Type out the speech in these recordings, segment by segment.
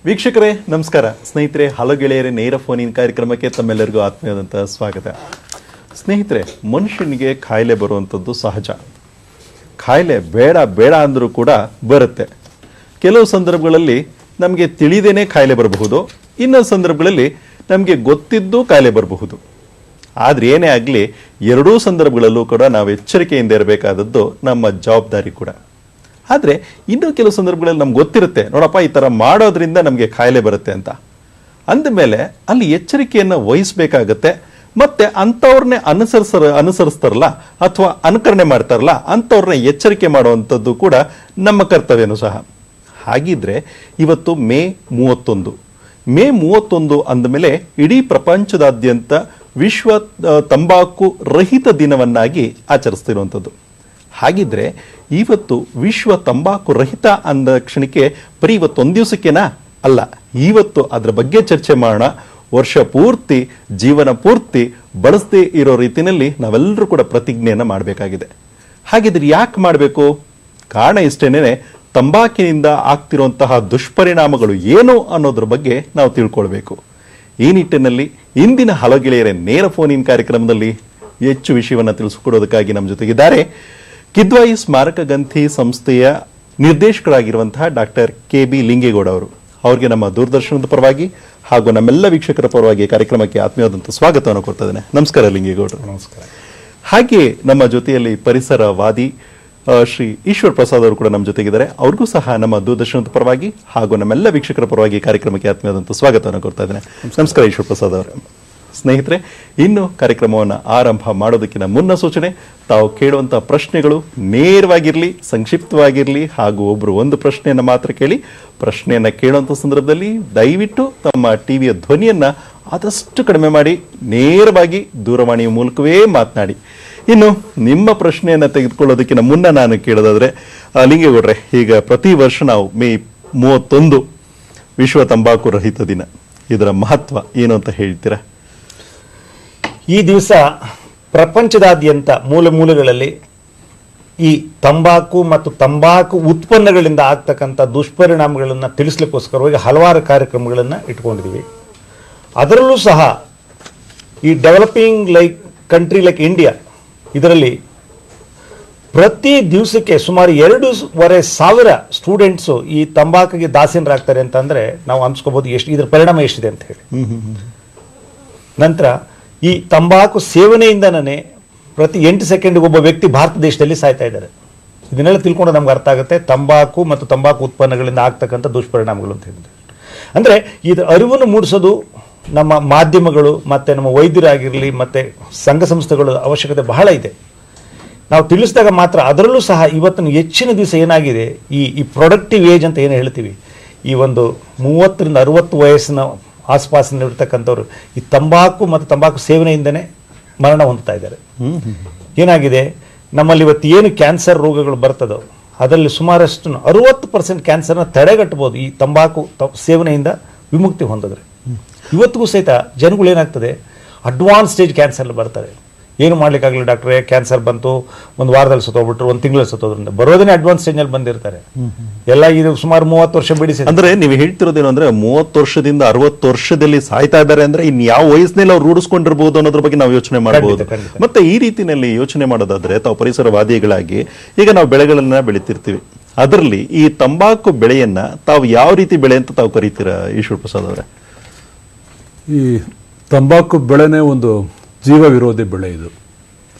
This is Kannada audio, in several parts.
ವೀಕ್ಷಕರೇ ನಮಸ್ಕಾರ. ಸ್ನೇಹಿತರೆ, ಹಲೋ ಗೆಳೆಯರೇ, ನೇರ ಫೋನಿನ ಕಾರ್ಯಕ್ರಮಕ್ಕೆ ತಮ್ಮೆಲ್ಲರಿಗೂ ಆತ್ಮೀಯವಾದಂತಹ ಸ್ವಾಗತ. ಸ್ನೇಹಿತರೆ, ಮನುಷ್ಯನಿಗೆ ಕಾಯಿಲೆ ಬರುವಂಥದ್ದು ಸಹಜ. ಕಾಯಿಲೆ ಬೇಡ ಬೇಡ ಅಂದರೂ ಕೂಡ ಬರುತ್ತೆ. ಕೆಲವು ಸಂದರ್ಭಗಳಲ್ಲಿ ನಮಗೆ ತಿಳಿದೇನೆ ಕಾಯಿಲೆ ಬರಬಹುದು, ಇನ್ನೊಂದು ಸಂದರ್ಭಗಳಲ್ಲಿ ನಮಗೆ ಗೊತ್ತಿದ್ದು ಕಾಯಿಲೆ ಬರಬಹುದು. ಆದರೆ ಏನೇ ಆಗಲಿ, ಎರಡೂ ಸಂದರ್ಭಗಳಲ್ಲೂ ಕೂಡ ನಾವು ಎಚ್ಚರಿಕೆಯಿಂದ ಇರಬೇಕಾದದ್ದು ನಮ್ಮ ಜವಾಬ್ದಾರಿ ಕೂಡ. ಆದರೆ ಇನ್ನೂ ಕೆಲವು ಸಂದರ್ಭಗಳಲ್ಲಿ ನಮ್ಗೆ ಗೊತ್ತಿರುತ್ತೆ, ನೋಡಪ್ಪ ಈ ಥರ ಮಾಡೋದ್ರಿಂದ ನಮಗೆ ಕಾಯಿಲೆ ಬರುತ್ತೆ ಅಂತ. ಅಂದಮೇಲೆ ಅಲ್ಲಿ ಎಚ್ಚರಿಕೆಯನ್ನು ವಹಿಸಬೇಕಾಗತ್ತೆ. ಮತ್ತೆ ಅಂಥವ್ರನ್ನೇ ಅನುಸರಿಸ್ತಾರಲ್ಲ ಅಥವಾ ಅನುಕರಣೆ ಮಾಡ್ತಾರಲ್ಲ, ಅಂಥವ್ರನ್ನ ಎಚ್ಚರಿಕೆ ಮಾಡುವಂಥದ್ದು ಕೂಡ ನಮ್ಮ ಕರ್ತವ್ಯನೂ ಸಹ. ಹಾಗಿದ್ರೆ ಇವತ್ತು ಮೇ 31 ಅಂದಮೇಲೆ ಇಡೀ ಪ್ರಪಂಚದಾದ್ಯಂತ ವಿಶ್ವ ತಂಬಾಕು ರಹಿತ ದಿನವನ್ನಾಗಿ ಆಚರಿಸ್ತಿರುವಂಥದ್ದು. ಹಾಗಿದ್ರೆ ಇವತ್ತು ವಿಶ್ವ ತಂಬಾಕು ರಹಿತ ಅಂದ ಕ್ಷಣಕ್ಕೆ ಬರೀ ಇವತ್ತೊಂದು ದಿವಸಕ್ಕೇನಾ? ಅಲ್ಲ, ಇವತ್ತು ಅದರ ಬಗ್ಗೆ ಚರ್ಚೆ ಮಾಡೋಣ. ವರ್ಷ ಪೂರ್ತಿ, ಜೀವನ ಪೂರ್ತಿ ಬಳಸದೇ ಇರೋ ರೀತಿಯಲ್ಲಿ ನಾವೆಲ್ಲರೂ ಕೂಡ ಪ್ರತಿಜ್ಞೆಯನ್ನು ಮಾಡಬೇಕಾಗಿದೆ. ಹಾಗಿದ್ರೆ ಯಾಕೆ ಮಾಡಬೇಕು? ಕಾರಣ ಇಷ್ಟೇನೆ, ತಂಬಾಕಿನಿಂದ ಆಗ್ತಿರುವಂತಹ ದುಷ್ಪರಿಣಾಮಗಳು ಏನು ಅನ್ನೋದ್ರ ಬಗ್ಗೆ ನಾವು ತಿಳ್ಕೊಳ್ಬೇಕು. ಈ ನಿಟ್ಟಿನಲ್ಲಿ ಇಂದಿನ ಹಲೋ ಗೆಳೆಯರೇ ನೇರ ಫೋನ್ ಕಾರ್ಯಕ್ರಮದಲ್ಲಿ ಹೆಚ್ಚು ವಿಷಯವನ್ನು ತಿಳಿಸಿಕೊಡೋದಕ್ಕಾಗಿ ನಮ್ಮ ಜೊತೆಗಿದ್ದಾರೆ ಕಿದ್ವಾಯಿ ಸ್ಮಾರಕ ಗ್ರಂಥಿ ಸಂಸ್ಥೆಯ ನಿರ್ದೇಶಕರಾಗಿರುವಂತಹ ಡಾಕ್ಟರ್ KB ಲಿಂಗೇಗೌಡ ಅವರು. ಅವ್ರಿಗೆ ನಮ್ಮ ದೂರದರ್ಶನದ ಪರವಾಗಿ ಹಾಗೂ ನಮ್ಮೆಲ್ಲ ವೀಕ್ಷಕರ ಪರವಾಗಿ ಕಾರ್ಯಕ್ರಮಕ್ಕೆ ಆತ್ಮೀಯವಾದಂಥ ಸ್ವಾಗತವನ್ನು ಕೊಡ್ತಾ ಇದ್ದೇನೆ. ನಮಸ್ಕಾರ ಲಿಂಗೇಗೌಡರು. ನಮಸ್ಕಾರ. ಹಾಗೆ ನಮ್ಮ ಜೊತೆಯಲ್ಲಿ ಪರಿಸರವಾದಿ ಶ್ರೀ ಈಶ್ವರ್ ಪ್ರಸಾದ್ ಅವರು ಕೂಡ ನಮ್ಮ ಜೊತೆಗಿದ್ದಾರೆ. ಅವ್ರಿಗೂ ಸಹ ನಮ್ಮ ದೂರದರ್ಶನದ ಪರವಾಗಿ ಹಾಗೂ ನಮ್ಮೆಲ್ಲ ವೀಕ್ಷಕರ ಪರವಾಗಿ ಕಾರ್ಯಕ್ರಮಕ್ಕೆ ಆತ್ಮೀಯವಾದಂಥ ಸ್ವಾಗತವನ್ನು ಕೊಡ್ತಾ ಇದ್ದೇನೆ. ನಮಸ್ಕಾರ ಈಶ್ವರ್ ಪ್ರಸಾದ್ ಅವರು. ಸ್ನೇಹಿತರೆ, ಇನ್ನು ಕಾರ್ಯಕ್ರಮವನ್ನು ಆರಂಭ ಮಾಡೋದಕ್ಕಿಂತ ಮುನ್ನ ಸೂಚನೆ, ತಾವು ಕೇಳುವಂಥ ಪ್ರಶ್ನೆಗಳು ನೇರವಾಗಿರಲಿ, ಸಂಕ್ಷಿಪ್ತವಾಗಿರಲಿ, ಹಾಗೂ ಒಬ್ಬರು ಒಂದು ಪ್ರಶ್ನೆಯನ್ನು ಮಾತ್ರ ಕೇಳಿ. ಪ್ರಶ್ನೆಯನ್ನು ಕೇಳುವಂಥ ಸಂದರ್ಭದಲ್ಲಿ ದಯವಿಟ್ಟು ತಮ್ಮ ಟಿವಿಯ ಧ್ವನಿಯನ್ನು ಆದಷ್ಟು ಕಡಿಮೆ ಮಾಡಿ ನೇರವಾಗಿ ದೂರವಾಣಿಯ ಮೂಲಕವೇ ಮಾತನಾಡಿ. ಇನ್ನು ನಿಮ್ಮ ಪ್ರಶ್ನೆಯನ್ನು ತೆಗೆದುಕೊಳ್ಳೋದಕ್ಕಿಂತ ಮುನ್ನ ನಾನು ಕೇಳೋದಾದರೆ, ಲಿಂಗೇಗೌಡ್ರೆ, ಈಗ ಪ್ರತಿ ವರ್ಷ ನಾವು ಮೇ 31 ವಿಶ್ವ ತಂಬಾಕು ರಹಿತ ದಿನ, ಇದರ ಮಹತ್ವ ಏನು ಅಂತ ಹೇಳ್ತೀರಾ? ಈ ದಿವಸ ಪ್ರಪಂಚದಾದ್ಯಂತ ಮೂಲೆಗಳಲ್ಲಿ ಈ ತಂಬಾಕು ಮತ್ತು ತಂಬಾಕು ಉತ್ಪನ್ನಗಳಿಂದ ಆಗ್ತಕ್ಕಂಥ ದುಷ್ಪರಿಣಾಮಗಳನ್ನು ತಿಳಿಸ್ಲಿಕ್ಕೋಸ್ಕರವಾಗಿ ಹಲವಾರು ಕಾರ್ಯಕ್ರಮಗಳನ್ನು ಇಟ್ಕೊಂಡಿದ್ದೀವಿ. ಅದರಲ್ಲೂ ಸಹ ಈ ಡೆವಲಪಿಂಗ್ ಕಂಟ್ರಿ ಲೈಕ್ ಇಂಡಿಯಾ, ಇದರಲ್ಲಿ ಪ್ರತಿ ದಿವಸಕ್ಕೆ ಸುಮಾರು 2,500 ಸ್ಟೂಡೆಂಟ್ಸು ಈ ತಂಬಾಕಿಗೆ ದಾಸೀನರಾಗ್ತಾರೆ ಅಂತಂದರೆ ನಾವು ಅನ್ಸ್ಕೋಬೋದು ಎಷ್ಟು ಇದರ ಪರಿಣಾಮ ಎಷ್ಟಿದೆ ಅಂತ ಹೇಳಿ. ನಂತರ ಈ ತಂಬಾಕು ಸೇವನೆಯಿಂದನೇ ಪ್ರತಿ 8 ಸೆಕೆಂಡ್ಗೆ ಒಬ್ಬ ವ್ಯಕ್ತಿ ಭಾರತ ದೇಶದಲ್ಲಿ ಸಾಯ್ತಾ ಇದ್ದಾರೆ. ಇದನ್ನೆಲ್ಲ ತಿಳ್ಕೊಂಡು ನಮ್ಗೆ ಅರ್ಥ ಆಗುತ್ತೆ ತಂಬಾಕು ಮತ್ತು ತಂಬಾಕು ಉತ್ಪನ್ನಗಳಿಂದ ಆಗ್ತಕ್ಕಂಥ ದುಷ್ಪರಿಣಾಮಗಳು ಅಂತ ಹೇಳಿದ್ರೆ. ಅಂದರೆ ಇದರ ಅರಿವನ್ನು ಮೂಡಿಸೋದು ನಮ್ಮ ಮಾಧ್ಯಮಗಳು ಮತ್ತು ನಮ್ಮ ವೈದ್ಯರಾಗಿರಲಿ ಮತ್ತು ಸಂಘ ಸಂಸ್ಥೆಗಳ ಅವಶ್ಯಕತೆ ಬಹಳ ಇದೆ. ನಾವು ತಿಳಿಸಿದಾಗ ಮಾತ್ರ, ಅದರಲ್ಲೂ ಸಹ ಇವತ್ತಿನ ಹೆಚ್ಚಿನ ದಿವಸ ಏನಾಗಿದೆ, ಈ ಪ್ರೊಡಕ್ಟಿವ್ ಏಜ್ ಅಂತ ಏನು ಹೇಳ್ತೀವಿ, ಈ ಒಂದು 30 ರಿಂದ 60 ವಯಸ್ಸಿನ ಆಸ್ಪಾಸಿನಲ್ಲಿರ್ತಕ್ಕಂಥವ್ರು ಈ ತಂಬಾಕು ಮತ್ತು ತಂಬಾಕು ಸೇವನೆಯಿಂದನೇ ಮರಣ ಹೊಂದುತ್ತಾ ಇದ್ದಾರೆ. ಏನಾಗಿದೆ, ನಮ್ಮಲ್ಲಿ ಇವತ್ತು ಏನು ಕ್ಯಾನ್ಸರ್ ರೋಗಗಳು ಬರ್ತದೋ ಅದರಲ್ಲಿ ಸುಮಾರಷ್ಟು 60% ಕ್ಯಾನ್ಸರ್ನ ತಡೆಗಟ್ಟಬಹುದು ಈ ತಂಬಾಕು ಸೇವನೆಯಿಂದ ವಿಮುಕ್ತಿ ಹೊಂದಿದ್ರೆ. ಇವತ್ತಿಗೂ ಸಹಿತ ಜನಗಳು ಏನಾಗ್ತದೆ, ಅಡ್ವಾನ್ಸ್ ಸ್ಟೇಜ್ ಕ್ಯಾನ್ಸರ್ ಬರ್ತಾರೆ. ಏನು ಮಾಡ್ಲಿಕ್ಕಾಗಲಿ ಡಾಕ್ಟ್ರೇ, ಕ್ಯಾನ್ಸರ್ ಬಂತು, ಒಂದು ವಾರದಲ್ಲಿ ಸತ್ತೋಗ್ಬಿಟ್ರು, ಒಂದು ತಿಂಗಳಲ್ಲಿ ಸತ್ತೋದ್ರಿಂದ ಬರೋದನ್ನೇ ಅಡ್ವಾನ್ಸ್ ಸ್ಟೇಜ್ನಲ್ಲಿ ಬಂದಿರ್ತಾರೆ. ಎಲ್ಲ ಇದು ಸುಮಾರು 30 ವರ್ಷ ಬಿಡಿಸಿ. ಅಂದ್ರೆ ನೀವು ಹೇಳ್ತಿರೋದೇನು ಅಂದ್ರೆ 30 ವರ್ಷದಿಂದ 60 ವರ್ಷದಲ್ಲಿ ಸಾಯ್ತಾ ಇದ್ದಾರೆ ಅಂದ್ರೆ ಇನ್ ಯಾವ ವಯಸ್ಸಿನಲ್ಲಿ ಅವ್ರು ರೂಢಿಸ್ಕೊಂಡಿರ್ಬೋದು ಅನ್ನೋದ್ರ ಬಗ್ಗೆ ನಾವು ಯೋಚನೆ ಮಾಡಬಹುದು. ಮತ್ತೆ ಈ ರೀತಿಯಲ್ಲಿ ಯೋಚನೆ ಮಾಡೋದಾದ್ರೆ, ತಾವು ಪರಿಸರವಾದಿಗಳಾಗಿ ಈಗ ನಾವು ಬೆಳೆಗಳನ್ನ ಬೆಳಿತಿರ್ತೀವಿ, ಅದರಲ್ಲಿ ಈ ತಂಬಾಕು ಬೆಳೆಯನ್ನ ತಾವು ಯಾವ ರೀತಿ ಬೆಳೆ ಅಂತ ತಾವು ಕರೀತೀರಾ ಈಶ್ವರ್ ಪ್ರಸಾದ್ ಅವರೇ? ಈ ತಂಬಾಕು ಬೆಳೆನೇ ಒಂದು ಜೀವ ವಿರೋಧಿ ಬೆಳೆ. ಇದು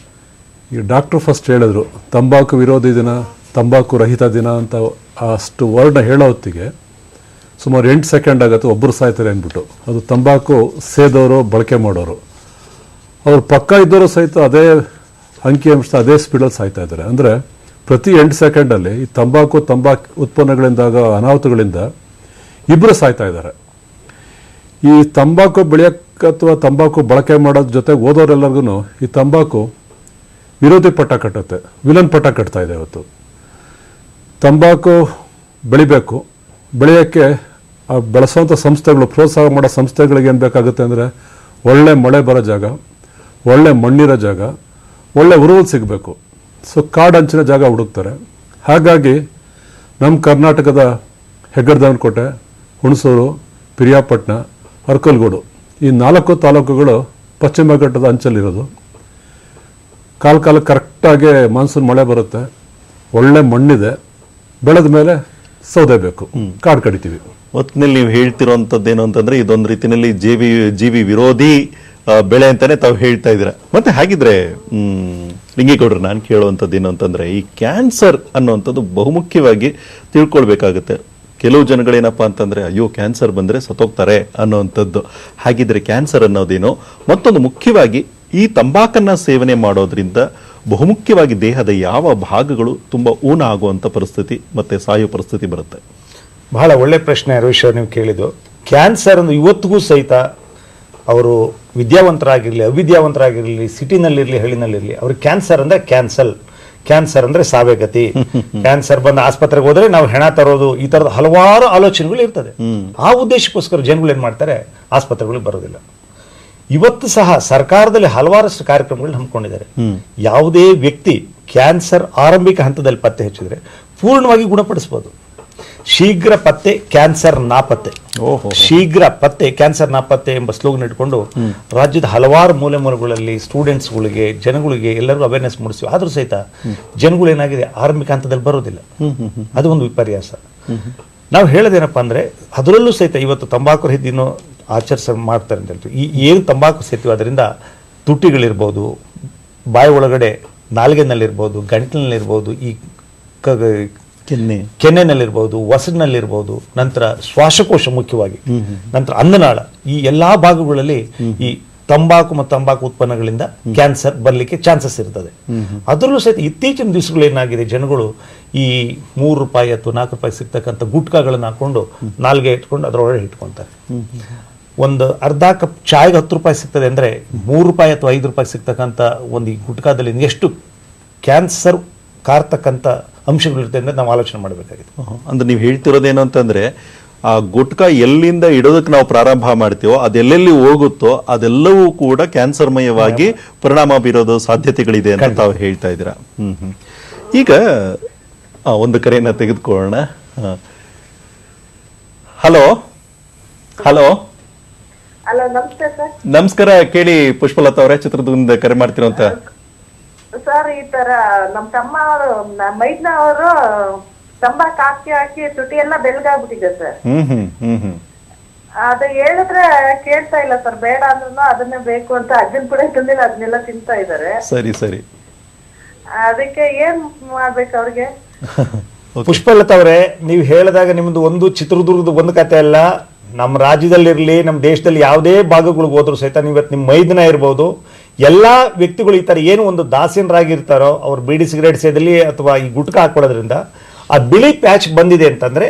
ಈ ಡಾಕ್ಟರ್ ಫಸ್ಟ್ ಹೇಳಿದ್ರು ತಂಬಾಕು ವಿರೋಧಿ ದಿನ, ತಂಬಾಕು ರಹಿತ ದಿನ ಅಂತ. ಅಷ್ಟು ವರ್ಡ್ ಹೇಳೋ ಹೊತ್ತಿಗೆ ಸುಮಾರು 8 ಸೆಕೆಂಡ್ ಆಗುತ್ತೆ ಒಬ್ಬರು ಸಾಯ್ತಾರೆ ಅಂದ್ಬಿಟ್ಟು. ಅದು ತಂಬಾಕು ಸೇದೋರು, ಬಳಕೆ ಮಾಡೋರು, ಅವ್ರು ಪಕ್ಕ ಇದ್ದವರು ಸಹಿತ ಅದೇ ಅಂಕಿಅಂಶ ಅದೇ ಸ್ಪೀಡಲ್ಲಿ ಸಾಯ್ತಾ ಇದ್ದಾರೆ. ಅಂದರೆ ಪ್ರತಿ 8 ಸೆಕೆಂಡಲ್ಲಿ ಈ ತಂಬಾಕು ಉತ್ಪನ್ನಗಳಿಂದಾಗ ಅನಾಹುತಗಳಿಂದ 2 ಸಾಯ್ತಾ ಇದ್ದಾರೆ. ಈ ತಂಬಾಕು ಬೆಳೆಯೋಕ್ಕೆ ಅಥವಾ ತಂಬಾಕು ಬಳಕೆ ಮಾಡೋದ್ರ ಜೊತೆಗೆ ಓದೋರೆಲ್ಲರಿಗೂ ಈ ತಂಬಾಕು ವಿರೋಧಿ ಪಟ್ಟ ಕಟ್ಟುತ್ತೆ, ವಿಲನ್ ಪಟ್ಟ ಕಟ್ತಾ ಇದೆ. ಇವತ್ತು ತಂಬಾಕು ಬೆಳಿಬೇಕು, ಬೆಳೆಯೋಕ್ಕೆ ಬೆಳೆಸೋವಂಥ ಸಂಸ್ಥೆಗಳು, ಪ್ರೋತ್ಸಾಹ ಮಾಡೋ ಸಂಸ್ಥೆಗಳಿಗೆ ಏನು ಬೇಕಾಗುತ್ತೆ ಅಂದರೆ ಒಳ್ಳೆ ಮಳೆ ಬರೋ ಜಾಗ, ಒಳ್ಳೆ ಮಣ್ಣಿರೋ ಜಾಗ, ಒಳ್ಳೆ ಉರುವಲು ಸಿಗಬೇಕು. ಸೊ ಕಾಡಂಚಿನ ಜಾಗ ಹುಡುಕ್ತಾರೆ. ಹಾಗಾಗಿ ನಮ್ಮ ಕರ್ನಾಟಕದ ಹೆಗ್ಗಡದೇವನಕೋಟೆ, ಹುಣಸೂರು, ಪಿರಿಯಾಪಟ್ಟಣ, ಅರ್ಕಲ್ಗೂಡು ಈ 4 ತಾಲೂಕುಗಳು ಪಶ್ಚಿಮ ಘಟ್ಟದ ಅಂಚಲ್ಲಿರೋದು. ಕಾಲ ಕರೆಕ್ಟಾಗಿ ಮಾನ್ಸೂನ್ ಮಳೆ ಬರುತ್ತೆ, ಒಳ್ಳೆ ಮಣ್ಣಿದೆ, ಬೆಳೆದ ಮೇಲೆ ಸೌದೆ ಬೇಕು, ಕಾಡು ಕಡಿತೀವಿ. ಒಟ್ಟಿನಲ್ಲಿ ನೀವು ಹೇಳ್ತಿರೋಂಥದ್ದೇನು ಅಂತಂದ್ರೆ ಇದೊಂದು ರೀತಿಯಲ್ಲಿ ಜೀವಿ ವಿರೋಧಿ ಬೆಳೆ ಅಂತಾನೆ ತಾವು ಹೇಳ್ತಾ ಇದ್ದೀರಾ. ಮತ್ತೆ ಹಾಗಿದ್ರೆ ಲಿಂಗೇಗೌಡರು, ನಾನು ಕೇಳುವಂಥದ್ದು ಏನು ಅಂತಂದ್ರೆ ಈ ಕ್ಯಾನ್ಸರ್ ಅನ್ನುವಂಥದ್ದು ಬಹುಮುಖ್ಯವಾಗಿ ತಿಳ್ಕೊಳ್ಬೇಕಾಗುತ್ತೆ. ಕೆಲವು ಜನಗಳೇನಪ್ಪ ಅಂತಂದ್ರೆ ಅಯ್ಯೋ ಕ್ಯಾನ್ಸರ್ ಬಂದ್ರೆ ಸತ್ತೋಗ್ತಾರೆ ಅನ್ನುವಂಥದ್ದು. ಹಾಗಿದ್ರೆ ಕ್ಯಾನ್ಸರ್ ಅನ್ನೋದೇನು, ಮತ್ತೊಂದು ಮುಖ್ಯವಾಗಿ ಈ ತಂಬಾಕನ್ನ ಸೇವನೆ ಮಾಡೋದ್ರಿಂದ ಬಹುಮುಖ್ಯವಾಗಿ ದೇಹದ ಯಾವ ಭಾಗಗಳು ತುಂಬಾ ಊನ ಆಗುವಂತ ಪರಿಸ್ಥಿತಿ ಮತ್ತೆ ಸಾಯೋ ಪರಿಸ್ಥಿತಿ ಬರುತ್ತೆ? ಬಹಳ ಒಳ್ಳೆ ಪ್ರಶ್ನೆ ರವೀಶ್ ಅವರು ನೀವು ಕೇಳಿದ್ದು. ಕ್ಯಾನ್ಸರ್ ಅಂದ್ರೆ ಇವತ್ತಿಗೂ ಸಹಿತ ಅವರು ವಿದ್ಯಾವಂತರಾಗಿರಲಿ ಅವಿದ್ಯಾವಂತರಾಗಿರಲಿ, ಸಿಟಿನಲ್ಲಿರಲಿ ಹಳ್ಳಿನಲ್ಲಿರಲಿ, ಅವ್ರಿಗೆ ಕ್ಯಾನ್ಸರ್ ಅಂದ್ರೆ ಕ್ಯಾನ್ಸರ್ ಅಂದ್ರೆ ಸಾವೇಗತಿ. ಕ್ಯಾನ್ಸರ್ ಬಂದ ಆಸ್ಪತ್ರೆಗೆ ಹೋದ್ರೆ ನಾವು ಹೆಣ ತರೋದು, ಈ ತರದ ಹಲವಾರು ಆಲೋಚನೆಗಳು ಇರ್ತದೆ. ಆ ಉದ್ದೇಶಕ್ಕೋಸ್ಕರ ಜನಗಳು ಏನ್ ಮಾಡ್ತಾರೆ, ಆಸ್ಪತ್ರೆಗಳಿಗೆ ಬರೋದಿಲ್ಲ. ಇವತ್ತು ಸಹ ಸರ್ಕಾರದಲ್ಲಿ ಹಲವಾರಷ್ಟು ಕಾರ್ಯಕ್ರಮಗಳು ಹಮ್ಮಿಕೊಂಡಿದ್ದಾರೆ. ಯಾವುದೇ ವ್ಯಕ್ತಿ ಕ್ಯಾನ್ಸರ್ ಆರಂಭಿಕ ಹಂತದಲ್ಲಿ ಪತ್ತೆ ಹಚ್ಚಿದ್ರೆ ಪೂರ್ಣವಾಗಿ ಗುಣಪಡಿಸಬಹುದು. ಶೀಘ್ರ ಪತ್ತೆ ಕ್ಯಾನ್ಸರ್ ನಾಪತ್ತೆ, ಶೀಘ್ರ ಪತ್ತೆ ಕ್ಯಾನ್ಸರ್ ನಾಪತ್ತೆ ಎಂಬ ಸ್ಲೋಗನ್ ಇಟ್ಕೊಂಡು ರಾಜ್ಯದ ಹಲವಾರು ಮೂಲೆಗಳಲ್ಲಿ ಸ್ಟೂಡೆಂಟ್ಸ್ಗಳಿಗೆ, ಜನಗಳಿಗೆ ಎಲ್ಲರಿಗೂ ಅವೇರ್ನೆಸ್ ಮೂಡಿಸಿ. ಆದ್ರೂ ಸಹಿತ ಜನಗಳು ಏನಾಗಿದೆ, ಆರಂಭಿಕ ಹಂತದಲ್ಲಿ ಬರೋದಿಲ್ಲ. ಅದು ಒಂದು ವಿಪರ್ಯಾಸ. ನಾವು ಹೇಳೋದೇನಪ್ಪ ಅಂದ್ರೆ, ಅದರಲ್ಲೂ ಸಹಿತ ಇವತ್ತು ತಂಬಾಕು ರಹಿತ ದಿನ ಮಾಡ್ತಾರೆ ಅಂತ ಹೇಳ್ತೀವಿ. ಏನು ತಂಬಾಕು ಸೇರ್ತೀವಿ ಅದರಿಂದ ತುಟಿಗಳಿರ್ಬೋದು, ಬಾಯಿ ಒಳಗಡೆ ನಾಲ್ಗೆನಲ್ಲಿರ್ಬೋದು, ಗಂಟಲಿನಲ್ಲಿರ್ಬೋದು, ಈ ಕೆನ್ನೆನಲ್ಲಿರ್ಬೋದು, ವಸಡಿನಲ್ಲಿರ್ಬೋದು, ನಂತರ ಶ್ವಾಸಕೋಶ ಮುಖ್ಯವಾಗಿ, ನಂತರ ಅನ್ನನಾಳ, ಈ ಎಲ್ಲಾ ಭಾಗಗಳಲ್ಲಿ ಈ ತಂಬಾಕು ಮತ್ತು ತಂಬಾಕು ಉತ್ಪನ್ನಗಳಿಂದ ಕ್ಯಾನ್ಸರ್ ಬರ್ಲಿಕ್ಕೆ ಚಾನ್ಸಸ್ ಇರ್ತದೆ. ಅದರಲ್ಲೂ ಸಹಿತ ಇತ್ತೀಚಿನ ದಿವಸಗಳು ಏನಾಗಿದೆ, ಜನಗಳು ಈ ₹3 ಅಥವಾ ₹4 ಸಿಗ್ತಕ್ಕಂಥ ಗುಟ್ಕಾಗಳನ್ನ ಹಾಕೊಂಡು ನಾಲ್ಗೆ ಇಟ್ಕೊಂಡು ಅದರೊಳಗೆ ಇಟ್ಕೊಂತಾರೆ. ಒಂದು ಅರ್ಧ ಕಪ್ ಚಾಯ್ಗೆ ₹10 ಸಿಗ್ತದೆ ಅಂದ್ರೆ ₹3 ಅಥವಾ ₹5 ಸಿಗ್ತಕ್ಕಂಥ ಒಂದು ಈ ಗುಟ್ಕಾದಲ್ಲಿ ಎಷ್ಟು ಕ್ಯಾನ್ಸರ್ ಕಾರ್ತಕ್ಕಂಥ ಅಂಶಗಳಿರುತ್ತೆ ಅಂದ್ರೆ ನಾವು ಆಲೋಚನೆ ಮಾಡಬೇಕಾಗಿದೆ. ಅಂದ್ರೆ ನೀವು ಹೇಳ್ತಿರೋದೇನು ಅಂತಂದ್ರೆ, ಆ ಗುಟ್ಕಾ ಎಲ್ಲಿಂದ ಇಡೋದಕ್ಕೆ ನಾವು ಪ್ರಾರಂಭ ಮಾಡ್ತೀವೋ ಅದೆಲ್ಲೆಲ್ಲಿ ಹೋಗುತ್ತೋ ಅದೆಲ್ಲವೂ ಕೂಡ ಕ್ಯಾನ್ಸರ್ಮಯವಾಗಿ ಪರಿಣಾಮ ಬೀರೋದು ಸಾಧ್ಯತೆಗಳಿದೆ ಅಂತ ತಾವು ಹೇಳ್ತಾ ಇದ್ದೀರಾ. ಈಗ ಒಂದು ಕರೆಯನ್ನ ತೆಗೆದುಕೊಳ್ಳೋಣ. ಹಲೋ ಹಲೋ ಹಲೋ, ನಮಸ್ತೆ ಸರ್. ನಮಸ್ಕಾರ. ಕೇಳಿ ಪುಷ್ಪಲತಾ ಅವರೇ, ಚಿತ್ರದುರ್ಗದಿಂದ ಕರೆ ಮಾಡ್ತಿರೋ ಅಂತ. ಸರ್, ಈ ತರ ನಮ್ ತಮ್ಮ ಅವರು ಮೈದ್ನ ಅವರು ತಂಬಾಕ್ ಹಾಕಿ ತುಟಿ ಎಲ್ಲ ಬೆಳಗಾಗ್ಬಿಟ್ಟಿದೆ ಸರ್. ಅದು ಹೇಳಿದ್ರೆ ಕೇಳ್ತಾ ಇಲ್ಲ ಸರ್. ಬೇಡ ಅಂದ್ರೂ ಅದನ್ನೇ ಬೇಕು ಅಂತ ಅಜ್ಜನ್ ಕೂಡ ತಂದಿಲ್ಲ, ಅದನ್ನೆಲ್ಲ ತಿಂತಾ ಇದಾರೆ. ಸರಿ ಸರಿ. ಅದಕ್ಕೆ ಏನ್ ಮಾಡ್ಬೇಕು ಅವ್ರಿಗೆ? ಪುಷ್ಪಲತಾ ಅವರೇ, ನೀವು ಹೇಳಿದಾಗ ನಿಮ್ದು ಒಂದು ಚಿತ್ರದುರ್ಗದ ಒಂದು ಕತೆ ಅಲ್ಲ, ನಮ್ಮ ರಾಜ್ಯದಲ್ಲಿರಲಿ ನಮ್ಮ ದೇಶದಲ್ಲಿ ಯಾವುದೇ ಭಾಗಗಳಿಗೆ ಹೋದ್ರು ಸಹಿತ ನೀವತ್ತು ನಿಮ್ಮ ಮೈದನ ಇರ್ಬೋದು, ಎಲ್ಲ ವ್ಯಕ್ತಿಗಳು ಈ ಥರ ಏನು ಒಂದು ದಾಸೀನರಾಗಿರ್ತಾರೋ ಅವ್ರು ಬೀಡಿ ಸಿಗರೇಟ್ ಸೇದಲ್ಲಿ ಅಥವಾ ಈ ಗುಟ್ಕಾ ಹಾಕೊಳ್ಳೋದ್ರಿಂದ ಆ ಬಿಳಿ ಪ್ಯಾಚ್ ಬಂದಿದೆ ಅಂತಂದ್ರೆ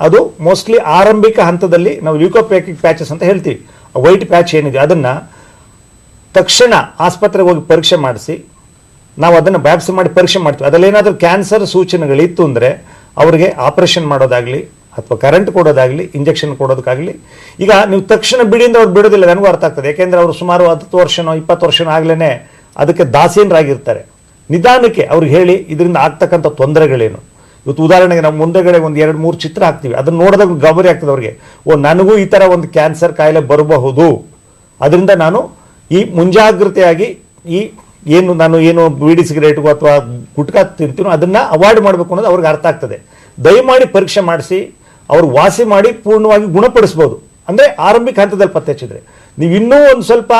ಅದು ಮೋಸ್ಟ್ಲಿ ಆರಂಭಿಕ ಹಂತದಲ್ಲಿ ನಾವು ಲ್ಯೂಕೋಪ್ಯಾಕಿಕ್ ಪ್ಯಾಚಸ್ ಅಂತ ಹೇಳ್ತೀವಿ. ವೈಟ್ ಪ್ಯಾಚ್ ಏನಿದೆ ಅದನ್ನ ತಕ್ಷಣ ಆಸ್ಪತ್ರೆಗೆ ಹೋಗಿ ಪರೀಕ್ಷೆ ಮಾಡಿಸಿ ನಾವು ಅದನ್ನು ಬ್ಯಾಪ್ಸಿ ಮಾಡಿ ಪರೀಕ್ಷೆ ಮಾಡ್ತೀವಿ. ಅದರಲ್ಲಿ ಏನಾದರೂ ಕ್ಯಾನ್ಸರ್ ಸೂಚನೆಗಳಿತ್ತು ಅಂದರೆ ಅವ್ರಿಗೆ ಆಪರೇಷನ್ ಮಾಡೋದಾಗಲಿ ಅಥವಾ ಕರೆಂಟ್ ಕೊಡೋದಾಗಲಿ ಇಂಜೆಕ್ಷನ್ ಕೊಡೋದಕ್ಕಾಗಲಿ. ಈಗ ನೀವು ತಕ್ಷಣ ಬಿಡಿಯಿಂದ ಅವ್ರು ಬಿಡೋದಿಲ್ಲ, ನನಗೂ ಅರ್ಥ ಆಗ್ತದೆ. ಯಾಕೆಂದರೆ ಅವರು ಸುಮಾರು 10 ವರ್ಷನೋ 20 ವರ್ಷನೋ ಆಗ್ಲೇ ಅದಕ್ಕೆ ದಾಸೀನರಾಗಿರ್ತಾರೆ. ನಿಧಾನಕ್ಕೆ ಅವ್ರಿಗೆ ಹೇಳಿ ಇದರಿಂದ ಆಗ್ತಕ್ಕಂಥ ತೊಂದರೆಗಳೇನು. ಇವತ್ತು ಉದಾಹರಣೆಗೆ ನಾವು ಮುಂದೆಗಡೆ ಒಂದು 2-3 ಚಿತ್ರ ಹಾಕ್ತೀವಿ, ಅದನ್ನು ನೋಡಿದಾಗ ಗಾಬರಿ ಆಗ್ತದೆ ಅವ್ರಿಗೆ. ನನಗೂ ಈ ಥರ ಒಂದು ಕ್ಯಾನ್ಸರ್ ಕಾಯಿಲೆ ಬರಬಹುದು, ಅದರಿಂದ ನಾನು ಈ ಮುಂಜಾಗ್ರತೆಯಾಗಿ ನಾನು ಬೀಡಿ ಸಿಗರೇಟ್ಗೂ ಅಥವಾ ಗುಟ್ಕಾ ತಿಂತೀನೋ ಅದನ್ನು ಅವಾಯ್ಡ್ ಮಾಡಬೇಕು ಅನ್ನೋದು ಅವ್ರಿಗೆ ಅರ್ಥ ಆಗ್ತದೆ. ದಯಮಾಡಿ ಪರೀಕ್ಷೆ ಮಾಡಿಸಿ ಅವ್ರು ವಾಸಿ ಮಾಡಿ ಪೂರ್ಣವಾಗಿ ಗುಣಪಡಿಸ್ಬೋದು. ಅಂದರೆ ಆರಂಭಿಕ ಹಂತದಲ್ಲಿ ಪತ್ತೆ ಹಚ್ಚಿದ್ರೆ. ನೀವು ಇನ್ನೂ ಒಂದು ಸ್ವಲ್ಪ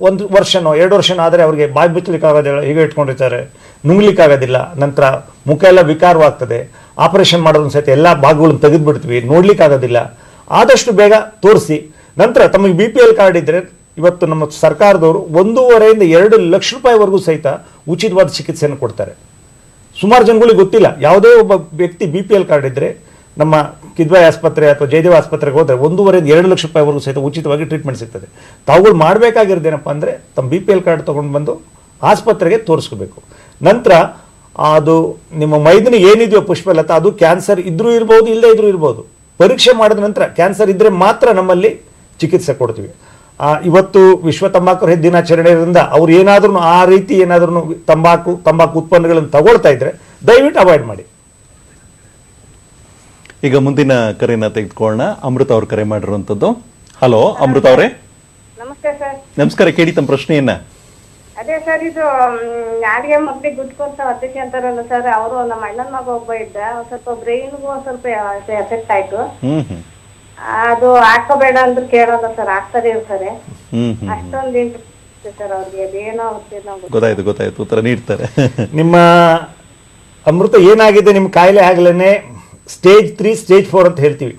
1 ವರ್ಷನೋ 2 ವರ್ಷನೋ ಆದರೆ ಅವ್ರಿಗೆ ಬಾಯಿ ಬಿಚ್ಚಲಿಕ್ಕಾಗೋದಿಲ್ಲ, ಹೀಗೆ ಇಟ್ಕೊಂಡಿರ್ತಾರೆ, ನುಂಗ್ಲಿಕ್ಕಾಗೋದಿಲ್ಲ, ನಂತರ ಮುಖ ಎಲ್ಲ ವಿಕಾರವಾಗ್ತದೆ. ಆಪರೇಷನ್ ಮಾಡೋದನ್ನ ಸಹಿತ ಎಲ್ಲ ಭಾಗಗಳನ್ನು ತೆಗೆದುಬಿಡ್ತೀವಿ, ನೋಡ್ಲಿಕ್ಕಾಗೋದಿಲ್ಲ. ಆದಷ್ಟು ಬೇಗ ತೋರಿಸಿ. ನಂತರ ತಮಗೆ BPL ಕಾರ್ಡ್ ಇದ್ದರೆ ಇವತ್ತು ನಮ್ಮ ಸರ್ಕಾರದವರು 1.5 ಇಂದ 2 ಲಕ್ಷ ರೂಪಾಯಿವರೆಗೂ ಸಹಿತ ಉಚಿತವಾದ ಚಿಕಿತ್ಸೆಯನ್ನು ಕೊಡ್ತಾರೆ. ಸುಮಾರು ಜನಗಳಿಗೆ ಗೊತ್ತಿಲ್ಲ. ಯಾವುದೇ ಒಬ್ಬ ವ್ಯಕ್ತಿ BPL ಕಾರ್ಡ್ ಇದ್ದರೆ ನಮ್ಮ ಕಿದ್ವಾಯಿ ಆಸ್ಪತ್ರೆ ಅಥವಾ ಜಯದೇವ ಆಸ್ಪತ್ರೆಗೆ ಹೋದರೆ 1.5 ಇಂದ 2 ಲಕ್ಷ ರೂಪಾಯಿವರೆಗೂ ಸಹಿತ ಉಚಿತವಾಗಿ ಟ್ರೀಟ್ಮೆಂಟ್ ಸಿಗ್ತದೆ. ತಾವುಗಳು ಮಾಡಬೇಕಾಗಿರೋದೇನಪ್ಪ ಅಂದರೆ ತಮ್ಮ BPL ಕಾರ್ಡ್ ತೊಗೊಂಡು ಬಂದು ಆಸ್ಪತ್ರೆಗೆ ತೋರಿಸ್ಕೋಬೇಕು. ನಂತರ ಅದು ನಿಮ್ಮ ಮೈದನ ಏನಿದೆಯೋ ಪುಷ್ಪಲತಾ, ಅದು ಕ್ಯಾನ್ಸರ್ ಇದ್ರೂ ಇರ್ಬೋದು, ಇಲ್ಲದೇ ಇದ್ರೂ ಇರ್ಬೋದು. ಪರೀಕ್ಷೆ ಮಾಡಿದ ನಂತರ ಕ್ಯಾನ್ಸರ್ ಇದ್ದರೆ ಮಾತ್ರ ನಮ್ಮಲ್ಲಿ ಚಿಕಿತ್ಸೆ ಕೊಡ್ತೀವಿ. ಇವತ್ತು ವಿಶ್ವ ತಂಬಾಕು ರಹಿತ ದಿನಾಚರಣೆಯಿಂದ ಅವ್ರು ಏನಾದ್ರೂ ಆ ರೀತಿ ಏನಾದ್ರೂ ತಂಬಾಕು ಉತ್ಪನ್ನಗಳನ್ನು ತಗೊಳ್ತಾ ಇದ್ರೆ ದಯವಿಟ್ಟು ಅವಾಯ್ಡ್ ಮಾಡಿ. ಈಗ ಮುಂದಿನ ಕರೆನ ತೆಗೆದುಕೊಳ್ಳೋಣ. ಅಮೃತ ಅವ್ರು ಕರೆ ಮಾಡಿರುವಂತದ್ದು. ಹಲೋ ಅಮೃತ ಅವರೇ. ನಮಸ್ತೆ ಸರ್. ನಮಸ್ಕಾರ, ಕೇಳಿ ತಮ್ಮ ಪ್ರಶ್ನೆಯನ್ನ. ಅದೇ ಸರ್, ಇದು ಯಾರಿಗೆ ಮಕ್ಳಿಗೆ ಗುದ್ಕೊಂತ ಅಧ್ಯಕ್ಷ ಅಂತಾರಲ್ಲ ಸರ್, ಅವರು ನಮ್ಮ ಅಣ್ಣನ ಮಗ ಒಬ್ಬ ಇದ್ದ, ಸ್ವಲ್ಪ ಬ್ರೈನ್ಗೂ ಸ್ವಲ್ಪ ಎಫೆಕ್ಟ್ ಆಯ್ತು. ಅದು ಹಾಕೋಬೇಡ ಅಂದ್ರೆ ಕೇಳೋಲ್ಲ ಸರ್, ಹಾಕ್ತಾರೆ ಇರ್ತಾರೆ. ಅಷ್ಟೊಂದು ಇಂಟ್ರೆಸ್ಟ್ ಸರ್ ಅವ್ರಿಗೆ, ಅದೇನೋ ಗೊತ್ತಾಯ್ತು, ಉತ್ತರ ನೀಡ್ತಾರೆ. ನಿಮ್ಮ ಅಮೃತ ಏನಾಗಿದೆ, ನಿಮ್ಮ ಕಾಯಿಲೆ ಆಗ್ಲೇ ಸ್ಟೇಜ್ 3 ಸ್ಟೇಜ್ 4 ಅಂತ ಹೇಳ್ತೀವಿ.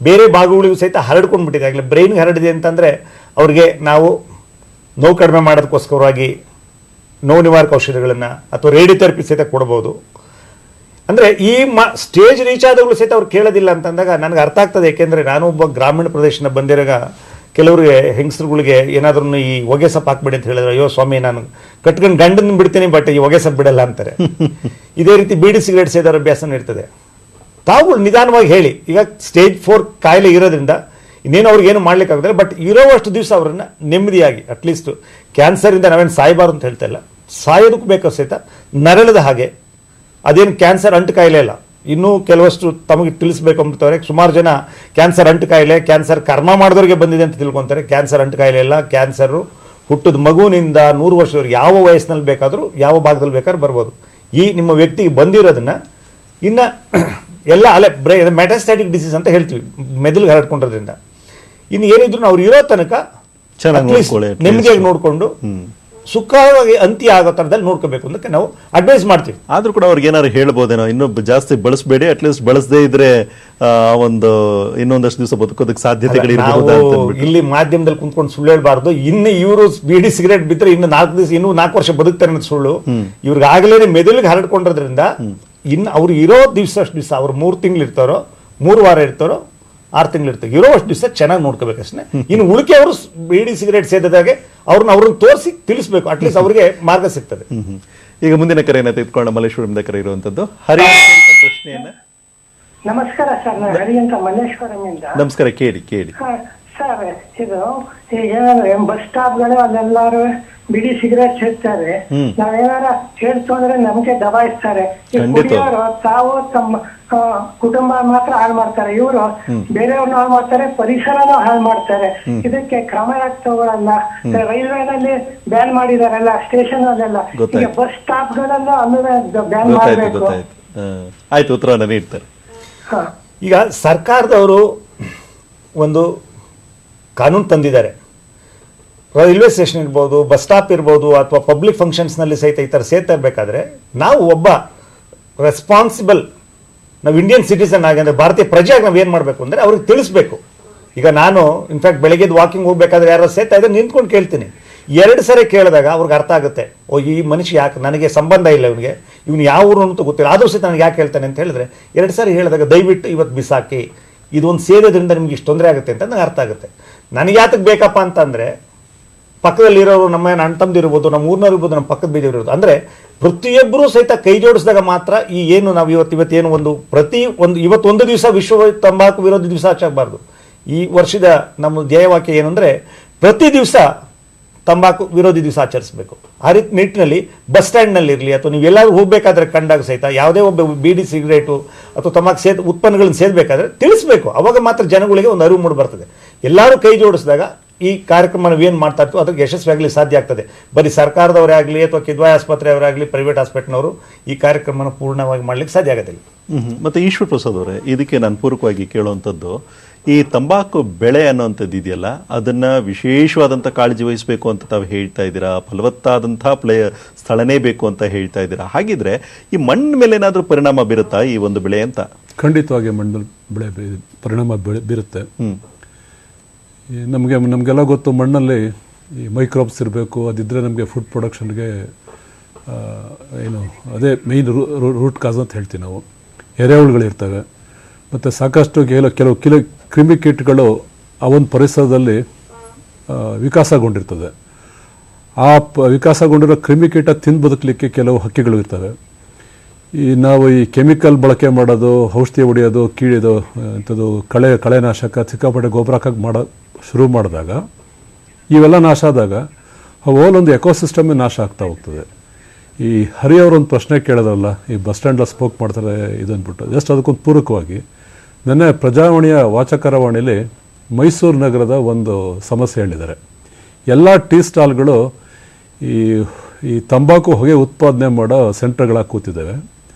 ಬೇರೆ ಭಾಗಗಳಿಗೂ ಸಹಿತ ಹರಡ್ಕೊಂಡ್ಬಿಟ್ಟಿದೆ. ಆಗಲೇ ಬ್ರೈನ್ಗೆ ಹರಡಿದೆ ಅಂತಂದರೆ ಅವ್ರಿಗೆ ನಾವು ನೋವು ಕಡಿಮೆ ಮಾಡೋದಕ್ಕೋಸ್ಕರವಾಗಿ ನೋವು ನಿವಾರಕ ಔಷಧಿಗಳನ್ನು ಅಥವಾ ರೇಡಿಯೋಥೆರಪಿ ಸಹಿತ ಕೊಡ್ಬೋದು. ಅಂದರೆ ಈ ಸ್ಟೇಜ್ ರೀಚ್ ಆದವರು ಸಹಿತ ಅವ್ರು ಕೇಳೋದಿಲ್ಲ ಅಂತಂದಾಗ ನನಗೆ ಅರ್ಥ ಆಗ್ತದೆ. ಏಕೆಂದರೆ ನಾನು ಒಬ್ಬ ಗ್ರಾಮೀಣ ಪ್ರದೇಶನ ಬಂದಿರಾಗ ಕೆಲವರಿಗೆ ಹೆಂಗಸರುಗಳಿಗೆ ಏನಾದ್ರೂ ಈ ಹೊಗೆ ಸೊಪ್ಪು ಹಾಕ್ಬಿಡಿ ಅಂತ ಹೇಳಿದ್ರೆ, ಅಯ್ಯೋ ಸ್ವಾಮಿ ನಾನು ಕಟ್ಕೊಂಡು ಗಂಡನ ಬಿಡ್ತೀನಿ, ಬಟ್ ಈ ಹೊಗೆ ಸೊಪ್ಪು ಬಿಡಲ್ಲ ಅಂತಾರೆ. ಇದೇ ರೀತಿ ಬೀಡಿ ಸಿಗರೇಟ್ ಸೇದೋರ ಅಭ್ಯಾಸನೂ ಇರ್ತದೆ. ತಾವು ನಿಧಾನವಾಗಿ ಹೇಳಿ, ಈಗ ಸ್ಟೇಜ್ 4 ಕಾಯಿಲೆ ಇರೋದ್ರಿಂದ ಇನ್ನೇನು ಅವ್ರಿಗೇನು ಮಾಡ್ಲಿಕ್ಕಾಗೋದಿಲ್ಲ, ಬಟ್ ಇರೋವಷ್ಟು ದಿವಸ ಅವರನ್ನು ನೆಮ್ಮದಿಯಾಗಿ, ಅಟ್ಲೀಸ್ಟ್ ಕ್ಯಾನ್ಸರಿಂದ ನಾವೇನು ಸಾಯಬಾರ್ದು ಅಂತ ಹೇಳ್ತಾ ಇಲ್ಲ, ಸಾಯೋದಕ್ಕೂ ಬೇಕಾದ ಸಹಿತ ನರಳದ ಹಾಗೆ. ಅದೇನು ಕ್ಯಾನ್ಸರ್ ಅಂಟು ಕಾಯಿಲೆ ಅಲ್ಲ. ಇನ್ನೂ ಕೆಲವಷ್ಟು ತಮಗೆ ತಿಳಿಸ್ಬೇಕು ಅಂತಾರೆ. ಸುಮಾರು ಜನ ಕ್ಯಾನ್ಸರ್ ಅಂಟು ಕಾಯಿಲೆ, ಕ್ಯಾನ್ಸರ್ ಕರ್ಮ ಮಾಡಿದವ್ರಿಗೆ ಬಂದಿದೆ ಅಂತ ತಿಳ್ಕೊತಾರೆ. ಕ್ಯಾನ್ಸರ್ ಅಂಟು ಕಾಯಿಲೆ ಎಲ್ಲ. ಕ್ಯಾನ್ಸರು ಹುಟ್ಟಿದ ಮಗುವಿನಿಂದ 100 ವರ್ಷದವರೆಗೆ ಯಾವ ವಯಸ್ಸಿನಲ್ಲಿ ಬೇಕಾದರೂ ಯಾವ ಭಾಗದಲ್ಲಿ ಬೇಕಾದ್ರೂ ಬರ್ಬೋದು. ಈ ನಿಮ್ಮ ವ್ಯಕ್ತಿಗೆ ಬಂದಿರೋದನ್ನು ಇನ್ನು ಎಲ್ಲ ಮೆಟಾಸ್ಟಾಟಿಕ್ ಡಿಸೀಸ್ ಅಂತ ಹೇಳ್ತೀವಿ, ಮೆದುಳಿಗೆ ಹರಡ್ಕೊಂಡಿರೋದ್ರಿಂದ. ಇನ್ನು ಏನಿದ್ರು ಅವ್ರು ಇರೋ ತನಕ ನೆಮ್ಮದಿಯಾಗಿ ನೋಡಿಕೊಂಡು ಸುಖವಾಗಿ ಅಂತ್ಯ ಆಗೋ ಥರದಲ್ಲಿ ನೋಡ್ಕೋಬೇಕು ಅಂತ ನಾವು ಅಡ್ವೈಸ್ ಮಾಡ್ತೀವಿ. ಆದ್ರೂ ಕೂಡ ಅವ್ರಿಗೆ ಏನಾದ್ರು ಹೇಳ್ಬೋದೇನೋ, ಇನ್ನೂ ಜಾಸ್ತಿ ಬಳಸಬೇಡಿ, ಅಟ್ಲೀಸ್ಟ್ ಬಳಸದೇ ಇದ್ರೆ ಒಂದು ಇನ್ನೊಂದಷ್ಟು ದಿವಸ ಬದುಕೋದಕ್ಕೆ ಸಾಧ್ಯತೆಗಳಿರ್ಬೋದು. ಇಲ್ಲಿ ಮಾಧ್ಯಮದಲ್ಲಿ ಕುಂತ್ಕೊಂಡು ಸುಳ್ಳು ಹೇಳ್ಬಾರ್ದು. ಇನ್ನು ಇವರು ಬೀಡಿ ಸಿಗರೇಟ್ ಬಿದ್ದರೆ ಇನ್ನು 4 ವರ್ಷ ಬದುಕ್ತಾರೆ ಅನ್ನೋದು ಸುಳ್ಳು. ಇವ್ರಿಗೆ ಆಗಲೇ ಮೆದುಳಿಗೆ ಹರಡ್ಕೊಂಡಿರೋದ್ರಿಂದ ಇನ್ನು ಅವ್ರು ಇರೋ ದಿವಸ ಅಷ್ಟು ದಿವಸ, ಅವ್ರು 3 ತಿಂಗಳು ಇರ್ತಾರೋ, 3 ವಾರ ಇರ್ತಾರೋ, 6 ತಿಂಗಳು ಇರ್ತಾರೆ, ಇರೋ ಅಷ್ಟು ದಿವಸ ಚೆನ್ನಾಗಿ ನೋಡ್ಕೋಬೇಕಷ್ಟೇ. ಇನ್ನು ಉಳಿಕೆ ಅವರು ಬೀಡಿ ಸಿಗರೇಟ್ ಸೇದಿದಾಗೆ ಅವ್ರನ್ನ ತೋರಿಸಿ ತಿಳಿಸ್ಬೇಕು. ಅಟ್ಲೀಸ್ಟ್ ಅವ್ರಿಗೆ ಮಾರ್ಗ ಸಿಗ್ತದೆ. ಈಗ ಮುಂದಿನ ಕರೆಯನ್ನು ತೆಗೆದುಕೊಂಡು ಮಲ್ಲೇಶ್ವರದಿಂದ ಕರೆ ಇರುವಂತದ್ದು. ಹರಿ ಪ್ರಶ್ನೆಯನ್ನ. ನಮಸ್ಕಾರ ಸರ್, ನಾನು ಹರಿ ಅಂತ ಮಲ್ಲೇಶ್ವರಮಿಂದ. ನಮಸ್ಕಾರ, ಕೇಳಿ. ಸರ್, ಇದು ಈಗ ಬಸ್ ಸ್ಟಾಪ್ಗಳು ಅಲ್ಲೆಲ್ಲಾರು ಬಿಡಿ ಸಿಗರೇಟ್ ಸೇರ್ತಾರೆ. ನಾವೇನಾರ ಹೇಳ್ತು ಅಂದ್ರೆ ನಮ್ಗೆ ದಬಾಯಿಸ್ತಾರೆ. ಕುಡಿಯೋರು ತಾವು ತಮ್ಮ ಕುಟುಂಬ ಮಾತ್ರ ಹಾಳು ಮಾಡ್ತಾರೆ, ಇವರು ಬೇರೆಯವ್ರನ್ನ ಹಾಳು ಮಾಡ್ತಾರೆ, ಪರಿಸರನೂ ಹಾಳು ಮಾಡ್ತಾರೆ. ಇದಕ್ಕೆ ಕ್ರಮ ಯಾಕೆ ತಗೊಳಲ್ಲ? ರೈಲ್ವೆನಲ್ಲಿ ಬ್ಯಾನ್ ಮಾಡಿದಾರಲ್ಲ, ಸ್ಟೇಷನ್ ಅಲ್ಲೆಲ್ಲ, ಈಗ ಬಸ್ ಸ್ಟಾಪ್ ಗಳಲ್ಲೂ ಅಲ್ಲೂ ಬ್ಯಾನ್ ಮಾಡಬೇಕು. ಆಯ್ತು, ಉತ್ತರವನ್ನು ನೀಡ್ತಾರೆ. ಈಗ ಸರ್ಕಾರದವರು ಒಂದು ಕಾನೂನು ತಂದಿದ್ದಾರೆ. ರೈಲ್ವೆ ಸ್ಟೇಷನ್ ಇರ್ಬೋದು, ಬಸ್ ಸ್ಟಾಪ್ ಇರ್ಬೋದು, ಅಥವಾ ಪಬ್ಲಿಕ್ ಫಂಕ್ಷನ್ಸ್ನಲ್ಲಿ ಸಹಿತ ಈ ಥರ ಸೇರ್ತಾ ಇರಬೇಕಾದ್ರೆ ನಾವು ಒಬ್ಬ ರೆಸ್ಪಾನ್ಸಿಬಲ್, ನಾವು ಇಂಡಿಯನ್ ಸಿಟಿಸನ್ ಆಗಿ, ಅಂದರೆ ಭಾರತೀಯ ಪ್ರಜೆಯಾಗಿ ನಾವು ಏನು ಮಾಡಬೇಕು ಅಂದರೆ ಅವ್ರಿಗೆ ತಿಳಿಸ್ಬೇಕು. ಈಗ ನಾನು ಇನ್ಫ್ಯಾಕ್ಟ್ ಬೆಳಗ್ಗೆದ್ದು ವಾಕಿಂಗ್ ಹೋಗ್ಬೇಕಾದ್ರೆ ಯಾರು ಸೇರ್ತಾ ಇದ್ರೆ ನಿಂತ್ಕೊಂಡು ಕೇಳ್ತೀನಿ. 2 ಸರಿ ಕೇಳಿದಾಗ ಅವ್ರಿಗೆ ಅರ್ಥ ಆಗುತ್ತೆ, ಓ ಈ ಮನುಷ್ಯ ಯಾಕೆ, ನನಗೆ ಸಂಬಂಧ ಇಲ್ಲ ಇವನಿಗೆ, ಇವನು ಯಾವ ಊರು ಅಂತ ಗೊತ್ತಿಲ್ಲ, ಆದರೂ ಸಹಿತ ನನಗೆ ಯಾಕೆ ಹೇಳ್ತಾನೆ ಅಂತ ಹೇಳಿದ್ರೆ 2 ಸಾರಿ ಹೇಳಿದಾಗ ದಯವಿಟ್ಟು ಇವತ್ತು ಬಿಸಾಕಿ, ಇದೊಂದು ಸೇರೋದ್ರಿಂದ ನಿಮ್ಗೆ ಇಷ್ಟು ತೊಂದರೆ ಆಗುತ್ತೆ ಅಂತ ನನಗೆ ಅರ್ಥ ಆಗುತ್ತೆ. ನನಗೆ ಯಾತಕ್ಕೆ ಬೇಕಪ್ಪ ಅಂತಂದರೆ ಪಕ್ಕದಲ್ಲಿರೋರು, ನಮ್ಮ ಅಣ್ಣ ತಮ್ಮದು ಇರ್ಬೋದು, ನಮ್ಮ ಊರಿನವ್ರು ಇರ್ಬೋದು, ನಮ್ಮ ಪಕ್ಕದ ಬೀದಿಯವರು ಇರ್ಬೋದು, ಅಂದರೆ ಪ್ರತಿಯೊಬ್ಬರೂ ಸಹಿತ ಕೈ ಜೋಡಿಸಿದಾಗ ಮಾತ್ರ ಈ ಏನು ನಾವು ಇವತ್ತೇನು ಇವತ್ತೊಂದು ದಿವಸ ವಿಶ್ವ ತಂಬಾಕು ವಿರೋಧಿ ದಿವಸ ಆಚರಿಸಬಾರ್ದು. ಈ ವರ್ಷದ ನಮ್ಮ ಧ್ಯೇಯವಾಕ್ಯ ಏನು ಅಂದರೆ ಪ್ರತಿ ದಿವಸ ತಂಬಾಕು ವಿರೋಧಿ ದಿವಸ ಆಚರಿಸಬೇಕು. ಆ ರೀತಿ ನಿಟ್ಟಿನಲ್ಲಿ ಬಸ್ ಸ್ಟ್ಯಾಂಡ್ನಲ್ಲಿ ಇರಲಿ ಅಥವಾ ನೀವು ಎಲ್ಲರೂ ಹೋಗಬೇಕಾದ್ರೆ ಕಂಡಾಗ ಸಹಿತ ಯಾವುದೇ ಒಬ್ಬ ಬೀಡಿ ಸಿಗರೇಟು ಅಥವಾ ತಂಬಾಕು ಉತ್ಪನ್ನಗಳನ್ನು ಸೇದಬೇಕಾದ್ರೆ ತಿಳಿಸ್ಬೇಕು. ಅವಾಗ ಮಾತ್ರ ಜನಗಳಿಗೆ ಒಂದು ಅರಿವು ಮೂಡಿ ಬರ್ತದೆ. ಎಲ್ಲರೂ ಕೈ ಜೋಡಿಸಿದಾಗ ಈ ಕಾರ್ಯಕ್ರಮ ನಾವೇನು ಮಾಡ್ತಾ ಇರ್ತೀವೋ ಅದಕ್ಕೆ ಯಶಸ್ವಿಯಾಗಲಿ ಸಾಧ್ಯ ಆಗ್ತದೆ. ಬರೀ ಸರ್ಕಾರದವರೇ ಆಗಲಿ ಅಥವಾ ಕಿದ್ವಾಯಿ ಆಸ್ಪತ್ರೆಯವರಾಗಲಿ ಪ್ರೈವೇಟ್ ಹಾಸ್ಪಿಟಲ್ನವರು ಈ ಕಾರ್ಯಕ್ರಮನ ಪೂರ್ಣವಾಗಿ ಮಾಡ್ಲಿಕ್ಕೆ ಸಾಧ್ಯ ಆಗೋದಿಲ್ಲ. ಮತ್ತೆ ಈಶ್ವರ ಪ್ರಸಾದ್ ಅವರೇ, ಇದಕ್ಕೆ ನಾನು ಪೂರಕವಾಗಿ ಕೇಳುವಂಥದ್ದು, ಈ ತಂಬಾಕು ಬೆಳೆ ಅನ್ನೋಂಥದ್ದು ಇದೆಯಲ್ಲ, ಅದನ್ನ ವಿಶೇಷವಾದಂಥ ಕಾಳಜಿ ವಹಿಸಬೇಕು ಅಂತ ತಾವು ಹೇಳ್ತಾ ಇದ್ದೀರಾ, ಫಲವತ್ತಾದಂಥ ಸ್ಥಳನೇ ಬೇಕು ಅಂತ ಹೇಳ್ತಾ ಇದ್ದೀರಾ. ಹಾಗಿದ್ರೆ ಈ ಮಣ್ಣ ಮೇಲೆ ಏನಾದರೂ ಪರಿಣಾಮ ಬೀರುತ್ತಾ ಈ ಒಂದು ಬೆಳೆ ಅಂತ? ಖಂಡಿತವಾಗಿ ಮಣ್ಣಲ್ಲಿ ಬೆಳೆ ಪರಿಣಾಮ ಬೀರುತ್ತೆ. ನಮಗೆಲ್ಲ ಗೊತ್ತು, ಮಣ್ಣಲ್ಲಿ ಈ ಮೈಕ್ರೋಬ್ಸ್ ಇರಬೇಕು, ಅದಿದ್ದರೆ ನಮಗೆ ಫುಡ್ ಪ್ರೊಡಕ್ಷನ್ಗೆ ಅದೇ ಮೇಯ್ನ್ ರೂಟ್ ಕಾಸ್ ಅಂತ ಹೇಳ್ತೀವಿ ನಾವು. ಎರೆಹುಳುಗಳಿರ್ತವೆ, ಮತ್ತು ಸಾಕಷ್ಟು ಕೆಲವು ಕ್ರಿಮಿಕೀಟಗಳು ಆ ಒಂದು ಪರಿಸರದಲ್ಲಿ ವಿಕಾಸಗೊಂಡಿರ್ತದೆ. ಆ ವಿಕಾಸಗೊಂಡಿರೋ ಕ್ರಿಮಿಕೀಟ ತಿಂದು ಬದುಕಲಿಕ್ಕೆ ಕೆಲವು ಹಕ್ಕಿಗಳು ಇರ್ತವೆ. ನಾವು ಈ ಕೆಮಿಕಲ್ ಬಳಕೆ ಮಾಡೋದು, ಔಷಧಿ ಹೊಡೆಯೋದು, ಕೀಳೋದು, ಇಂಥದ್ದು ಕಳೆನಾಶಕ, ಸಿಕ್ಕಾಪಟ್ಟೆ ಗೊಬ್ಬರ ಹಾಕಿ ಶುರು ಮಾಡಿದಾಗ, ಇವೆಲ್ಲ ನಾಶ ಆದಾಗ ಹೋಲೊಂದು ಎಕೋಸಿಸ್ಟಮೇ ನಾಶ ಆಗ್ತಾ ಹೋಗ್ತದೆ. ಈ ಹರಿಯವರೊಂದು ಪ್ರಶ್ನೆ ಕೇಳೋದ್ರಲ್ಲ, ಈ ಬಸ್ ಸ್ಟ್ಯಾಂಡಲ್ಲಿ ಸ್ಮೋಕ್ ಮಾಡ್ತಾರೆ ಇದು ಅಂದ್ಬಿಟ್ಟು, ಜಸ್ಟ್ ಅದಕ್ಕೊಂದು ಪೂರಕವಾಗಿ ನೆನ್ನೆ ಪ್ರಜಾವಾಣಿಯ ವಾಚಕರವಾಣಿಲಿ ಮೈಸೂರು ನಗರದ ಒಂದು ಸಮಸ್ಯೆ ಹೇಳಿದ್ದಾರೆ. ಎಲ್ಲ ಟೀ ಸ್ಟಾಲ್ಗಳು ಈ ತಂಬಾಕು ಹೊಗೆ ಉತ್ಪಾದನೆ ಮಾಡೋ ಸೆಂಟರ್ಗಳಾಗಿ ಕೂತಿದ್ದಾವೆ.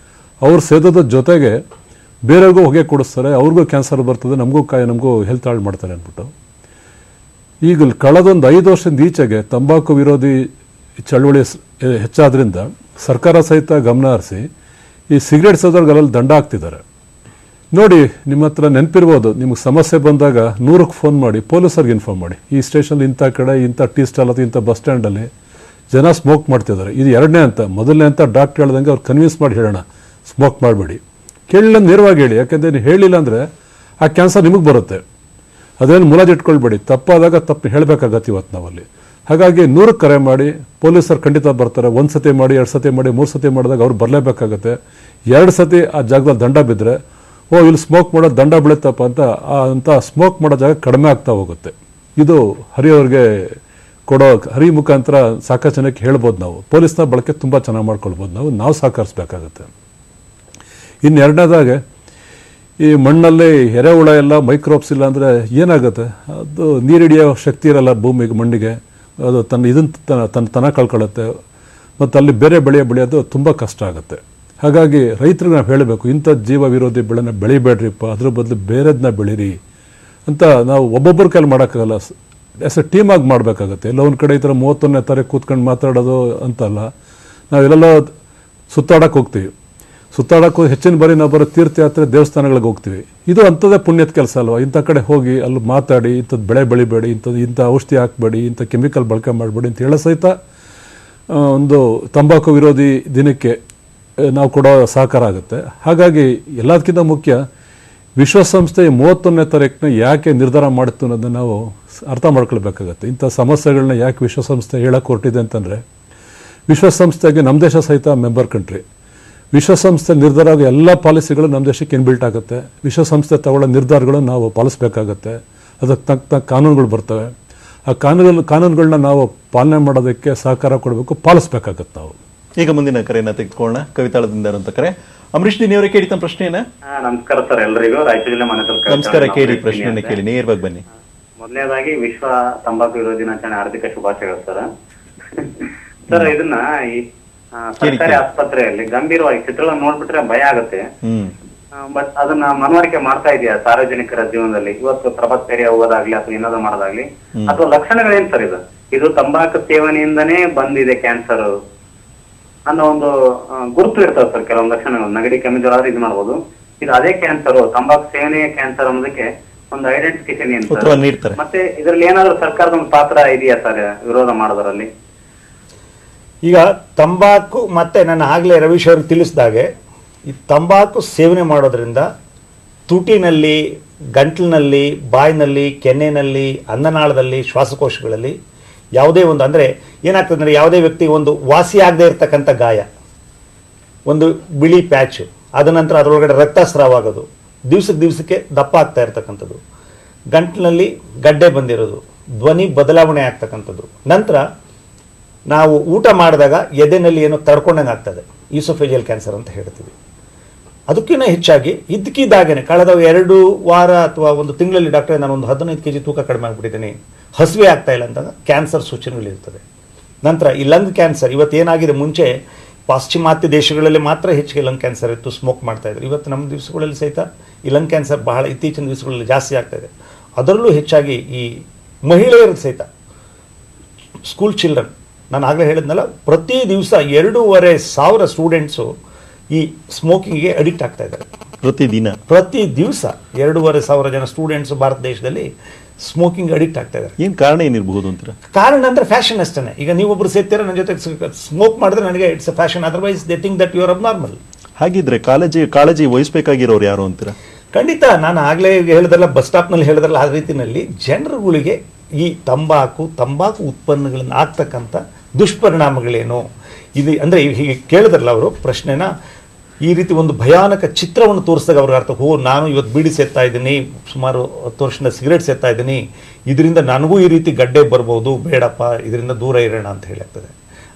ಅವ್ರು ಸೇದೋದ್ರ ಜೊತೆಗೆ ಬೇರೆಯವ್ರಿಗೂ ಹೊಗೆ ಕೊಡಿಸ್ತಾರೆ, ಅವ್ರಿಗೂ ಕ್ಯಾನ್ಸರ್ ಬರ್ತದೆ, ನಮಗೂ ಹೆಲ್ತ್ ಹಾಳು ಮಾಡ್ತಾರೆ ಅಂದ್ಬಿಟ್ಟು. ಈಗ ಕಳೆದೊಂದು 5 ವರ್ಷದಿಂದ ಈಚೆಗೆ ತಂಬಾಕು ವಿರೋಧಿ ಚಳವಳಿ ಹೆಚ್ಚಾದ್ರಿಂದ ಸರ್ಕಾರ ಸಹಿತ ಗಮನ ಹರಿಸಿ ಈ ಸಿಗರೇಟ್ ಸೇದೋರ್ಗಲ್ಲಿ ದಂಡ ಹಾಕ್ತಿದ್ದಾರೆ. ನೋಡಿ, ನಿಮ್ಮ ಹತ್ರ ನೆನಪಿರ್ಬೋದು, ನಿಮ್ಗೆ ಸಮಸ್ಯೆ ಬಂದಾಗ 100ಕ್ಕೆ ಫೋನ್ ಮಾಡಿ ಪೊಲೀಸರಿಗೆ ಇನ್ಫಾರ್ಮ್ ಮಾಡಿ, ಈ ಸ್ಟೇಷನಲ್ಲಿ ಇಂಥ ಕಡೆ ಇಂಥ ಟೀ ಸ್ಟಾಲ್ ಅಥವಾ ಇಂಥ ಬಸ್ ಸ್ಟ್ಯಾಂಡಲ್ಲಿ ಜನ ಸ್ಮೋಕ್ ಮಾಡ್ತಿದ್ದಾರೆ. ಇದು 2ನೇ ಅಂತ. 1ನೇ ಅಂತ ಡಾಕ್ಟ್ರ್ ಹೇಳ್ದಂಗೆ ಅವ್ರು ಕನ್ವಿನ್ಸ್ ಮಾಡಿ ಹೇಳೋಣ, ಸ್ಮೋಕ್ ಮಾಡಬೇಡಿ. ಕೇಳಿಲ್ಲ ನೇರವಾಗಿ ಹೇಳಿ, ಯಾಕೆಂದರೆ ನೀವು ಹೇಳಿಲ್ಲ ಅಂದರೆ ಆ ಕ್ಯಾನ್ಸರ್ ನಿಮಗೆ ಬರುತ್ತೆ. ಅದೇನು ಮುಲಾಜಿಟ್ಕೊಳ್ಬೇಡಿ, ತಪ್ಪಾದಾಗ ತಪ್ಪು ಹೇಳಬೇಕಾಗತ್ತೆ ಇವತ್ತು ನಾವಲ್ಲಿ. ಹಾಗಾಗಿ 100ಕ್ಕೆ ಕರೆ ಮಾಡಿ, ಪೊಲೀಸರು ಖಂಡಿತ ಬರ್ತಾರೆ. 1 ಸತಿ ಮಾಡಿ, 2 ಸತಿ ಮಾಡಿ, 3 ಸತಿ ಮಾಡಿದಾಗ ಅವ್ರು ಬರಲೇಬೇಕಾಗತ್ತೆ. 2 ಸತಿ ಆ ಜಾಗದಲ್ಲಿ ದಂಡ ಬಿದ್ದರೆ, ಓ ಇಲ್ಲಿ ಸ್ಮೋಕ್ ಮಾಡೋದು ದಂಡ ಬೀಳುತ್ತಪ್ಪ ಅಂತ ಸ್ಮೋಕ್ ಮಾಡೋ ಜಾಗ ಕಡಿಮೆ ಆಗ್ತಾ ಹೋಗುತ್ತೆ. ಇದು ಹರಿಯವ್ರಿಗೆ ಕೊಡೋ ಹರಿ ಮುಖಾಂತರ ಸಾಕಷ್ಟು ಜನಕ್ಕೆ ಹೇಳ್ಬೋದು. ನಾವು ಪೊಲೀಸ್ನ ಬಳಕೆ ತುಂಬ ಚೆನ್ನಾಗಿ ಮಾಡ್ಕೊಳ್ಬೋದು. ನಾವು ಸಹಕರಿಸ್ಬೇಕಾಗತ್ತೆ. ಇನ್ನು 2ನೇದಾಗೆ ಈ ಮಣ್ಣಲ್ಲಿ ಎರೆಹುಳ ಎಲ್ಲ ಮೈಕ್ರೋಬ್ಸ್ ಇಲ್ಲ ಅಂದರೆ ಏನಾಗುತ್ತೆ, ಅದು ನೀರಿಡಿಯೋ ಶಕ್ತಿ ಇರಲ್ಲ ಭೂಮಿಗೆ, ಮಣ್ಣಿಗೆ. ಅದು ತನ್ನ ಕಳ್ಕೊಳ್ಳುತ್ತೆ. ಮತ್ತು ಅಲ್ಲಿ ಬೇರೆ ಬೆಳೆಯೋದು ತುಂಬ ಕಷ್ಟ ಆಗುತ್ತೆ. ಹಾಗಾಗಿ ರೈತರಿಗೆ ನಾವು ಹೇಳಬೇಕು, ಇಂಥ ಜೀವ ವಿರೋಧಿ ಬೆಳೆನ ಬೆಳಿಬೇಡ್ರಿಪ್ಪ, ಅದ್ರ ಬದಲು ಬೇರೆದನ್ನ ಬೆಳೀರಿ ಅಂತ ನಾವು ಒಬ್ಬೊಬ್ಬರ ಕೈಲಿ ಮಾಡೋಕ್ಕಾಗಲ್ಲ. ಎಸ್ ಎ ಟೀಮಾಗಿ ಮಾಡಬೇಕಾಗತ್ತೆ. ಎಲ್ಲ ಒಂದು ಕಡೆ ಈ ಥರ 31ನೇ ತಾರೀಕು ಕೂತ್ಕೊಂಡು ಮಾತಾಡೋದು ಅಂತಲ್ಲ. ನಾವೆಲ್ಲೆಲ್ಲೋ ಸುತ್ತಾಡೋಕ್ಕೆ ಹೋಗ್ತೀವಿ. ಸುತ್ತಾಡೋಕ್ಕೂ ಹೆಚ್ಚಿನ ಬಾರಿ ನಾವು ಬರೋ ತೀರ್ಥಯಾತ್ರೆ ದೇವಸ್ಥಾನಗಳಿಗೆ ಹೋಗ್ತೀವಿ. ಇದು ಅಂಥದ್ದೇ ಪುಣ್ಯದ ಕೆಲಸ ಅಲ್ವಾ. ಇಂಥ ಕಡೆ ಹೋಗಿ ಅಲ್ಲಿ ಮಾತಾಡಿ, ಇಂಥದ್ದು ಬೆಳೆ ಬೆಳಿಬೇಡಿ, ಇಂಥ ಔಷಧಿ ಹಾಕಬೇಡಿ, ಇಂಥ ಕೆಮಿಕಲ್ ಬಳಕೆ ಮಾಡಬೇಡಿ ಅಂತ ಹೇಳೋ ಸಹಿತ ಒಂದು ತಂಬಾಕು ವಿರೋಧಿ ದಿನಕ್ಕೆ ನಾವು ಕೊಡೋ ಸಹಕಾರ ಆಗುತ್ತೆ. ಹಾಗಾಗಿ ಎಲ್ಲದಕ್ಕಿಂತ ಮುಖ್ಯ ವಿಶ್ವಸಂಸ್ಥೆ 31ನೇ ತಾರೀಕನ್ನ ಯಾಕೆ ನಿರ್ಧಾರ ಮಾಡಿತ್ತು ಅನ್ನೋದನ್ನು ನಾವು ಅರ್ಥ ಮಾಡ್ಕೊಳ್ಬೇಕಾಗತ್ತೆ. ಇಂಥ ಸಮಸ್ಯೆಗಳನ್ನ ಯಾಕೆ ವಿಶ್ವಸಂಸ್ಥೆ ಹೇಳಕ್ಕೆ ಹೊರಟಿದೆ ಅಂತಂದರೆ, ವಿಶ್ವಸಂಸ್ಥೆಗೆ ನಮ್ಮ ದೇಶ ಸಹಿತ ಮೆಂಬರ್ ಕಂಟ್ರಿ. ವಿಶ್ವಸಂಸ್ಥೆ ನಿರ್ಧಾರ ಆಗೋ ಎಲ್ಲ ಪಾಲಿಸಿಗಳು ನಮ್ಮ ದೇಶಕ್ಕೆ ಇನ್ಬಿಲ್ಟ್ ಆಗುತ್ತೆ. ವಿಶ್ವಸಂಸ್ಥೆ ತಗೊಳ್ಳೋ ನಿರ್ಧಾರಗಳನ್ನು ನಾವು ಪಾಲಿಸಬೇಕಾಗತ್ತೆ. ಅದಕ್ಕೆ ತಕ್ಕ ಕಾನೂನುಗಳು ಬರ್ತವೆ. ಆ ಕಾನೂನುಗಳನ್ನ ನಾವು ಪಾಲನೆ ಮಾಡೋದಕ್ಕೆ ಸಹಕಾರ ಕೊಡಬೇಕು, ಪಾಲಿಸ್ಬೇಕಾಗತ್ತೆ ನಾವು. ಈಗ ಮುಂದಿನ ಕರೆಯನ್ನ ತೆಗೆದುಕೊಳ್ಳೋಣ. ಕವಿತಾಳದಿಂದ ಅಂತ ಕರೆ. ಅಮರೀಶ್ ದಿನಿಯವರೇ ಕೇಳಿ ತಮ್ಮ ಪ್ರಶ್ನೆಯನ್ನ. ನಮಸ್ಕಾರ ಸರ್, ಎಲ್ಲರಿಗೂ ರಾಯಚೂರು ಜಿಲ್ಲೆ ಮನೆತಲ್ ನಮಸ್ಕಾರ. ಕೇಳಿ ಪ್ರಶ್ನೆಯನ್ನ ಕೇಳಿ, ನೇರವಾಗಿ ಬನ್ನಿ. ಮೊದಲನೇದಾಗಿ ವಿಶ್ವ ತಂಬಾಕು ವಿರೋಧಿ ದಿನಾಚರಣೆ ಹಾರ್ದಿಕ ಶುಭಾಶಯಗಳು ಸರ್. ಸರ್, ಇದನ್ನ ಈ ಸರ್ಕಾರಿ ಆಸ್ಪತ್ರೆಯಲ್ಲಿ ಗಂಭೀರವಾಗಿ ಚಿತ್ರಗಳ ನೋಡ್ಬಿಟ್ರೆ ಭಯ ಆಗುತ್ತೆ. ಬಟ್ ಅದನ್ನ ಮನವರಿಕೆ ಮಾಡ್ತಾ ಇದೆಯಾ ಸಾರ್ವಜನಿಕರ ಜೀವನದಲ್ಲಿ? ಇವತ್ತು ಪ್ರಭಾತ್ ಫೇರಿ ಹೋಗೋದಾಗ್ಲಿ ಅಥವಾ ಏನಾದ್ರು ಮಾಡೋದಾಗ್ಲಿ, ಅಥವಾ ಲಕ್ಷಣಗಳೇನ್ ಸರ್? ಇದು ತಂಬಾಕು ಸೇವನೆಯಿಂದನೇ ಬಂದಿದೆ ಕ್ಯಾನ್ಸರ್ ಅನ್ನೋ ಒಂದು ಗುರುತು ಇರ್ತದೆ ಸರ್. ಕೆಲವೊಂದು ಲಕ್ಷಣಗಳು, ನೆಗಡಿ ಕೆಮ್ಮು ಜ್ವರ ಇದು ಮಾಡ್ಬೋದು. ಇದು ಅದೇ ಕ್ಯಾನ್ಸರ್, ತಂಬಾಕು ಸೇವನೆಯ ಕ್ಯಾನ್ಸರ್ ಅನ್ನೋದಕ್ಕೆ ಒಂದು ಐಡೆಂಟಿಫಿಕೇಶನ್ ಏನ್ ಸರ್? ಮತ್ತೆ ಇದರಲ್ಲಿ ಏನಾದ್ರು ಸರ್ಕಾರದ ಒಂದು ಪಾತ್ರ ಇದೆಯಾ ಸರ್ ವಿರೋಧ ಮಾಡೋದ್ರಲ್ಲಿ? ಈಗ ತಂಬಾಕು ಮತ್ತೆ ನನ್ನ ಆಗಲೇ ರವೀಶ್ ಅವ್ರಿಗೆ ತಿಳಿಸಿದಾಗೆ, ಈ ತಂಬಾಕು ಸೇವನೆ ಮಾಡೋದ್ರಿಂದ ತುಟಿನಲ್ಲಿ, ಗಂಟಲಿನಲ್ಲಿ, ಬಾಯಿನಲ್ಲಿ, ಕೆನ್ನೆನಲ್ಲಿ, ಅನ್ನನಾಳದಲ್ಲಿ, ಶ್ವಾಸಕೋಶಗಳಲ್ಲಿ ಯಾವುದೇ ಒಂದು ಅಂದರೆ ಏನಾಗ್ತದೆ ಅಂದರೆ, ಯಾವುದೇ ವ್ಯಕ್ತಿಗೆ ಒಂದು ವಾಸಿಯಾಗದೇ ಇರತಕ್ಕಂಥ ಗಾಯ, ಒಂದು ಬಿಳಿ ಪ್ಯಾಚು, ಅದ ನಂತರ ಅದರೊಳಗಡೆ ರಕ್ತಸ್ರಾವ ಆಗೋದು, ದಿವಸಕ್ಕೆ ದಪ್ಪ ಆಗ್ತಾ ಇರ್ತಕ್ಕಂಥದ್ದು, ಗಂಟಲಿನಲ್ಲಿ ಗಡ್ಡೆ ಬಂದಿರೋದು, ಧ್ವನಿ ಬದಲಾವಣೆ ಆಗ್ತಕ್ಕಂಥದ್ದು, ನಂತರ ನಾವು ಊಟ ಮಾಡಿದಾಗ ಎದೆನಲ್ಲಿ ಏನೋ ತಡ್ಕೊಂಡಂಗೆ ಆಗ್ತದೆ, ಈಸೋಫೇಜಿಯಲ್ ಕ್ಯಾನ್ಸರ್ ಅಂತ ಹೇಳ್ತೀವಿ. ಅದಕ್ಕಿಂತ ಹೆಚ್ಚಾಗಿ ಇದ್ದಕ್ಕಿದ್ದಾಗೇನೆ ಕಳೆದ 2 ವಾರ ಅಥವಾ 1 ತಿಂಗಳಲ್ಲಿ ಡಾಕ್ಟ್ರೆ ನಾನು ಒಂದು 15 kg ತೂಕ ಕಡಿಮೆ ಆಗಿಬಿಟ್ಟಿದ್ದೀನಿ, ಹಸಿವೆ ಆಗ್ತಾ ಇಲ್ಲ ಅಂದಾಗ ಕ್ಯಾನ್ಸರ್ ಸೂಚನೆಗಳಿರ್ತದೆ. ನಂತರ ಈ ಲಂಗ್ ಕ್ಯಾನ್ಸರ್ ಇವತ್ತೇನಾಗಿದೆ, ಮುಂಚೆ ಪಾಶ್ಚಿಮಾತ್ಯ ದೇಶಗಳಲ್ಲಿ ಮಾತ್ರ ಹೆಚ್ಚಿಗೆ ಲಂಗ್ ಕ್ಯಾನ್ಸರ್ ಇತ್ತು, ಸ್ಮೋಕ್ ಮಾಡ್ತಾ ಇದ್ರು. ಇವತ್ತು ನಮ್ಮ ದಿವಸಗಳಲ್ಲಿ ಸಹಿತ ಈ ಲಂಗ್ ಕ್ಯಾನ್ಸರ್ ಬಹಳ ಇತ್ತೀಚಿನ ದಿವಸಗಳಲ್ಲಿ ಜಾಸ್ತಿ ಆಗ್ತಾ ಇದೆ. ಅದರಲ್ಲೂ ಹೆಚ್ಚಾಗಿ ಈ ಮಹಿಳೆಯರು ಸಹಿತ, ಸ್ಕೂಲ್ ಚಿಲ್ಡ್ರನ್, ನಾನು ಆಗಲೇ ಹೇಳಿದ್ನಲ್ಲ, ಪ್ರತಿ ದಿವಸ 2,500 ಸ್ಟೂಡೆಂಟ್ಸು ಈ ಸ್ಮೋಕಿಂಗ್ಗೆ ಅಡಿಕ್ಟ್ ಆಗ್ತಾ ಇದ್ದಾರೆ. ಪ್ರತಿ ದಿವಸ 2,500 ಜನ ಸ್ಟೂಡೆಂಟ್ಸ್ ಭಾರತ ದೇಶದಲ್ಲಿ ಸ್ಮೋಕಿಂಗ್ ಅಡಿಕ್ಟ್ ಆಗ್ತಾ ಇದ್ದಾರೆ. ಏನು ಕಾರಣ ಏನಿರಬಹುದು ಅಂತೀರ? ಕಾರಣ ಅಂದರೆ ಫ್ಯಾಷನ್ ಅಷ್ಟೇ. ಈಗ ನೀವೊಬ್ರು ಸೇರ್ತೀರ, ನನ್ನ ಜೊತೆ ಸ್ಮೋಕ್ ಮಾಡಿದ್ರೆ ನನಗೆ it's a fashion, otherwise they think that you are abnormal. ಹಾಗಿದ್ರೆ ಕಾಳಜಿ ವಹಿಸಬೇಕಾಗಿರೋರು ಯಾರು ಅಂತೀರ? ಖಂಡಿತ. ನಾನು ಆಗಲೇ ಹೇಳಿದ್ರಲ್ಲ, ಬಸ್ ಸ್ಟಾಪ್ನಲ್ಲಿ ಹೇಳಿದ್ರಲ್ಲ, ಆ ರೀತಿಯಲ್ಲಿ ಜನರುಗಳಿಗೆ ಈ ತಂಬಾಕು ಉತ್ಪನ್ನಗಳನ್ನು ಆಗ್ತಕ್ಕಂಥ ದುಷ್ಪರಿಣಾಮಗಳೇನು ಇದು ಅಂದರೆ, ಹೀಗೆ ಕೇಳಿದ್ರಲ್ಲ ಅವರು ಪ್ರಶ್ನೆನ, ಈ ರೀತಿ ಒಂದು ಭಯಾನಕ ಚಿತ್ರವನ್ನು ತೋರಿಸಿದಾಗ ಅವ್ರಿಗೆ ಅರ್ಥ, ನಾನು ಇವತ್ತು ಬೀಡಿ ಸೇರ್ತಾ ಇದ್ದೀನಿ, ಸುಮಾರು 10 ವರ್ಷದಿಂದ ಸಿಗರೇಟ್ ಸೇರ್ತಾ ಇದ್ದೀನಿ, ಇದರಿಂದ ನನಗೂ ಈ ರೀತಿ ಗಡ್ಡೆ ಬರ್ಬೋದು, ಬೇಡಪ್ಪ ಇದರಿಂದ ದೂರ ಇರೋಣ ಅಂತ ಹೇಳಾಗ್ತದೆ.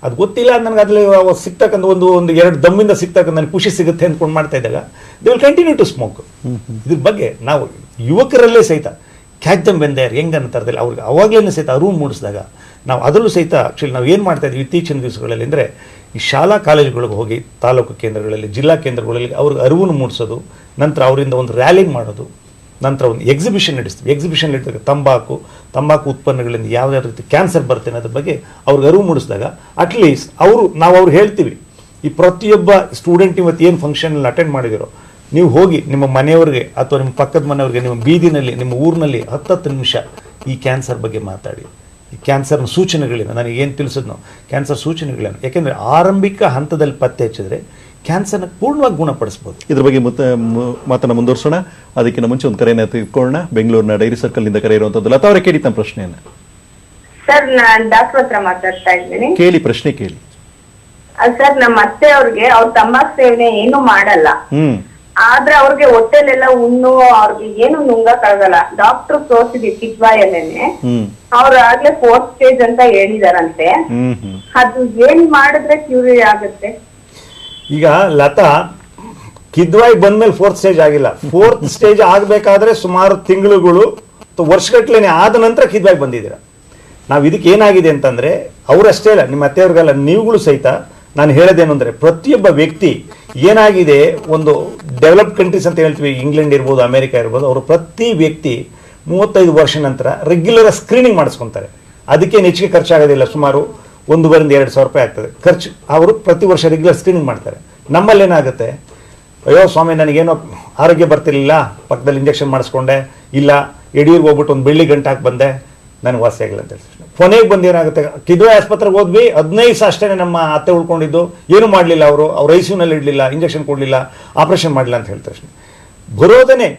ಅದು ಗೊತ್ತಿಲ್ಲ ನನಗೆ ಅದ್ರಲ್ಲಿ ಸಿಗ್ತಕ್ಕಂಥ ಒಂದು ಎರಡು ದಮ್ಮಿಂದ ಸಿಗ್ತಕ್ಕಂಥ ನನಗೆ ಖುಷಿ ಸಿಗುತ್ತೆ ಅಂದ್ಕೊಂಡು ಮಾಡ್ತಾ ಇದ್ದಾಗ they will continue to smoke. ಇದ್ರ ಬಗ್ಗೆ ನಾವು ಯುವಕರಲ್ಲೇ ಸಹಿತ catch them when they are young ಅನ್ನೋ ಥರದಲ್ಲಿ ಅವ್ರಿಗೆ ಅವಾಗಲೇ ಸಹಿತ ಅರಿವು ಮೂಡಿಸಿದಾಗ ನಾವು ಅದರಲ್ಲೂ ಸಹಿತ ಆ್ಯಕ್ಚುಲಿ ನಾವು ಏನು ಮಾಡ್ತಾ ಇದ್ವಿ ಇತ್ತೀಚಿನ ದಿವಸಗಳಲ್ಲಿ ಅಂದರೆ ಈ ಶಾಲಾ ಕಾಲೇಜುಗಳಿಗೆ ಹೋಗಿ ತಾಲೂಕು ಕೇಂದ್ರಗಳಲ್ಲಿ ಜಿಲ್ಲಾ ಕೇಂದ್ರಗಳಲ್ಲಿ ಅವ್ರಿಗೆ ಅರಿವನ್ನು ಮೂಡಿಸೋದು, ನಂತರ ಅವರಿಂದ ಒಂದು ರ್ಯಾಲಿಂಗ್ ಮಾಡೋದು, ನಂತರ ಒಂದು ಎಕ್ಸಿಬಿಷನ್ ನಡೆಸ್ತೀವಿ. ಎಕ್ಸಿಬಿಷನ್ ಇರ್ತದೆ ತಂಬಾಕು ಉತ್ಪನ್ನಗಳಿಂದ ಯಾವ ರೀತಿ ಕ್ಯಾನ್ಸರ್ ಬರುತ್ತೆ ಅನ್ನೋದ್ರ ಬಗ್ಗೆ ಅವ್ರಿಗೆ ಅರಿವು ಮೂಡಿಸಿದಾಗ ಅಟ್ಲೀಸ್ಟ್ ನಾವು ಅವ್ರು ಹೇಳ್ತೀವಿ, ಈ ಪ್ರತಿಯೊಬ್ಬ ಸ್ಟೂಡೆಂಟ್ ಇವತ್ತು ಏನು ಫಂಕ್ಷನಲ್ಲಿ ಅಟೆಂಡ್ ಮಾಡಿದಿರೋ ನೀವು ಹೋಗಿ ನಿಮ್ಮ ಮನೆಯವ್ರಿಗೆ ಅಥವಾ ನಿಮ್ಮ ಪಕ್ಕದ ಮನೆಯವ್ರಿಗೆ ನಿಮ್ಮ ಬೀದಿನಲ್ಲಿ ನಿಮ್ಮ ಊರಿನಲ್ಲಿ 10 ನಿಮಿಷ ಈ ಕ್ಯಾನ್ಸರ್ ಬಗ್ಗೆ ಮಾತಾಡಿ. ಈ ಕ್ಯಾನ್ಸರ್ನ ಸೂಚನೆಗಳೇನು, ನನಗೆ ಏನು ತಿಳಿಸಿದ್ನೋ ಕ್ಯಾನ್ಸರ್ ಸೂಚನೆಗಳೇನು, ಯಾಕೆಂದರೆ ಆರಂಭಿಕ ಹಂತದಲ್ಲಿ ಪತ್ತೆ ಹಚ್ಚಿದ್ರೆ ಕ್ಯಾನ್ಸರ್ನ ಪೂರ್ಣವಾಗಿ ಗುಣಪಡಿಸ್ಬೋದು. ಇದ್ರ ಬಗ್ಗೆ ಮಾತನ್ನ ಮುಂದುವರ್ಸೋಣ. ಅದಕ್ಕಿಂತ ಮುಂಚೆ ಒಂದು ಕರೆಯನ್ನು ತೆಗೆದುಕೊಳ್ಳೋಣ. ಬೆಂಗಳೂರಿನ ಡೈರಿ ಸರ್ಕಲ್ ಇಂದ ಕರೆ ಇರುವಂತದ್ದು ಲತಾ ಅವರೇ, ಕೇಳಿ ತಮ್ಮ ಪ್ರಶ್ನೆಯನ್ನ. ಸರ್ ನಾನು ಡಾಕ್ಟರ್ ಹತ್ರ ಮಾತಾಡ್ತಾ ಇದ್ದೀನಿ. ಕೇಳಿ, ಪ್ರಶ್ನೆ ಕೇಳಿ. ಸರ್ ನಮ್ಮ ಅತ್ತೆ ಅವ್ರಿಗೆ ಅವ್ರ ತಂಬಾಕು ಸೇವನೆ ಏನು ಮಾಡಲ್ಲ, ಆದ್ರೆ ಅವ್ರಿಗೆ ಹೊಟ್ಟೆಲೆಲ್ಲ ಹುಣ್ಣು, ಅವ್ರಿಗೆ ಏನು ನುಂಗಕ್ಕಾಗಲ್ಲ. ಡಾಕ್ಟರ್ ತೋರಿಸಿದ್ವಿ ಕಿದ್ವಾಯಲ್ಲೇನೆ, ಅವ್ರು ಆಗ್ಲೇ 4th ಸ್ಟೇಜ್ ಅಂತ ಹೇಳಿದಾರಂತೆ. ಅದು ಏನ್ ಮಾಡಿದ್ರೆ ಕ್ಯೂರಿ ಆಗುತ್ತೆ? ಈಗ ಲತಾ ಕಿದ್ವಾಯಿ ಬಂದ್ಮೇಲೆ 4th ಸ್ಟೇಜ್ ಆಗಿಲ್ಲ. 4th ಸ್ಟೇಜ್ ಆಗ್ಬೇಕಾದ್ರೆ ಸುಮಾರು ತಿಂಗಳುಗಳು ವರ್ಷಗಟ್ಲೆನೆ ಆದ ನಂತರ ಕಿದ್ವಾಯಿ ಬಂದಿದ್ದೀರ. ನಾವು ಇದಕ್ಕೆ ಏನಾಗಿದೆ ಅಂತಂದ್ರೆ ಅವರಷ್ಟೇ ಅಲ್ಲ, ನಿಮ್ಮ ಅತ್ತೆಯವ್ರಿಗೆಲ್ಲ ನೀವುಗಳು ಸಹಿತ ನಾನು ಹೇಳೋದೇನು ಅಂದರೆ ಪ್ರತಿಯೊಬ್ಬ ವ್ಯಕ್ತಿ ಏನಾಗಿದೆ, ಒಂದು ಡೆವಲಪ್ಡ್ ಕಂಟ್ರೀಸ್ ಅಂತ ಹೇಳ್ತೀವಿ, ಇಂಗ್ಲೆಂಡ್ ಇರ್ಬೋದು, ಅಮೆರಿಕ ಇರ್ಬೋದು, ಅವರು ಪ್ರತಿ ವ್ಯಕ್ತಿ 35 ವರ್ಷ ನಂತರ ರೆಗ್ಯುಲರ್ ಸ್ಕ್ರೀನಿಂಗ್ ಮಾಡಿಸ್ಕೊತಾರೆ. ಅದಕ್ಕೇನು ಹೆಚ್ಚಿಗೆ ಖರ್ಚಾಗೋದಿಲ್ಲ, ಸುಮಾರು 1,500-2,000 ರೂಪಾಯಿ ಆಗ್ತದೆ ಖರ್ಚು. ಅವರು ಪ್ರತಿ ವರ್ಷ ರೆಗ್ಯುಲರ್ ಸ್ಕ್ರೀನಿಂಗ್ ಮಾಡ್ತಾರೆ. ನಮ್ಮಲ್ಲಿ ಏನಾಗುತ್ತೆ, ಅಯ್ಯೋ ಸ್ವಾಮಿ ನನಗೇನೋ ಆರೋಗ್ಯ ಬರ್ತಿರ್ಲಿಲ್ಲ, ಪಕ್ಕದಲ್ಲಿ ಇಂಜೆಕ್ಷನ್ ಮಾಡಿಸ್ಕೊಂಡೆ, ಇಲ್ಲ ಯಡಿಯೂರಿಗೆ ಹೋಗ್ಬಿಟ್ಟು ಒಂದು ಬೆಳ್ಳಿ ಗಂಟೆ ಹಾಕಿ ಬಂದೆ, ನನಗೆ ವಾಸಿ ಆಗಿಲ್ಲ ಅಂತ ಹೇಳ್ತೀನಿ. ಕೊನೆಗೆ ಬಂದು ಏನಾಗುತ್ತೆ, ಕಿದ್ವಾಯಿ ಆಸ್ಪತ್ರೆಗೆ ಹೋದ್ವಿ, 15 ದಿವಸ ಅಷ್ಟೇ ನಮ್ಮ ಅತ್ತೆ ಉಳ್ಕೊಂಡಿದ್ದು, ಏನು ಮಾಡಲಿಲ್ಲ, ಅವ್ರು ಐಸಿಯುನಲ್ಲಿ ಇಡಲಿಲ್ಲ, ಇಂಜೆಕ್ಷನ್ ಕೊಡಲಿಲ್ಲ, ಆಪರೇಷನ್ ಮಾಡಲಿಲ್ಲ ಅಂತ ಹೇಳ್ತಾರೆ. ಬರೋದನ್ನೇ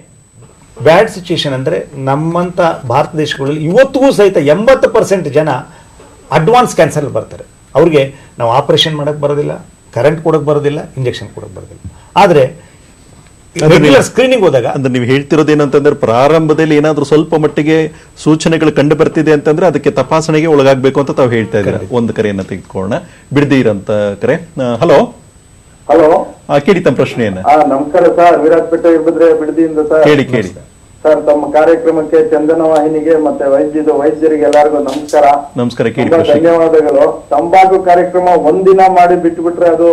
ಬ್ಯಾಡ್ ಸಿಚುಯೇಷನ್ ಅಂದರೆ ನಮ್ಮಂಥ ಭಾರತ ದೇಶಗಳಲ್ಲಿ ಇವತ್ತಿಗೂ ಸಹಿತ 80% ಜನ ಅಡ್ವಾನ್ಸ್ ಕ್ಯಾನ್ಸರ್ ಬರ್ತಾರೆ. ಅವ್ರಿಗೆ ನಾವು ಆಪರೇಷನ್ ಮಾಡೋಕ್ಕೆ ಬರೋದಿಲ್ಲ, ಕರೆಂಟ್ ಕೊಡೋಕ್ಕೆ ಬರೋದಿಲ್ಲ, ಇಂಜೆಕ್ಷನ್ ಕೊಡೋಕ್ಕೆ ಬರೋದಿಲ್ಲ. ಆದರೆ ರೆಗ್ಯುಲರ್ ಸ್ಕ್ರೀನಿಂಗ್ ಹೋದಾಗ ಅಂದ್ರೆ ನೀವು ಹೇಳ್ತಿರೋದೇನಂತಂದ್ರೆ ಪ್ರಾರಂಭದಲ್ಲಿ ಏನಾದ್ರೂ ಸ್ವಲ್ಪ ಮಟ್ಟಿಗೆ ಸೂಚನೆಗಳು ಕಂಡು ಬರ್ತಿದೆ ಅಂತಂದ್ರೆ ಅದಕ್ಕೆ ತಪಾಸಣೆಗೆ ಒಳಗಾಗಬೇಕು ಅಂತ ತಾವು ಹೇಳ್ತಾ ಇದ್ದೀರಾ. ಒಂದು ಕರೆಯನ್ನ ತೆಗೆದುಕೊಳ್ಳೋಣ. ಬಿಡದಿರಂತ ಕರೆ. ಹಲೋ ಹಲೋ, ಕೇಳಿ ತಮ್ಮ ಪ್ರಶ್ನೆಯನ್ನ. ನಮಸ್ಕಾರ ಸರ್, ವಿರಾಜಪೇಟೆ ಇರ್ಬಿದ್ರೆ ಬಿಡದಿಯಿಂದ ಸರ್. ಕೇಳಿ ಸರ್, ತಮ್ಮ ಕಾರ್ಯಕ್ರಮಕ್ಕೆ ಚಂದನ ವಾಹಿನಿಗೆ ಮತ್ತೆ ವೈದ್ಯರಿಗೆ ಎಲ್ಲರಿಗೂ ನಮಸ್ಕಾರ. ನಮಸ್ಕಾರ, ಕೇಳಿ. ಧನ್ಯವಾದಗಳು. ತಂಬಾಕು ಕಾರ್ಯಕ್ರಮ ಒಂದಿನ ಮಾಡಿ ಬಿಟ್ಬಿಟ್ರೆ ಅದು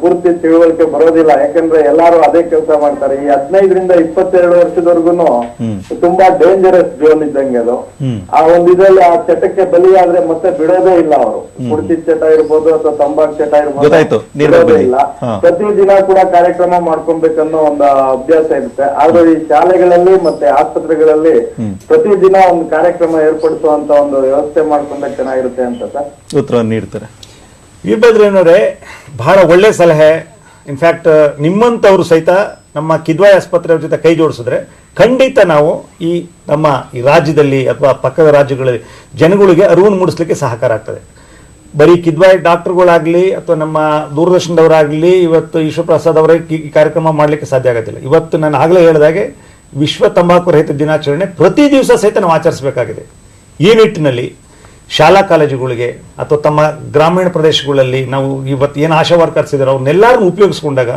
ಪೂರ್ತಿ ತಿಳುವಳಿಕೆ ಬರೋದಿಲ್ಲ. ಯಾಕಂದ್ರೆ ಎಲ್ಲಾರು ಅದೇ ಕೆಲಸ ಮಾಡ್ತಾರೆ. ಈ 15ರಿಂದ 22 ವರ್ಷದವರೆಗೂ ತುಂಬಾ ಡೇಂಜರಸ್ ಜೋನ್ ಇದ್ದಂಗೆ ಅದು. ಆ ಒಂದು ಇದ್ರಲ್ಲಿ ಆ ಚಟಕ್ಕೆ ಬಲಿಯಾದ್ರೆ ಮತ್ತೆ ಬಿಡೋದೇ ಇಲ್ಲ. ಅವರು ಕುಡ್ತಿದ್ ಚಟ ಇರ್ಬೋದು ಅಥವಾ ತಂಬಾಕು ಚಟ ಇರ್ಬೋದು, ಬಿಡೋದೇ ಇಲ್ಲ. ಪ್ರತಿ ದಿನ ಕೂಡ ಕಾರ್ಯಕ್ರಮ ಮಾಡ್ಕೊಬೇಕನ್ನೋ ಒಂದು ಅಭ್ಯಾಸ ಇರುತ್ತೆ. ಆದ್ರೆ ಈ ಶಾಲೆಗಳಲ್ಲಿ ಮತ್ತೆ ಆಸ್ಪತ್ರೆಗಳಲ್ಲಿ ಪ್ರತಿ ದಿನ ಒಂದು ಕಾರ್ಯಕ್ರಮ ಏರ್ಪಡಿಸುವಂತ ಒಂದು ವ್ಯವಸ್ಥೆ ಮಾಡ್ಕೊಂಡ್ರೆ ಚೆನ್ನಾಗಿರುತ್ತೆ ಅಂತ ಸರ್ ಉತ್ತರ ನೀಡ್ತಾರೆ. ವೀರಭದ್ರಯ್ಯನವರೇ, ಬಹಳ ಒಳ್ಳೆ ಸಲಹೆ. ಇನ್ಫ್ಯಾಕ್ಟ್ ನಿಮ್ಮಂಥವ್ರು ಸಹಿತ ನಮ್ಮ ಕಿದ್ವಾಯಿ ಆಸ್ಪತ್ರೆಯವ್ರ ಜೊತೆ ಕೈ ಜೋಡಿಸಿದ್ರೆ ಖಂಡಿತ ನಾವು ನಮ್ಮ ಈ ರಾಜ್ಯದಲ್ಲಿ ಅಥವಾ ಪಕ್ಕದ ರಾಜ್ಯಗಳಲ್ಲಿ ಜನಗಳಿಗೆ ಅರಿವನ್ನು ಮೂಡಿಸ್ಲಿಕ್ಕೆ ಸಹಕಾರ ಆಗ್ತದೆ. ಬರೀ ಕಿದ್ವಾಯಿ ಡಾಕ್ಟರ್ಗಳಾಗಲಿ ಅಥವಾ ನಮ್ಮ ದೂರದರ್ಶನದವರಾಗಲಿ ಇವತ್ತು ಈಶ್ವರಪ್ರಸಾದ್ ಅವರೇ ಈ ಕಾರ್ಯಕ್ರಮ ಮಾಡಲಿಕ್ಕೆ ಸಾಧ್ಯ ಆಗೋದಿಲ್ಲ. ಇವತ್ತು ನಾನು ಆಗಲೇ ಹೇಳಿದಾಗೆ ವಿಶ್ವ ತಂಬಾಕು ರಹಿತ ದಿನಾಚರಣೆ ಪ್ರತಿ ದಿವಸ ಸಹಿತ ನಾವು ಆಚರಿಸಬೇಕಾಗಿದೆ. ಈ ನಿಟ್ಟಿನಲ್ಲಿ ಶಾಲಾ ಕಾಲೇಜುಗಳಿಗೆ ಅಥವಾ ತಮ್ಮ ಗ್ರಾಮೀಣ ಪ್ರದೇಶಗಳಲ್ಲಿ ನಾವು ಇವತ್ತು ಏನು ಆಶಾ ವರ್ಕರ್ಸ್ ಇದ್ದಾರೆ ಅವ್ರನ್ನೆಲ್ಲರನ್ನು ಉಪಯೋಗಿಸ್ಕೊಂಡಾಗ,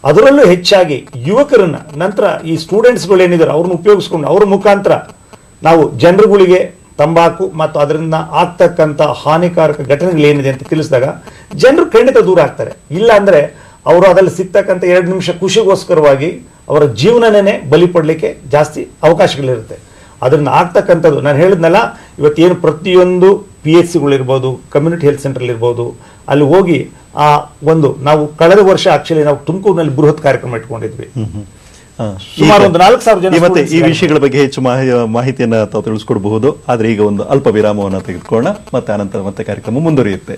ಅದರಲ್ಲೂ ಹೆಚ್ಚಾಗಿ ಯುವಕರನ್ನ, ನಂತರ ಈ ಸ್ಟೂಡೆಂಟ್ಸ್ಗಳು ಏನಿದ್ದಾರೆ ಅವ್ರನ್ನ ಉಪಯೋಗಿಸ್ಕೊಂಡು ಅವ್ರ ಮುಖಾಂತರ ನಾವು ಜನರುಗಳಿಗೆ ತಂಬಾಕು ಮತ್ತು ಅದರಿಂದ ಆಗ್ತಕ್ಕಂಥ ಹಾನಿಕಾರಕ ಘಟನೆಗಳೇನಿದೆ ಅಂತ ತಿಳಿಸಿದಾಗ ಜನರು ಖಂಡಿತ ದೂರ ಆಗ್ತಾರೆ. ಇಲ್ಲ ಅಂದರೆ ಅವರು ಅದರಲ್ಲಿ ಸಿಗ್ತಕ್ಕಂಥ 2 ನಿಮಿಷ ಖುಷಿಗೋಸ್ಕರವಾಗಿ ಅವರ ಜೀವನನೇ ಬಲಿ ಪಡಲಿಕ್ಕೆ ಜಾಸ್ತಿ ಅವಕಾಶಗಳಿರುತ್ತೆ. ಅದರಿಂದ ಆಗ್ತಕ್ಕಂಥದ್ದು ನಾನು ಹೇಳಿದ್ನಲ್ಲ, ಇವತ್ತೇನು ಪ್ರತಿಯೊಂದು PHCಗಳಿರ್ಬೋದು, ಕಮ್ಯುನಿಟಿ ಹೆಲ್ತ್ ಸೆಂಟರ್ ಇರ್ಬೋದು, ಅಲ್ಲಿ ಹೋಗಿ ನಾವು ಕಳೆದ ವರ್ಷ ಆಕ್ಚುಲಿ ನಾವು ತುಮಕೂರಿನಲ್ಲಿ ಬೃಹತ್ ಕಾರ್ಯಕ್ರಮ ಇಟ್ಕೊಂಡಿದ್ವಿ. ಸುಮಾರು ಒಂದು 4,000 ಜನ. ಮತ್ತೆ ಈ ವಿಷಯಗಳ ಬಗ್ಗೆ ಹೆಚ್ಚು ಮಾಹಿತಿಯನ್ನ ತಾವು ತಿಳಿಸ್ಕೊಡ್ಬಹುದು. ಆದ್ರೆ ಈಗ ಒಂದು ಅಲ್ಪ ವಿರಾಮವನ್ನು ತೆಗೆದುಕೊಳ್ಳೋಣ, ಮತ್ತೆ ಆನಂತರ ಮತ್ತೆ ಕಾರ್ಯಕ್ರಮ ಮುಂದುವರಿಯುತ್ತೆ.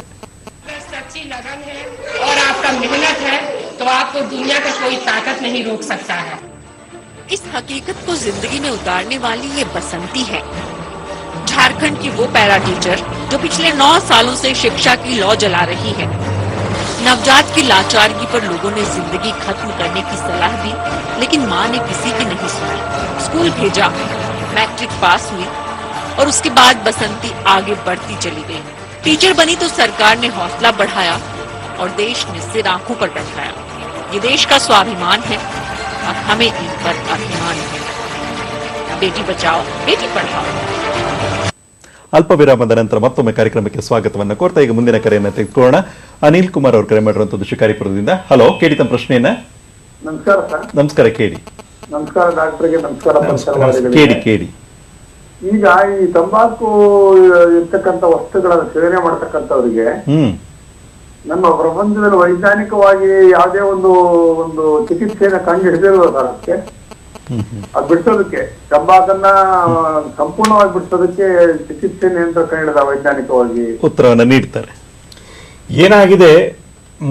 इस हकीकत को जिंदगी में उतारने वाली ये बसंती है, झारखंड की वो पैरा टीचर जो पिछले 9 सालों से शिक्षा की लौ जला रही है। नवजात की लाचारगी पर लोगों ने जिंदगी खत्म करने की सलाह दी, लेकिन माँ ने किसी की नहीं सुनी। स्कूल भेजा, मैट्रिक पास हुई और उसके बाद बसंती आगे बढ़ती चली गई। टीचर बनी तो सरकार ने हौसला बढ़ाया और देश ने सिर आंखों पर बैठाया। ये देश का स्वाभिमान है और हमें इन पर अभिमान है। बेटी बचाओ बेटी पढ़ाओ। ಅಲ್ಪ ವಿರಾಮದ ನಂತರ ಮತ್ತೊಮ್ಮೆ ಕಾರ್ಯಕ್ರಮಕ್ಕೆ ಸ್ವಾಗತವನ್ನು ಕೋರ್ತಾ ಈಗ ಮುಂದಿನ ಕರೆಯನ್ನು ತೆಗೆದುಕೊಳ್ಳೋಣ. ಅನಿಲ್ ಕುಮಾರ್ ಅವರು ಕರೆ ಮಾಡಿರುವಂತದ್ದು ಶಿಕಾರಿಪುರದಿಂದ. ಹಲೋ, ಕೇಳಿ ತಮ್ಮ ಪ್ರಶ್ನೆಯನ್ನ. ನಮಸ್ಕಾರ ಸರ್. ನಮಸ್ಕಾರ, ಕೇಳಿ. ನಮಸ್ಕಾರ ಡಾಕ್ಟರ್ಗೆ. ನಮಸ್ಕಾರ. ಕೇಳಿ. ಈಗ ಈ ತಂಬಾಕು ಇರ್ತಕ್ಕಂಥ ವಸ್ತುಗಳನ್ನು ಸೇವನೆ ಮಾಡ್ತಕ್ಕಂಥವ್ರಿಗೆ ನಮ್ಮ ಪ್ರಪಂಚದಲ್ಲಿ ವೈಜ್ಞಾನಿಕವಾಗಿ ಯಾವುದೇ ಒಂದು ಚಿಕಿತ್ಸೆಯನ್ನು ಕಂಡು ಹಿಡಿದಿರುವ ಅದಕ್ಕೆ ಅದ್ ಬಿಡ್ಸೋದಕ್ಕೆ, ತಂಬಾಕನ್ನ ಸಂಪೂರ್ಣವಾಗಿ ಬಿಡ್ಸೋದಕ್ಕೆ ಚಿಕಿತ್ಸೆಯನ್ನು ಅಂತ ಕಂಡಿಡಿದ ವೈಜ್ಞಾನಿಕವಾಗಿ ಉತ್ತರವನ್ನು ನೀಡ್ತಾರೆ. ಏನಾಗಿದೆ,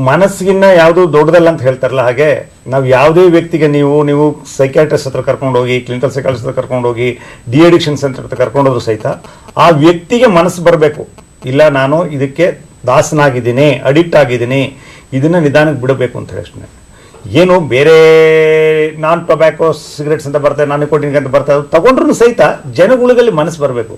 ಮನಸ್ಸಿಗಿನ್ನ ಯಾವುದು ದೊಡ್ಡದಲ್ಲ ಅಂತ ಹೇಳ್ತಾರಲ್ಲ, ಹಾಗೆ ನಾವು ಯಾವುದೇ ವ್ಯಕ್ತಿಗೆ ನೀವು ಸೈಕ್ಯಾಟ್ರಿಸ್ಟ್ ಹತ್ರ ಕರ್ಕೊಂಡು ಹೋಗಿ, ಕ್ಲಿನಿಕಲ್ ಸೈಕಾಲಜಿಸ್ಟ್ ಹತ್ರ ಕರ್ಕೊಂಡು ಹೋಗಿ, ಡಿ ಅಡಿಕ್ಷನ್ ಸೆಂಟರ್ ಹತ್ರ ಕರ್ಕೊಂಡೋದ್ರು ಸಹಿತ ಆ ವ್ಯಕ್ತಿಗೆ ಮನಸ್ಸು ಬರಬೇಕು, ಇಲ್ಲ ನಾನು ಇದಕ್ಕೆ ದಾಸನಾಗಿದ್ದೀನಿ, ಅಡಿಕ್ಟ್ ಆಗಿದ್ದೀನಿ, ಇದನ್ನ ನಿಧಾನಕ್ಕೆ ಬಿಡಬೇಕು ಅಂತ ಹೇಳಿ. ಏನು ಬೇರೆ ನಾನ್ ಟೊಬ್ಯಾಕೋ ಸಿಗರೇಟ್ಸ್ ಅಂತ ಬರ್ತದೆ, ನಾನು ನಿಕೋಟಿನ್ ಅಂತ ಬರ್ತದೆ, ತಗೊಂಡ್ರು ಸಹಿತ ಜನಗಳಿಗೆ ಮನಸ್ಸು ಬರಬೇಕು.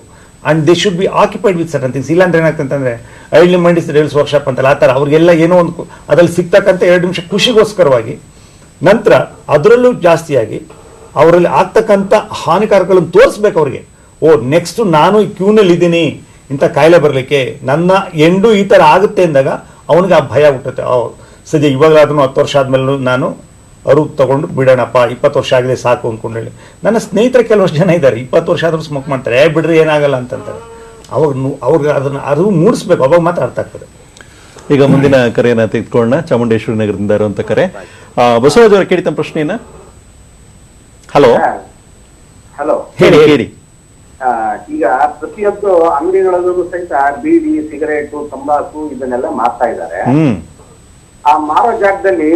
And they should be occupied with certain things. ಇಲ್ಲಾಂದ್ರೆ ಏನಾಗ್ತಂತಂದ್ರೆ ಐಡ್ಲಿ ಮೈಂಡ್ ಇಸ್ ರೇಲ್ಸ್ ವರ್ಕ್ಶಾಪ್ ಅಂತಲ್ಲ, ಆ ಥರ ಅವ್ರಿಗೆಲ್ಲ ಏನೋ ಒಂದು ಅದ್ರಲ್ಲಿ ಸಿಗ್ತಕ್ಕಂಥ 2 ನಿಮಿಷ ಖುಷಿಗೋಸ್ಕರವಾಗಿ ನಂತರ ಅದರಲ್ಲೂ ಜಾಸ್ತಿಯಾಗಿ ಅವರಲ್ಲಿ ಆಗ್ತಕ್ಕಂಥ ಹಾನಿಕಾರಕಗಳನ್ನು ತೋರಿಸ್ಬೇಕು ಅವ್ರಿಗೆ. ನೆಕ್ಸ್ಟ್ ನಾನು ಕ್ಯೂನಲ್ಲಿ ಇದ್ದೀನಿ, ಇಂಥ ಕಾಯಿಲೆ ಬರಲಿಕ್ಕೆ ನನ್ನ ಎಂಡು ಈ ಥರ ಆಗುತ್ತೆ ಅಂದಾಗ ಅವನಿಗೆ ಆ ಭಯ ಹುಟ್ಟುತ್ತೆ. ಸದ್ಯ ಇವಾಗಲಾದ್ರೂ 10 ವರ್ಷ ಆದ್ಮೇಲೆ ನಾನು ಅರುವು ತಗೊಂಡು ಬಿಡೋಣಪ್ಪ, 20 ವರ್ಷ ಆಗಿದೆ ಸಾಕು ಅಂದ್ಕೊಂಡು ಹೇಳಿ. ನನ್ನ ಸ್ನೇಹಿತರ ಕೆಲವಷ್ಟು ಜನ ಇದ್ದಾರೆ, 20 ವರ್ಷ ಆದ್ರೂ ಸ್ಮೋಕ್ ಮಾಡ್ತಾರೆ, ಬಿಡ್ರಿ ಏನಾಗಲ್ಲ ಅಂತಂತಾರೆ. ಅವ್ರಿಗೆ ಅದನ್ನ ಅರಿವು ಮೂಡಿಸ್ಬೇಕು, ಅವಾಗ ಮಾತ್ರ ಅರ್ಥ ಆಗ್ತದೆ. ಈಗ ಮುಂದಿನ ಕರೆಯನ್ನ ತೆಗೆದುಕೊಳ್ಳೋಣ. ಚಾಮುಂಡೇಶ್ವರಿ ನಗರದಿಂದ ಇರುವಂತ ಕರೆ. ಬಸವರಾಜ್ ಅವರ ಕೇಳಿ ತಮ್ಮ ಪ್ರಶ್ನೆಯನ್ನ. ಹಲೋ. ಹೇಳಿ. ಈಗ ಪ್ರತಿಯೊಂದು ಅಂಗಡಿಗಳಲ್ಲೂ ಸಹಿತ ಬೀಡಿ, ಸಿಗರೇಟು, ತಂಬಾಕು ಇದನ್ನೆಲ್ಲ ಮಾರ್ತಾ ಇದ್ದಾರೆ. ಆ ಮಾರೋ ಜಾಗದಲ್ಲಿ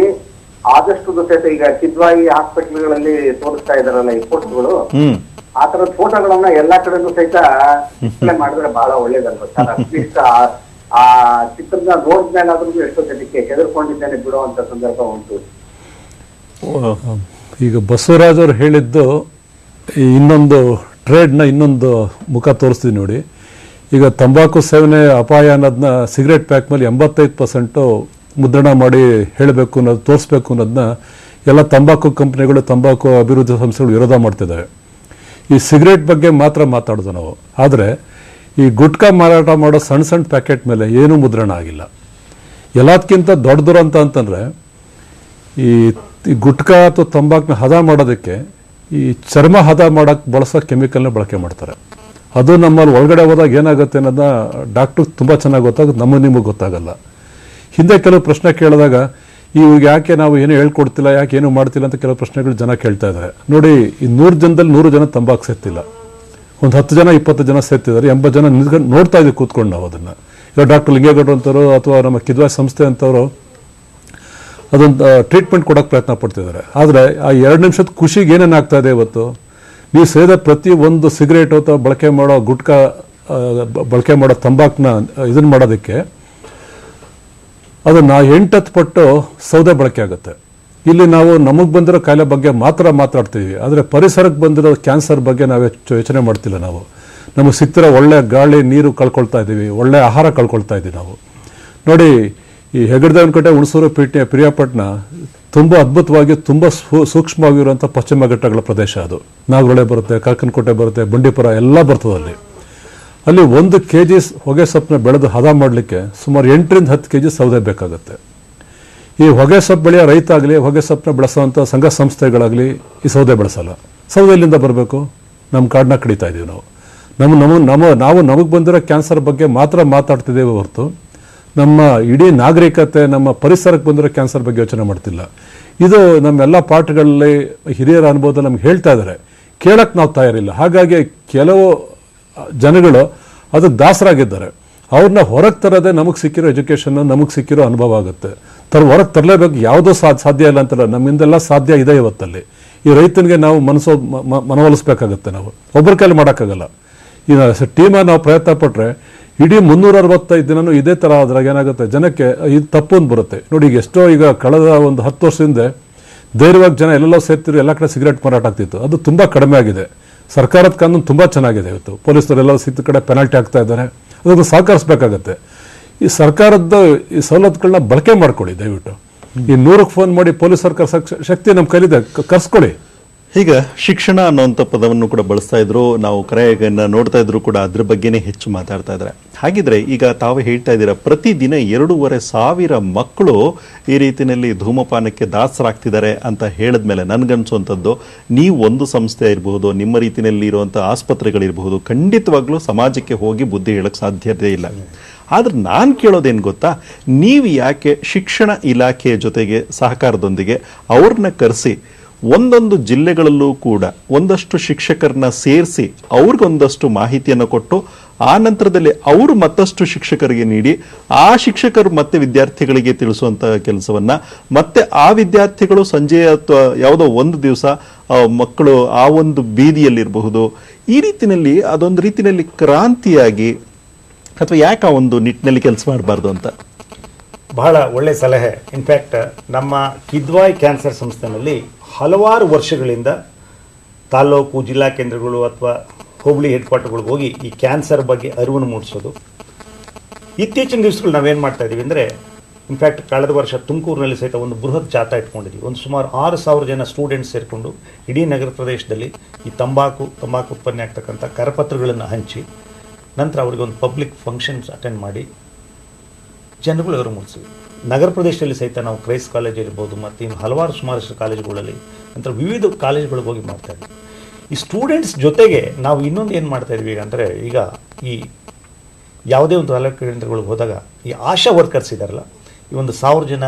ಆದಷ್ಟು ಸಹಿತ ಈಗ ಕಿದ್ವಾಯಿ ಹಾಸ್ಪಿಟಲ್ಗಳಲ್ಲಿ ತೋರಿಸ್ತಾ ಇದಾರಲ್ಲ ಈ ಫೋಟೋಗಳು, ಆ ತರದ ಫೋಟೋಗಳನ್ನ ಎಲ್ಲಾ ಕಡೆನೂ ಸಹಿತ ಡಿಸ್ಪ್ಲೇ ಮಾಡಿದ್ರೆ ಬಹಳ ಒಳ್ಳೇದಲ್ವ ಸರ್? ಅಟ್ಲೀಸ್ಟ್ ಆ ಚಿತ್ರದ ನೋಡಿದ್ಮೇಲಾದ್ರೂ ಎಷ್ಟೋ ಜನಕ್ಕೆ ಹೆದರ್ಕೊಂಡಿದ್ದೇನೆ ಬಿಡುವಂತ ಸಂದರ್ಭ ಉಂಟು. ಈಗ ಬಸವರಾಜ್ ಅವರು ಹೇಳಿದ್ದು ಇನ್ನೊಂದು ಟ್ರೇಡ್ನ ಇನ್ನೊಂದು ಮುಖ ತೋರಿಸ್ತೀವಿ ನೋಡಿ. ಈಗ ತಂಬಾಕು ಸೇವನೆ ಅಪಾಯ ಅನ್ನೋದನ್ನ ಸಿಗರೇಟ್ ಪ್ಯಾಕ್ ಮೇಲೆ 85% ಮುದ್ರಣ ಮಾಡಿ ಹೇಳಬೇಕು ಅನ್ನೋದು, ತೋರಿಸ್ಬೇಕು ಅನ್ನೋದನ್ನ ಎಲ್ಲ ತಂಬಾಕು ಕಂಪ್ನಿಗಳು, ತಂಬಾಕು ಅಭಿವೃದ್ಧಿ ಸಂಸ್ಥೆಗಳು ವಿರೋಧ ಮಾಡ್ತಿದ್ದಾವೆ. ಈ ಸಿಗರೇಟ್ ಬಗ್ಗೆ ಮಾತ್ರ ಮಾತಾಡೋದು ನಾವು. ಆದರೆ ಈ ಗುಟ್ಕಾ ಮಾರಾಟ ಮಾಡೋ ಸಣ್ಣ ಪ್ಯಾಕೆಟ್ ಮೇಲೆ ಏನೂ ಮುದ್ರಣ ಆಗಿಲ್ಲ. ಎಲ್ಲದಕ್ಕಿಂತ ದೊಡ್ಡ ದುರಂತ ಅಂತಂದರೆ ಈ ಗುಟ್ಕಾ ಅಥವಾ ತಂಬಾಕನ್ನ ಹದ ಮಾಡೋದಕ್ಕೆ ಈ ಚರ್ಮ ಹದ ಮಾಡೋಕ್ಕೆ ಬಳಸೋ ಕೆಮಿಕಲ್ನ ಬಳಕೆ ಮಾಡ್ತಾರೆ. ಅದು ನಮ್ಮಲ್ಲಿ ಒಳಗಡೆ ಹೋದಾಗ ಏನಾಗುತ್ತೆ ಅನ್ನೋದನ್ನ ಡಾಕ್ಟ್ರಿಗೆ ತುಂಬ ಚೆನ್ನಾಗಿ ಗೊತ್ತಾಗುತ್ತೆ, ನಿಮಗೆ ಗೊತ್ತಾಗಲ್ಲ. ಹಿಂದೆ ಕೆಲವು ಪ್ರಶ್ನೆ ಕೇಳಿದಾಗ ಇವಾಗ ಯಾಕೆ ನಾವು ಏನೂ ಹೇಳ್ಕೊಡ್ತಿಲ್ಲ, ಯಾಕೆ ಏನೂ ಮಾಡ್ತಿಲ್ಲ ಅಂತ ಕೆಲವು ಪ್ರಶ್ನೆಗಳು ಜನ ಕೇಳ್ತಾ ಇದ್ದಾರೆ. ನೋಡಿ, ಈ 100 ಜನದಲ್ಲಿ 100 ಜನ ತಂಬಾಕು ಸೇರ್ತಿಲ್ಲ, ಒಂದು 10 ಜನ 20 ಜನ ಸೇರ್ತಿದ್ದಾರೆ, 80 ಜನ ನಿಂತ್ಕೊಂಡು ನೋಡ್ತಾ ಇದ್ದೀವಿ ಕೂತ್ಕೊಂಡು ನಾವು ಅದನ್ನು. ಇವಾಗ ಡಾಕ್ಟರ್ ಲಿಂಗೇಗೌಡರು ಅಂತವರು ಅಥವಾ ನಮ್ಮ ಕಿದ್ವಾಯಿ ಸಂಸ್ಥೆ ಅಂತವರು ಅದೊಂದು ಟ್ರೀಟ್ಮೆಂಟ್ ಕೊಡೋಕ್ಕೆ ಪ್ರಯತ್ನ ಪಡ್ತಿದ್ದಾರೆ. ಆದರೆ ಆ 2 ನಿಮಿಷದ ಖುಷಿಗೆ ಏನೇನು ಆಗ್ತಾ ಇದೆ ಇವತ್ತು? ನೀವು ಸೇರಿದ ಪ್ರತಿ ಒಂದು ಸಿಗರೇಟು ಅಥವಾ ಬಳಕೆ ಮಾಡೋ ಗುಟ್ಕಾ, ಬಳಕೆ ಮಾಡೋ ತಂಬಾಕನ್ನ ಇದನ್ನು ಮಾಡೋದಕ್ಕೆ ಅದನ್ನು 8-10 ಪಟ್ಟು ಸೌದೆ ಬಳಕೆ ಆಗುತ್ತೆ. ಇಲ್ಲಿ ನಾವು ನಮಗೆ ಬಂದಿರೋ ಕಾಯಿಲೆ ಬಗ್ಗೆ ಮಾತ್ರ ಮಾತಾಡ್ತೀವಿ, ಆದರೆ ಪರಿಸರಕ್ಕೆ ಬಂದಿರೋ ಕ್ಯಾನ್ಸರ್ ಬಗ್ಗೆ ನಾವು ಯೋಚನೆ ಮಾಡ್ತಿಲ್ಲ. ನಾವು ನಮಗೆ ಸಿಗ್ತಿರೋ ಒಳ್ಳೆ ಗಾಳಿ, ನೀರು ಕಳ್ಕೊಳ್ತಾ ಇದ್ದೀವಿ, ಒಳ್ಳೆ ಆಹಾರ ಕಳ್ಕೊಳ್ತಾ ಇದ್ದೀವಿ ನಾವು. ನೋಡಿ, ಈ ಹೆಗಡದೇವನಕಟ್ಟೆ, ಹುಣಸೂರು, ಪಿರಿಯಾಪಟ್ಟಣ ತುಂಬ ಅದ್ಭುತವಾಗಿ, ತುಂಬ ಸೂಕ್ಷ್ಮವಾಗಿರುವಂಥ ಪಶ್ಚಿಮ ಘಟ್ಟಗಳ ಪ್ರದೇಶ. ಅದು ನಾಗರಹೊಳೆ ಬರುತ್ತೆ, ಕಾಕನಕೋಟೆ ಬರುತ್ತೆ, ಬಂಡೀಪುರ ಎಲ್ಲ ಬರ್ತದೆ. ಅಲ್ಲಿ 1 kg ಹೊಗೆ ಸೊಪ್ಪನ್ನ ಬೆಳೆದು ಹದ ಮಾಡಲಿಕ್ಕೆ ಸುಮಾರು 8ರಿಂದ 10 kg ಸೌದೆ ಬೇಕಾಗುತ್ತೆ. ಈ ಹೊಗೆ ಸೊಪ್ಪು ಬೆಳೆಯೋ ರೈತ ಆಗಲಿ, ಹೊಗೆ ಸೊಪ್ಪನ್ನ ಬೆಳೆಸೋವಂಥ ಸಂಘ ಸಂಸ್ಥೆಗಳಾಗಲಿ ಈ ಸೌದೆ ಬೆಳೆಸಲ್ಲ. ಸೌದೆ ಎಲ್ಲಿಂದ ಬರಬೇಕು? ನಮ್ಮ ಕಾಡನ್ನ ಕಡಿತಾ ಇದ್ದೀವಿ ನಾವು. ನಾವು ನಮಗೆ ಬಂದಿರೋ ಕ್ಯಾನ್ಸರ್ ಬಗ್ಗೆ ಮಾತ್ರ ಮಾತಾಡ್ತಿದ್ದೇವೆ ಹೊರತು ನಮ್ಮ ಇಡೀ ನಾಗರಿಕತೆ, ನಮ್ಮ ಪರಿಸರಕ್ಕೆ ಬಂದಿರೋ ಕ್ಯಾನ್ಸರ್ ಬಗ್ಗೆ ಯೋಚನೆ ಮಾಡ್ತಿಲ್ಲ. ಇದು ನಮ್ಮೆಲ್ಲ ಪಾಠಗಳಲ್ಲಿ ಹಿರಿಯರ ಅನುಭವದಲ್ಲಿ ನಮ್ಗೆ ಹೇಳ್ತಾ ಇದ್ದಾರೆ, ಕೇಳಕ್ಕೆ ನಾವು ತಯಾರಿಲ್ಲ. ಹಾಗಾಗಿ ಕೆಲವು ಜನಗಳು ಅದಕ್ಕೆ ದಾಸರಾಗಿದ್ದಾರೆ. ಅವ್ರನ್ನ ಹೊರಗೆ ತರೋದೇ ನಮಗೆ ಸಿಕ್ಕಿರೋ ಎಜುಕೇಷನ್, ನಮಗೆ ಸಿಕ್ಕಿರೋ ಅನುಭವ ಆಗುತ್ತೆ. ಹೊರಗೆ ತರಲೇಬೇಕು, ಯಾವುದೂ ಸಾಧ್ಯ ಇಲ್ಲ ಅಂತಲ್ಲ, ನಮ್ಮಿಂದೆಲ್ಲ ಸಾಧ್ಯ ಇದೆ ಇವತ್ತಲ್ಲಿ. ಈ ರೈತನಿಗೆ ನಾವು ಮನವೊಲಿಸ್ಬೇಕಾಗತ್ತೆ. ನಾವು ಒಬ್ಬರ ಕೈಲಿ ಮಾಡೋಕ್ಕಾಗಲ್ಲ. ಈ ಟೀಮಾಗಿ ನಾವು ಪ್ರಯತ್ನ ಪಟ್ಟರೆ ಇಡೀ 365 ದಿನನೂ ಇದೇ ಥರ ಅದ್ರಾಗ ಏನಾಗುತ್ತೆ, ಜನಕ್ಕೆ ಇದು ತಪ್ಪೊಂದು ಬರುತ್ತೆ. ನೋಡಿ, ಈಗ ಕಳೆದ ಒಂದು 10 ವರ್ಷದಿಂದ ಧೈರ್ಯವಾಗಿ ಜನ ಎಲ್ಲೆಲ್ಲೋ ಸೇರ್ತಿರು, ಎಲ್ಲ ಕಡೆ ಸಿಗರೇಟ್ ಮಾರಾಟ ಆಗ್ತಿತ್ತು. ಅದು ತುಂಬ ಕಡಿಮೆ ಆಗಿದೆ. ಸರ್ಕಾರದ ಕಾನೂನು ತುಂಬ ಚೆನ್ನಾಗಿದೆ. ಇವತ್ತು ಪೊಲೀಸರೆಲ್ಲ ಸಿಕ್ಕ ಕಡೆ ಪೆನಾಲ್ಟಿ ಆಗ್ತಾ ಇದ್ದಾರೆ. ಅದನ್ನು ಸಹಕರಿಸಬೇಕಾಗತ್ತೆ. ಈ ಸರ್ಕಾರದ ಈ ಸವಲತ್ತುಗಳನ್ನ ಬಳಕೆ ಮಾಡ್ಕೊಳ್ಳಿ ದಯವಿಟ್ಟು. ಈ 100ಕ್ಕೆ ಫೋನ್ ಮಾಡಿ ಪೊಲೀಸ್ ಸರ್ಕಾರ ಶಕ್ತಿ ನಮ್ಮ ಕೈಲಿದೆ, ಕರ್ಸ್ಕೊಳ್ಳಿ. ಈಗ ಶಿಕ್ಷಣ ಅನ್ನುವಂಥ ಪದವನ್ನು ಕೂಡ ಬಳಸ್ತಾ ಇದ್ರು, ನಾವು ಕರೆಯನ್ನು ನೋಡ್ತಾ ಇದ್ರು ಕೂಡ ಅದ್ರ ಬಗ್ಗೆನೇ ಹೆಚ್ಚು ಮಾತಾಡ್ತಾ ಇದ್ದಾರೆ. ಹಾಗಿದ್ರೆ ಈಗ ತಾವು ಹೇಳ್ತಾ ಇದ್ದೀರಾ ಪ್ರತಿದಿನ 2,500 ಮಕ್ಕಳು ಈ ರೀತಿಯಲ್ಲಿ ಧೂಮಪಾನಕ್ಕೆ ದಾಸರಾಗ್ತಿದ್ದಾರೆ ಅಂತ ಹೇಳಿದ್ಮೇಲೆ ನನಗನ್ಸುವಂಥದ್ದು, ನೀವು ಒಂದು ಸಂಸ್ಥೆ ಇರಬಹುದು, ನಿಮ್ಮ ರೀತಿಯಲ್ಲಿ ಇರುವಂಥ ಆಸ್ಪತ್ರೆಗಳಿರಬಹುದು, ಖಂಡಿತವಾಗ್ಲೂ ಸಮಾಜಕ್ಕೆ ಹೋಗಿ ಬುದ್ಧಿ ಹೇಳಕ್ಕೆ ಸಾಧ್ಯತೆ ಇಲ್ಲ. ಆದ್ರೆ ನಾನು ಕೇಳೋದೇನು ಗೊತ್ತಾ, ನೀವು ಯಾಕೆ ಶಿಕ್ಷಣ ಇಲಾಖೆಯ ಜೊತೆಗೆ ಸಹಕಾರದೊಂದಿಗೆ ಅವ್ರನ್ನ ಕರೆಸಿ ಒಂದೊಂದು ಜಿಲ್ಲೆಗಳಲ್ಲೂ ಕೂಡ ಒಂದಷ್ಟು ಶಿಕ್ಷಕರನ್ನ ಸೇರಿಸಿ ಅವ್ರಿಗೊಂದಷ್ಟು ಮಾಹಿತಿಯನ್ನು ಕೊಟ್ಟು ಆ ನಂತರದಲ್ಲಿ ಅವರು ಮತ್ತಷ್ಟು ಶಿಕ್ಷಕರಿಗೆ ನೀಡಿ ಆ ಶಿಕ್ಷಕರು ಮತ್ತೆ ವಿದ್ಯಾರ್ಥಿಗಳಿಗೆ ತಿಳಿಸುವಂಥ ಕೆಲಸವನ್ನ, ಮತ್ತೆ ಆ ವಿದ್ಯಾರ್ಥಿಗಳು ಸಂಜೆ ಅಥವಾ ಯಾವುದೋ ಒಂದು ದಿವಸ ಮಕ್ಕಳು ಆ ಒಂದು ಬೀದಿಯಲ್ಲಿರಬಹುದು, ಈ ರೀತಿಯಲ್ಲಿ ಅದೊಂದು ರೀತಿಯಲ್ಲಿ ಕ್ರಾಂತಿಯಾಗಿ, ಅಥವಾ ಯಾಕೆ ಆ ಒಂದು ನಿಟ್ಟಿನಲ್ಲಿ ಕೆಲಸ ಮಾಡಬಾರ್ದು ಅಂತ. ಬಹಳ ಒಳ್ಳೆ ಸಲಹೆ. ಇನ್ಫ್ಯಾಕ್ಟ್ ನಮ್ಮ ಕಿದ್ವಾಯ್ ಕ್ಯಾನ್ಸರ್ ಸಂಸ್ಥೆನಲ್ಲಿ ಹಲವಾರು ವರ್ಷಗಳಿಂದ ತಾಲೂಕು ಜಿಲ್ಲಾ ಕೇಂದ್ರಗಳು ಅಥವಾ ಹೋಬಳಿ ಹೆಡ್ ಕ್ವಾರ್ಟರ್ಗಳಿಗೆ ಹೋಗಿ ಈ ಕ್ಯಾನ್ಸರ್ ಬಗ್ಗೆ ಅರಿವನ್ನು ಮೂಡಿಸೋದು. ಇತ್ತೀಚಿನ ದಿವಸಗಳು ನಾವೇನು ಮಾಡ್ತಾ ಇದ್ದೀವಿ ಅಂದರೆ, ಇನ್ಫ್ಯಾಕ್ಟ್ ಕಳೆದ ವರ್ಷ ತುಮಕೂರಿನಲ್ಲಿ ಸಹಿತ ಒಂದು ಬೃಹತ್ ಜಾಥಾ ಇಟ್ಕೊಂಡಿದ್ವಿ. ಒಂದು ಸುಮಾರು 6,000 ಜನ ಸ್ಟೂಡೆಂಟ್ಸ್ ಸೇರಿಕೊಂಡು ಇಡೀ ನಗರ ಪ್ರದೇಶದಲ್ಲಿ ಈ ತಂಬಾಕು ಉತ್ಪನ್ನ ಆಗ್ತಕ್ಕಂಥ ಕರಪತ್ರಗಳನ್ನು ಹಂಚಿ ನಂತರ ಅವರಿಗೆ ಒಂದು ಪಬ್ಲಿಕ್ ಫಂಕ್ಷನ್ಸ್ ಅಟೆಂಡ್ ಮಾಡಿ ಜನಗಳು ಅವರು ಮೂಡಿಸಿವಿ. ನಗರ ಪ್ರದೇಶದಲ್ಲಿ ಸಹಿತ ನಾವು ಕ್ರೈಸ್ಟ್ ಕಾಲೇಜ್ ಇರ್ಬೋದು ಮತ್ತು ಇನ್ನು ಹಲವಾರು ಸುಮಾರಷ್ಟು ಕಾಲೇಜುಗಳಲ್ಲಿ, ನಂತರ ವಿವಿಧ ಕಾಲೇಜುಗಳಿಗೆ ಹೋಗಿ ಮಾಡ್ತಾ ಇದ್ವಿ. ಈ ಸ್ಟೂಡೆಂಟ್ಸ್ ಜೊತೆಗೆ ನಾವು ಇನ್ನೊಂದು ಏನು ಮಾಡ್ತಾ ಇದ್ವಿ ಅಂದರೆ, ಈಗ ಈ ಯಾವುದೇ ಒಂದು ತಾಲೂಕು ಕೇಂದ್ರಗಳಿಗೆ ಹೋದಾಗ ಈ ಆಶಾ ವರ್ಕರ್ಸ್ ಇದ್ದಾರಲ್ಲ, ಈ ಒಂದು 1000 ಜನ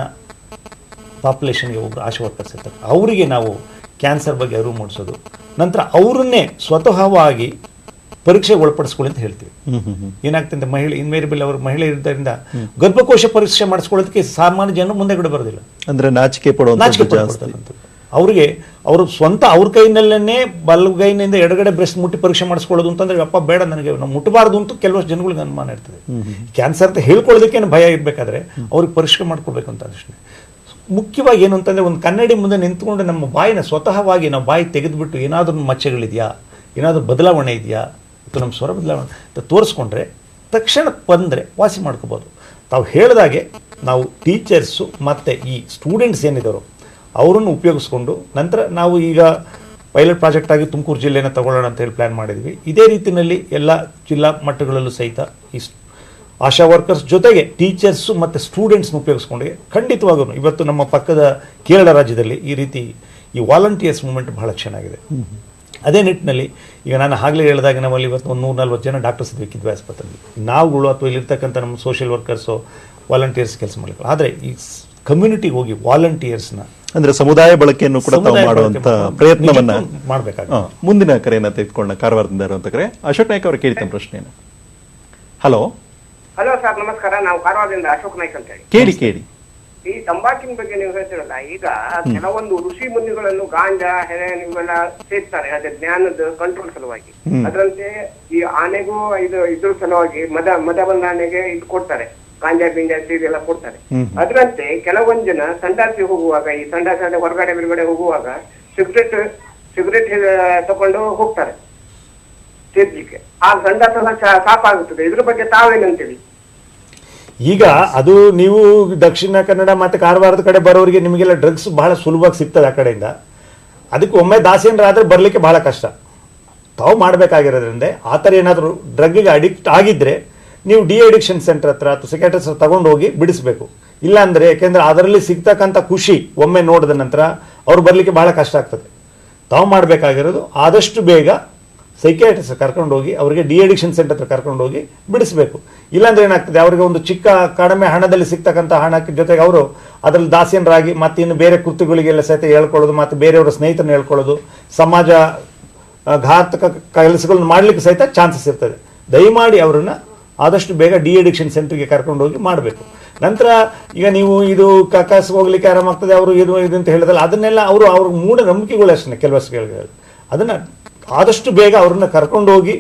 ಪಾಪ್ಯುಲೇಷನ್ಗೆ ಒಬ್ಬರು ಆಶಾ ವರ್ಕರ್ಸ್ ಇರ್ತಾರೆ, ಅವರಿಗೆ ನಾವು ಕ್ಯಾನ್ಸರ್ ಬಗ್ಗೆ ಅರಿವು ಮೂಡಿಸೋದು, ನಂತರ ಅವರನ್ನೇ ಸ್ವತಃವಾಗಿ ಪರೀಕ್ಷೆಗೆ ಒಳಪಡಿಸ್ಕೊಳ್ಳಿ ಅಂತ ಹೇಳ್ತೀವಿ. ಏನಾಗ್ತದೆ, ಇನ್ವೇರಿಬಲ್ ಅವರು ಮಹಿಳೆ ಇರೋದ್ರಿಂದ ಗರ್ಭಕೋಶ ಪರೀಕ್ಷೆ ಮಾಡಿಸ್ಕೊಳ್ಳೋದಕ್ಕೆ ಸಾಮಾನ್ಯ ಜನ ಮುಂದೆಗಡೆ ಬರೋದಿಲ್ಲ, ಅಂದ್ರೆ ನಾಚಿಕೆ ಪಡುವಂತ ಅವರಿಗೆ ಅವರು ಸ್ವಂತ ಅವ್ರ ಕೈನಲ್ಲೇ ಬಲಗೈನಿಂದ ಎಡಗಡೆ ಬ್ರೆಸ್ಟ್ ಮುಟ್ಟಿ ಪರೀಕ್ಷೆ ಮಾಡಿಸ್ಕೊಳ್ಳೋದು ಅಂತಂದ್ರೆ, ಅಪ್ಪ ಬೇಡ ನನಗೆ ನಾವು ಮುಟ್ಟಬಾರ್ದು ಅಂತ ಕೆಲವಷ್ಟು ಜನಗಳಿಗೆ ಅನುಮಾನ ಇರ್ತದೆ. ಕ್ಯಾನ್ಸರ್ ಅಂತ ಹೇಳ್ಕೊಳ್ಳೋದಕ್ಕೇನು ಭಯ ಇರಬೇಕಾದ್ರೆ ಅವ್ರಿಗೆ ಪರೀಕ್ಷೆ ಮಾಡ್ಕೊಳ್ಬೇಕು ಅಂತ ಅಷ್ಟೇ. ಮುಖ್ಯವಾಗಿ ಏನು ಅಂತಂದ್ರೆ, ಒಂದು ಕನ್ನಡಿ ಮುಂದೆ ನಿಂತ್ಕೊಂಡು ನಮ್ಮ ಬಾಯಿನ ಸ್ವತಃವಾಗಿ ನಾವು ಬಾಯಿ ತೆಗೆದುಬಿಟ್ಟು ಏನಾದರೂ ಮಚ್ಚೆಗಳಿದೆಯಾ, ಏನಾದರೂ ಬದಲಾವಣೆ ಇದೆಯಾ, ಅಥವಾ ನಮ್ಮ ಸ್ವರ ಬದಲಾವಣೆ ಅಂತ ತೋರಿಸ್ಕೊಂಡ್ರೆ ತಕ್ಷಣ ಬಂದರೆ ವಾಸಿ ಮಾಡ್ಕೋಬೋದು. ತಾವು ಹೇಳಿದಾಗೆ ನಾವು ಟೀಚರ್ಸು ಮತ್ತು ಈ ಸ್ಟೂಡೆಂಟ್ಸ್ ಏನಿದ್ದಾರೋ ಅವರನ್ನು ಉಪಯೋಗಿಸ್ಕೊಂಡು, ನಂತರ ನಾವು ಈಗ ಪೈಲಟ್ ಪ್ರಾಜೆಕ್ಟ್ ಆಗಿ ತುಮಕೂರು ಜಿಲ್ಲೆನ ತಗೊಳ್ಳೋಣ ಅಂತ ಹೇಳಿ ಪ್ಲ್ಯಾನ್ ಮಾಡಿದ್ವಿ. ಇದೇ ರೀತಿಯಲ್ಲಿ ಎಲ್ಲ ಜಿಲ್ಲಾ ಮಟ್ಟಗಳಲ್ಲೂ ಸಹಿತ ಈ ಆಶಾ ವರ್ಕರ್ಸ್ ಜೊತೆಗೆ ಟೀಚರ್ಸು ಮತ್ತು ಸ್ಟೂಡೆಂಟ್ಸ್ನ ಉಪಯೋಗಿಸ್ಕೊಂಡೆ ಖಂಡಿತವಾಗೂ ಇವತ್ತು ನಮ್ಮ ಪಕ್ಕದ ಕೇರಳ ರಾಜ್ಯದಲ್ಲಿ ಈ ರೀತಿ ಈ ವಾಲಂಟಿಯರ್ಸ್ ಮೂವ್ಮೆಂಟ್ ಬಹಳ ಚೆನ್ನಾಗಿದೆ. ಅದೇ ನಿಟ್ಟಿನಲ್ಲಿ ಈಗ ನಾನು ಆಗಲೇ ಹೇಳಿದಾಗ ನಮ್ಮಲ್ಲಿ ಇವತ್ತು ಒಂದು 140 ಜನ ಡಾಕ್ಟರ್ಸ್ ಇದ್ವಿ ಕಿದ್ವಾಯ್ ಆಸ್ಪತ್ರೆಯಲ್ಲಿ. ನಾವುಗಳು ಅಥವಾ ಇಲ್ಲಿರ್ತಕ್ಕಂಥ ನಮ್ಮ ಸೋಷಿಯಲ್ ವರ್ಕರ್ಸು ವಾಲಂಟಿಯರ್ಸ್ ಕೆಲಸ ಮಾಡಲಿಲ್ಲ. ಆದರೆ ಈ ಕಮ್ಯುನಿಟಿಗೆ ಹೋಗಿ ವಾಲಂಟಿಯರ್ಸ್ನ ಅಂದ್ರೆ ಸಮುದಾಯ ಬಳಕೆಯನ್ನು ಕೂಡ ತಾವು ಮಾಡುವಂತ ಪ್ರಯತ್ನವನ್ನ ಮಾಡಬೇಕಾಗುತ್ತೆ. ಮುಂದಿನ ಕರೆಯನ್ನ ತೆಗೆದುಕೊಂಡ ಕಾರವಾರದಿಂದ ಇರುವಂತ ಕರೆ ಅಶೋಕ್ ನಾಯ್ಕ ಅವರು ಕೇಳ್ತಾನೆ ಪ್ರಶ್ನೆಯನ್ನು. ಹಲೋ ಹಲೋ ಸರ್, ನಮಸ್ಕಾರ. ನಾವು ಕಾರವಾರದಿಂದ ಅಶೋಕ್ ನಾಯ್ಕ ಅಂತ ಹೇಳಿ. ಕೇಳಿ. ಈ ತಂಬಾಕಿನ ಬಗ್ಗೆ ನೀವು ಹೇಳ್ತಿರಲ್ಲ, ಈಗ ಕೆಲವೊಂದು ಋಷಿ ಮುನಿಗಳನ್ನು ಗಾಂಜಾ ಹೆರೆನ್ ಇವೆಲ್ಲ ಸೇರ್ತಾರೆ, ಅದೇ ಜ್ಞಾನದ ಕಂಟ್ರೋಲ್ ಸಲುವಾಗಿ. ಅದರಂತೆ ಈ ಆನೆಗೂ ಇದ್ರ ಸಲುವಾಗಿ ಮದ ಬಂದ ಆನೆಗೆ ಇದು ಕೊಡ್ತಾರೆ, ಗಾಂಜಾ ಗಿಂಜಾ ಸೀಡ್ ಎಲ್ಲ ಕೊಡ್ತಾರೆ. ಅದರಂತೆ ಕೆಲವೊಂದು ಜನ ಸಂಡಾಸಿ ಹೋಗುವಾಗ, ಈ ಸಂಡಾಸಿ ಹೊರಗಡೆ ಬಿರುಗಡೆ ಹೋಗುವಾಗ ಸಿಗರೆಟ್ ತಕೊಂಡು ಹೋಗ್ತಾರೆ ಸೇರ್ಲಿಕ್ಕೆ. ಆ ಸಂಡಾಸ ಸಾಪಾಗುತ್ತದೆ. ಇದ್ರ ಬಗ್ಗೆ ತಾವೇನಂತೀವಿ? ಈಗ ಅದು ನೀವು ದಕ್ಷಿಣ ಕನ್ನಡ ಮತ್ತು ಕಾರವಾರದ ಕಡೆ ಬರೋರಿಗೆ ನಿಮಗೆಲ್ಲ ಡ್ರಗ್ಸ್ ಬಹಳ ಸುಲಭವಾಗಿ ಸಿಗ್ತದೆ ಆ ಕಡೆಯಿಂದ. ಅದಕ್ಕೆ ಒಮ್ಮೆ ದಾಸೇನರಾದ್ರೆ ಬರಲಿಕ್ಕೆ ಬಹಳ ಕಷ್ಟ. ತಾವು ಮಾಡಬೇಕಾಗಿರೋದ್ರಿಂದ ಆ ಥರ ಏನಾದರೂ ಡ್ರಗ್ಗಿಗೆ ಅಡಿಕ್ಟ್ ಆಗಿದ್ದರೆ ನೀವು ಡಿ ಅಡಿಕ್ಷನ್ ಸೆಂಟರ್ ಹತ್ರ ಅಥವಾ ಸೈಕಾಟ್ರಿಸ್ಟ್ ಹತ್ರ ತಗೊಂಡು ಹೋಗಿ ಬಿಡಿಸ್ಬೇಕು. ಇಲ್ಲಾಂದರೆ ಯಾಕೆಂದರೆ ಅದರಲ್ಲಿ ಸಿಗ್ತಕ್ಕಂಥ ಖುಷಿ ಒಮ್ಮೆ ನೋಡಿದ ನಂತರ ಅವ್ರು ಬರಲಿಕ್ಕೆ ಬಹಳ ಕಷ್ಟ ಆಗ್ತದೆ. ತಾವು ಮಾಡಬೇಕಾಗಿರೋದು ಆದಷ್ಟು ಬೇಗ ಸೈಕಾಟ್ರಿಸ್ಟ್ ಕರ್ಕೊಂಡು ಹೋಗಿ ಅವರಿಗೆ ಡಿ ಅಡಿಕ್ಷನ್ ಸೆಂಟರ್ ಹತ್ರ ಕರ್ಕೊಂಡು ಹೋಗಿ ಬಿಡಿಸಬೇಕು. ಇಲ್ಲಾಂದ್ರೆ ಏನಾಗ್ತದೆ, ಅವರಿಗೆ ಒಂದು ಚಿಕ್ಕ ಕಡಿಮೆ ಹಣದಲ್ಲಿ ಸಿಗ್ತಕ್ಕಂಥ ಹಣಕ್ಕೆ ಜೊತೆಗೆ ಅವರು ಅದರಲ್ಲಿ ದಾಸೇನರಾಗಿ ಮತ್ತೆ ಇನ್ನು ಬೇರೆ ಕೃತ್ಯಗಳಿಗೆಲ್ಲ ಸಹಿತ ಹೇಳ್ಕೊಳ್ಳೋದು, ಮತ್ತು ಬೇರೆಯವರ ಸ್ನೇಹಿತರನ್ನ ಹೇಳ್ಕೊಳ್ಳೋದು, ಸಮಾಜ ಘಾತಕ ಕೆಲಸಗಳನ್ನ ಮಾಡಲಿಕ್ಕೆ ಸಹಿತ ಚಾನ್ಸಸ್ ಇರ್ತದೆ. ದಯಮಾಡಿ ಅವರನ್ನು ಆದಷ್ಟು ಬೇಗ ಡಿ ಅಡಿಕ್ಷನ್ ಸೆಂಟರ್ಗೆ ಕರ್ಕೊಂಡು ಹೋಗಿ ಮಾಡಬೇಕು. ನಂತರ ಈಗ ನೀವು ಇದು ಕಕಾಸ್ ಹೋಗ್ಲಿಕ್ಕೆ ಆರಾಮಾಗ್ತದೆ ಅವರು ಇದು ಅಂತ ಹೇಳಿದಲ್ಲ, ಅದನ್ನೆಲ್ಲ ಅವ್ರ ಮೂಢನಂಬಿಕೆಗಳು ಅಷ್ಟೇ ಕೆಲವಷ್ಟು ಅದನ್ನು ಆದಷ್ಟು ಬೇಗ ಅವ್ರನ್ನ ಕರ್ಕೊಂಡು ಹೋಗಿ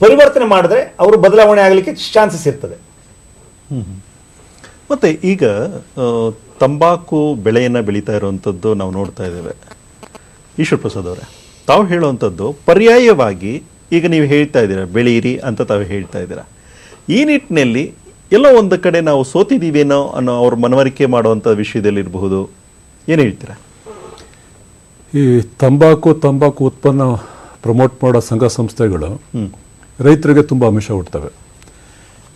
ಪರಿವರ್ತನೆ ಮಾಡಿದ್ರೆ ಅವರು ಬದಲಾವಣೆ ಆಗಲಿಕ್ಕೆ ಚಾನ್ಸಸ್ ಇರ್ತದೆ. ಮತ್ತೆ ಈಗ ತಂಬಾಕು ಬೆಳೆಯನ್ನು ಬೆಳೀತಾ ಇರುವಂಥದ್ದು ನಾವು ನೋಡ್ತಾ ಇದ್ದೇವೆ. ಈಶ್ವರ್ ಪ್ರಸಾದ್ ಅವರೇ, ತಾವು ಹೇಳುವಂಥದ್ದು ಪರ್ಯಾಯವಾಗಿ ಈಗ ನೀವು ಹೇಳ್ತಾ ಇದ್ದೀರಾ ಬೆಳೀರಿ ಅಂತ ತಾವು ಹೇಳ್ತಾ ಇದ್ದೀರಾ. ಈ ನಿಟ್ಟಿನಲ್ಲಿ ಎಲ್ಲೋ ಒಂದು ಕಡೆ ನಾವು ಸೋತಿದ್ದೀವೇನೋ ಅನ್ನೋ ಅವ್ರ ಮನವರಿಕೆ ಮಾಡುವಂಥ ವಿಷಯದಲ್ಲಿರಬಹುದು, ಏನು ಹೇಳ್ತೀರಾ? ಈ ತಂಬಾಕು ಉತ್ಪನ್ನ ಪ್ರಮೋಟ್ ಮಾಡೋ ಸಂಘ ಸಂಸ್ಥೆಗಳು ರೈತರಿಗೆ ತುಂಬ ಆಮಿಷ ಹುಡ್ತವೆ.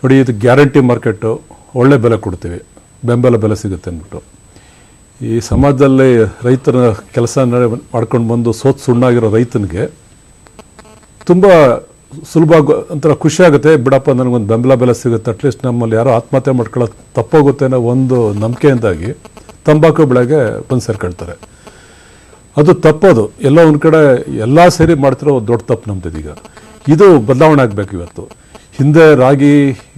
ನೋಡಿ, ಇದು ಗ್ಯಾರಂಟಿ ಮಾರ್ಕೆಟು, ಒಳ್ಳೆ ಬೆಲೆ ಕೊಡ್ತೀವಿ, ಬೆಂಬಲ ಬೆಲೆ ಸಿಗುತ್ತೆ ಅಂದ್ಬಿಟ್ಟು ಈ ಸಮಾಜದಲ್ಲಿ ರೈತರ ಕೆಲಸ ಮಾಡ್ಕೊಂಡು ಬಂದು ಸುಣ್ಣಾಗಿರೋ ರೈತನಿಗೆ ತುಂಬ ಸುಲಭ ಒಂಥರ ಖುಷಿ ಆಗುತ್ತೆ. ಬಿಡಪ್ಪ, ನನಗೊಂದು ಬೆಂಬಲ ಬೆಲೆ ಸಿಗುತ್ತೆ, ಅಟ್ಲೀಸ್ಟ್ ನಮ್ಮಲ್ಲಿ ಯಾರೋ ಆತ್ಮಹತ್ಯೆ ಮಾಡ್ಕೊಳ್ಳೋದು ತಪ್ಪೋಗುತ್ತೆ ಅನ್ನೋ ಒಂದು ನಂಬಿಕೆಯಿಂದಾಗಿ ತಂಬಾಕು ಬೆಳೆಗೆ ಬಂದು ಸೇರ್ಕೊಳ್ತಾರೆ. ಅದು ತಪ್ಪೋದು ಎಲ್ಲ ಒಂದು ಕಡೆ ಎಲ್ಲ ಸೇರಿ ಮಾಡ್ತಿರೋ ದೊಡ್ಡ ತಪ್ಪು ನಮ್ದಿದೀಗ. ಇದು ಬದಲಾವಣೆ ಆಗಬೇಕು. ಇವತ್ತು ಹಿಂದೆ ರಾಗಿ,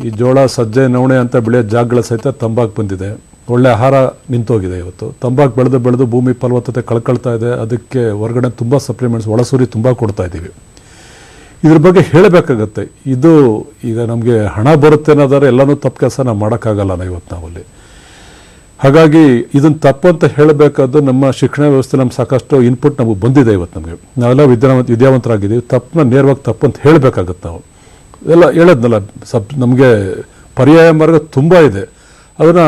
ಈ ಜೋಳ, ಸಜ್ಜೆ, ನವಣೆ ಅಂತ ಬೆಳೆಯೋ ಜಾಗಗಳ ಸಹಿತ ತಂಬಾಕು ಬಂದಿದೆ. ಒಳ್ಳೆ ಆಹಾರ ನಿಂತೋಗಿದೆ. ಇವತ್ತು ತಂಬಾಕು ಬೆಳೆದು ಭೂಮಿ ಫಲವತ್ತತೆ ಕಳ್ಕೊಳ್ತಾ ಇದೆ. ಅದಕ್ಕೆ ಹೊರಗಡೆ ತುಂಬ ಸಪ್ಲಿಮೆಂಟ್ಸ್, ಒಳಸೂರಿ ತುಂಬ ಕೊಡ್ತಾ ಇದ್ದೀವಿ. ಇದ್ರ ಬಗ್ಗೆ ಹೇಳಬೇಕಾಗತ್ತೆ. ಇದು ಈಗ ನಮಗೆ ಹಣ ಬರುತ್ತೆ ಅನ್ನೋದಾದ್ರೆ ಎಲ್ಲನೂ ತಪ್ಪು ಕೆಲಸ ನಾವು ಮಾಡೋಕ್ಕಾಗಲ್ಲ ಇವತ್ತು ನಾವಲ್ಲಿ. ಹಾಗಾಗಿ ಇದನ್ನು ತಪ್ಪು ಅಂತ ಹೇಳಬೇಕಾದ್ದು ನಮ್ಮ ಶಿಕ್ಷಣ ವ್ಯವಸ್ಥೆ ನಮ್ಮ ಸಾಕಷ್ಟು ಇನ್ಪುಟ್ ನಮಗೆ ಬಂದಿದೆ. ಇವತ್ತು ನಮಗೆ ನಾವೆಲ್ಲ ವಿದ್ಯಾವಂತರಾಗಿದ್ದೀವಿ. ತಪ್ಪನ್ನ ನೇರವಾಗಿ ತಪ್ಪು ಅಂತ ಹೇಳಬೇಕಾಗತ್ತೆ. ನಾವು ಎಲ್ಲ ಹೇಳೋದ್ನಲ್ಲ, ನಮಗೆ ಪರ್ಯಾಯ ಮಾರ್ಗ ತುಂಬ ಇದೆ. ಅದನ್ನು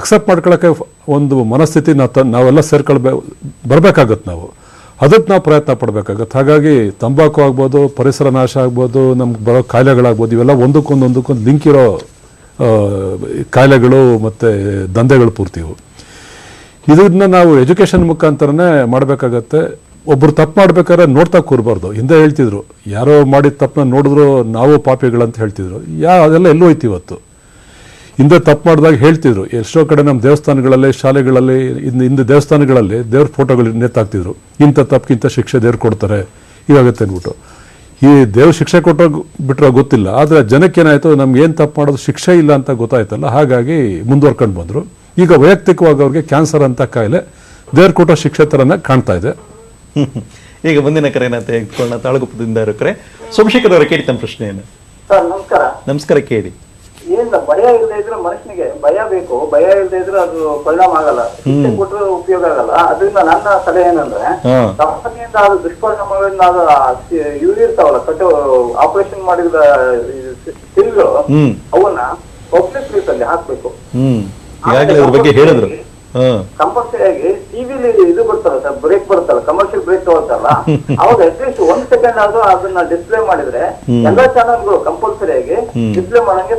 ಅಕ್ಸೆಪ್ಟ್ ಮಾಡ್ಕೊಳ್ಳೋಕ್ಕೆ ಒಂದು ಮನಸ್ಥಿತಿ ನಾವೆಲ್ಲ ಬರಬೇಕಾಗತ್ತೆ. ನಾವು ಅದಕ್ಕೆ ನಾವು ಪ್ರಯತ್ನ ಪಡಬೇಕಾಗತ್ತೆ. ಹಾಗಾಗಿ ತಂಬಾಕು ಆಗ್ಬೋದು, ಪರಿಸರ ನಾಶ ಆಗ್ಬೋದು, ನಮ್ಗೆ ಬರೋ ಕಾಯಿಲೆಗಳಾಗ್ಬೋದು, ಇವೆಲ್ಲ ಒಂದಕ್ಕೊಂದು ಲಿಂಕ್ ಇರೋ ಕಾಯಿಲೆಗಳು ಮತ್ತು ದಂಧೆಗಳು ಪೂರ್ತಿವು. ಇದನ್ನ ನಾವು ಎಜುಕೇಷನ್ ಮುಖಾಂತರನೇ ಮಾಡಬೇಕಾಗತ್ತೆ. ಒಬ್ಬರು ತಪ್ಪು ಮಾಡ್ಬೇಕಾದ್ರೆ ನೋಡ್ತಾ ಕೂರಬಾರ್ದು. ಹಿಂದೆ ಹೇಳ್ತಿದ್ರು, ಯಾರೋ ಮಾಡಿದ ತಪ್ಪನ್ನ ನೋಡಿದ್ರು ನಾವು ಪಾಪಿಗಳಂತ ಹೇಳ್ತಿದ್ರು. ಅದೆಲ್ಲ ಎಲ್ಲೂ ಹೋಯ್ತು ಇವತ್ತು. ಹಿಂದೆ ತಪ್ಪು ಮಾಡಿದಾಗ ಹೇಳ್ತಿದ್ರು. ಎಷ್ಟೋ ಕಡೆ ನಮ್ಮ ದೇವಸ್ಥಾನಗಳಲ್ಲಿ, ಶಾಲೆಗಳಲ್ಲಿ, ಹಿಂದೆ ದೇವಸ್ಥಾನಗಳಲ್ಲಿ ದೇವ್ರ ಫೋಟೋಗಳು ನೇತಾಕ್ತಿದ್ರು. ಇಂಥ ತಪ್ಪಿಗಿಂತ ಶಿಕ್ಷೆ ದೇವ್ರು ಕೊಡ್ತಾರೆ, ಇವಾಗತ್ತೆ ಅಂದ್ಬಿಟ್ಟು. ಈ ದೇವ್ರ ಶಿಕ್ಷೆ ಕೊಟ್ಟೋ ಬಿಟ್ಟರೋ ಗೊತ್ತಿಲ್ಲ. ಆದರೆ ಜನಕ್ಕೇನಾಯಿತು, ನಮ್ಗೆ ಏನು ತಪ್ಪು ಮಾಡೋದು ಶಿಕ್ಷೆ ಇಲ್ಲ ಅಂತ ಗೊತ್ತಾಯ್ತಲ್ಲ, ಹಾಗಾಗಿ ಮುಂದುವರ್ಕೊಂಡು ಬಂದರು. ಈಗ ವೈಯಕ್ತಿಕವಾಗಿ ಅವ್ರಿಗೆ ಕ್ಯಾನ್ಸರ್ ಅಂತ ಕಾಯಿಲೆ ದೇವ್ರ ಕೊಟ್ಟೋ ಶಿಕ್ಷೆ ಥರನೇ ಕಾಣ್ತಾ ಇದೆ. ಈಗ ಮುಂದಿನ ಕರೆನ ತೆಗೆದುಕೊಳ್ಳೋಣ. ತಾಳಗುಪ್ಪದಿಂದ ಇರೋಕರೆ ಸೋಮಶೇಖರ್ ಅವರ ಕೇಳಿ ತಮ್ಮ ಪ್ರಶ್ನೆ ಏನು? ಸರ್ ನಮಸ್ಕಾರ. ನಮಸ್ಕಾರ, ಕೇಳಿ. ಏನ್ ಭಯ ಇಲ್ಲದೆ ಇದ್ರೆ ಮನುಷ್ಯನಿಗೆ ಭಯ ಬೇಕು. ಭಯ ಇಲ್ಲದೆ ಇದ್ರೆ ಅದು ಪರಿಣಾಮ ಆಗಲ್ಲ, ಶಿಕ್ಷೆ ಕೊಟ್ಟರೆ ಉಪಯೋಗ ಆಗಲ್ಲ. ಅದರಿಂದ ನನ್ನ ಸಲಹೆ ಏನಂದ್ರೆ, ತಂಬಾಕಿನಿಂದ ಆದ ದುಷ್ಪರಿಣಾಮಗಳಿಂದ ಇವ್ರು ಇರ್ತಾವಲ್ಲ, ಆಪರೇಷನ್ ಮಾಡಿದ ತಿರುಗಳು, ಅವನ್ನ ಪಬ್ಲಿಕ್ ಪ್ಲೇಸ್ ಅಲ್ಲಿ ಹಾಕ್ಬೇಕು. ಬಗ್ಗೆ ಹೇಳಿದ್ರು ಕಂಪಲ್ಸರಿ ಆಗಿ ಟಿವಿಲಿ ಇದು ಬರ್ತಲ್ಲ ಸರ್, ಬ್ರೇಕ್ ಬರುತ್ತಲ್ಲ, ಕಮರ್ಷಿಯಲ್ ಬ್ರೇಕ್ ತಗೋತಲ್ಲ, ಅವಾಗ ಅಟ್ಲೀಸ್ಟ್ 1 ಸೆಕೆಂಡ್ ಆದ್ರೂ ಅದನ್ನ ಡಿಸ್ಪ್ಲೇ ಮಾಡಿದ್ರೆ ಎಲ್ಲಾ ಚಾನಲ್ಗಳು ಕಂಪಲ್ಸರಿ ಆಗಿ ಡಿಸ್ಪ್ಲೇ ಮಾಡಂಗೆ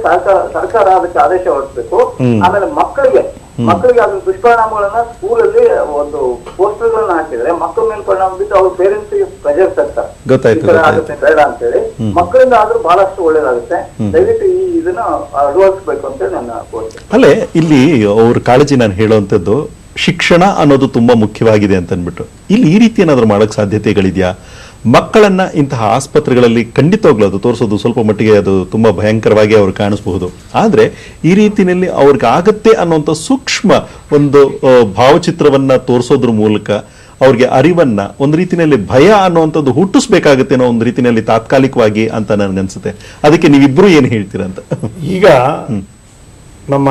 ಸರ್ಕಾರ ಅದಕ್ಕೆ ಆದೇಶ ಹೊರಡಿಸಬೇಕು. ಆಮೇಲೆ ಮಕ್ಕಳಿಗೆ ಅದ್ರ ದುಷ್ಪರಿಣಾಮಗಳನ್ನ ಸ್ಕೂಲಲ್ಲಿ ಒಂದು ಪೋಸ್ಟರ್ ಗಳನ್ನ ಹಾಕಿದ್ರೆ ಮಕ್ಕಳ ಮೇಲೆ ಪರಿಣಾಮ ಬಿದ್ದು ಅವ್ರ ಪೇರೆಂಟ್ಸ್ ಗೆ ಪ್ರೆಷರ್ ತರ್ತಾರೆ, ಆಗುತ್ತೆ ಬೇಡ ಅಂತ ಹೇಳಿ. ಮಕ್ಕಳಿಂದ ಆದ್ರೂ ಬಹಳಷ್ಟು ಒಳ್ಳೇದಾಗುತ್ತೆ. ದಯವಿಟ್ಟು ಇದನ್ನ ಅಳವಡಿಸಬೇಕು ಅಂತ ನನ್ನ ಕೋರಿಕೆ. ಅಲ್ಲೇ ಇಲ್ಲಿ ಅವ್ರ ಕಾಳಜಿ ನಾನು ಹೇಳುವಂಥದ್ದು, ಶಿಕ್ಷಣ ಅನ್ನೋದು ತುಂಬಾ ಮುಖ್ಯವಾಗಿದೆ ಅಂತ ಅಂದ್ಬಿಟ್ಟು ಇಲ್ಲಿ ಈ ರೀತಿ ಏನಾದ್ರು ಮಾಡಕ್ ಸಾಧ್ಯತೆಗಳಿದೆಯಾ? ಮಕ್ಕಳನ್ನ ಇಂತಹ ಆಸ್ಪತ್ರೆಗಳಲ್ಲಿ ಖಂಡಿತವಾಗ್ಲೂ ಅದು ತೋರಿಸೋದು ಸ್ವಲ್ಪ ಮಟ್ಟಿಗೆ ಅದು ತುಂಬಾ ಭಯಂಕರವಾಗಿ ಅವ್ರು ಕಾಣಿಸಬಹುದು. ಆದ್ರೆ ಈ ರೀತಿಯಲ್ಲಿ ಅವ್ರಿಗೆ ಆಗತ್ತೆ ಅನ್ನುವಂಥ ಸೂಕ್ಷ್ಮ ಒಂದು ಭಾವಚಿತ್ರವನ್ನ ತೋರಿಸೋದ್ರ ಮೂಲಕ ಅವ್ರಿಗೆ ಅರಿವನ್ನ ಒಂದು ರೀತಿಯಲ್ಲಿ ಭಯ ಅನ್ನುವಂಥದ್ದು ಹುಟ್ಟಿಸ್ಬೇಕಾಗತ್ತೆ ಅನ್ನೋ ಒಂದು ರೀತಿಯಲ್ಲಿ ತಾತ್ಕಾಲಿಕವಾಗಿ ಅಂತ ನನ್ಗನ್ಸುತ್ತೆ. ಅದಕ್ಕೆ ನೀವಿಬ್ರು ಏನು ಹೇಳ್ತೀರಾ ಅಂತ. ಈಗ ನಮ್ಮ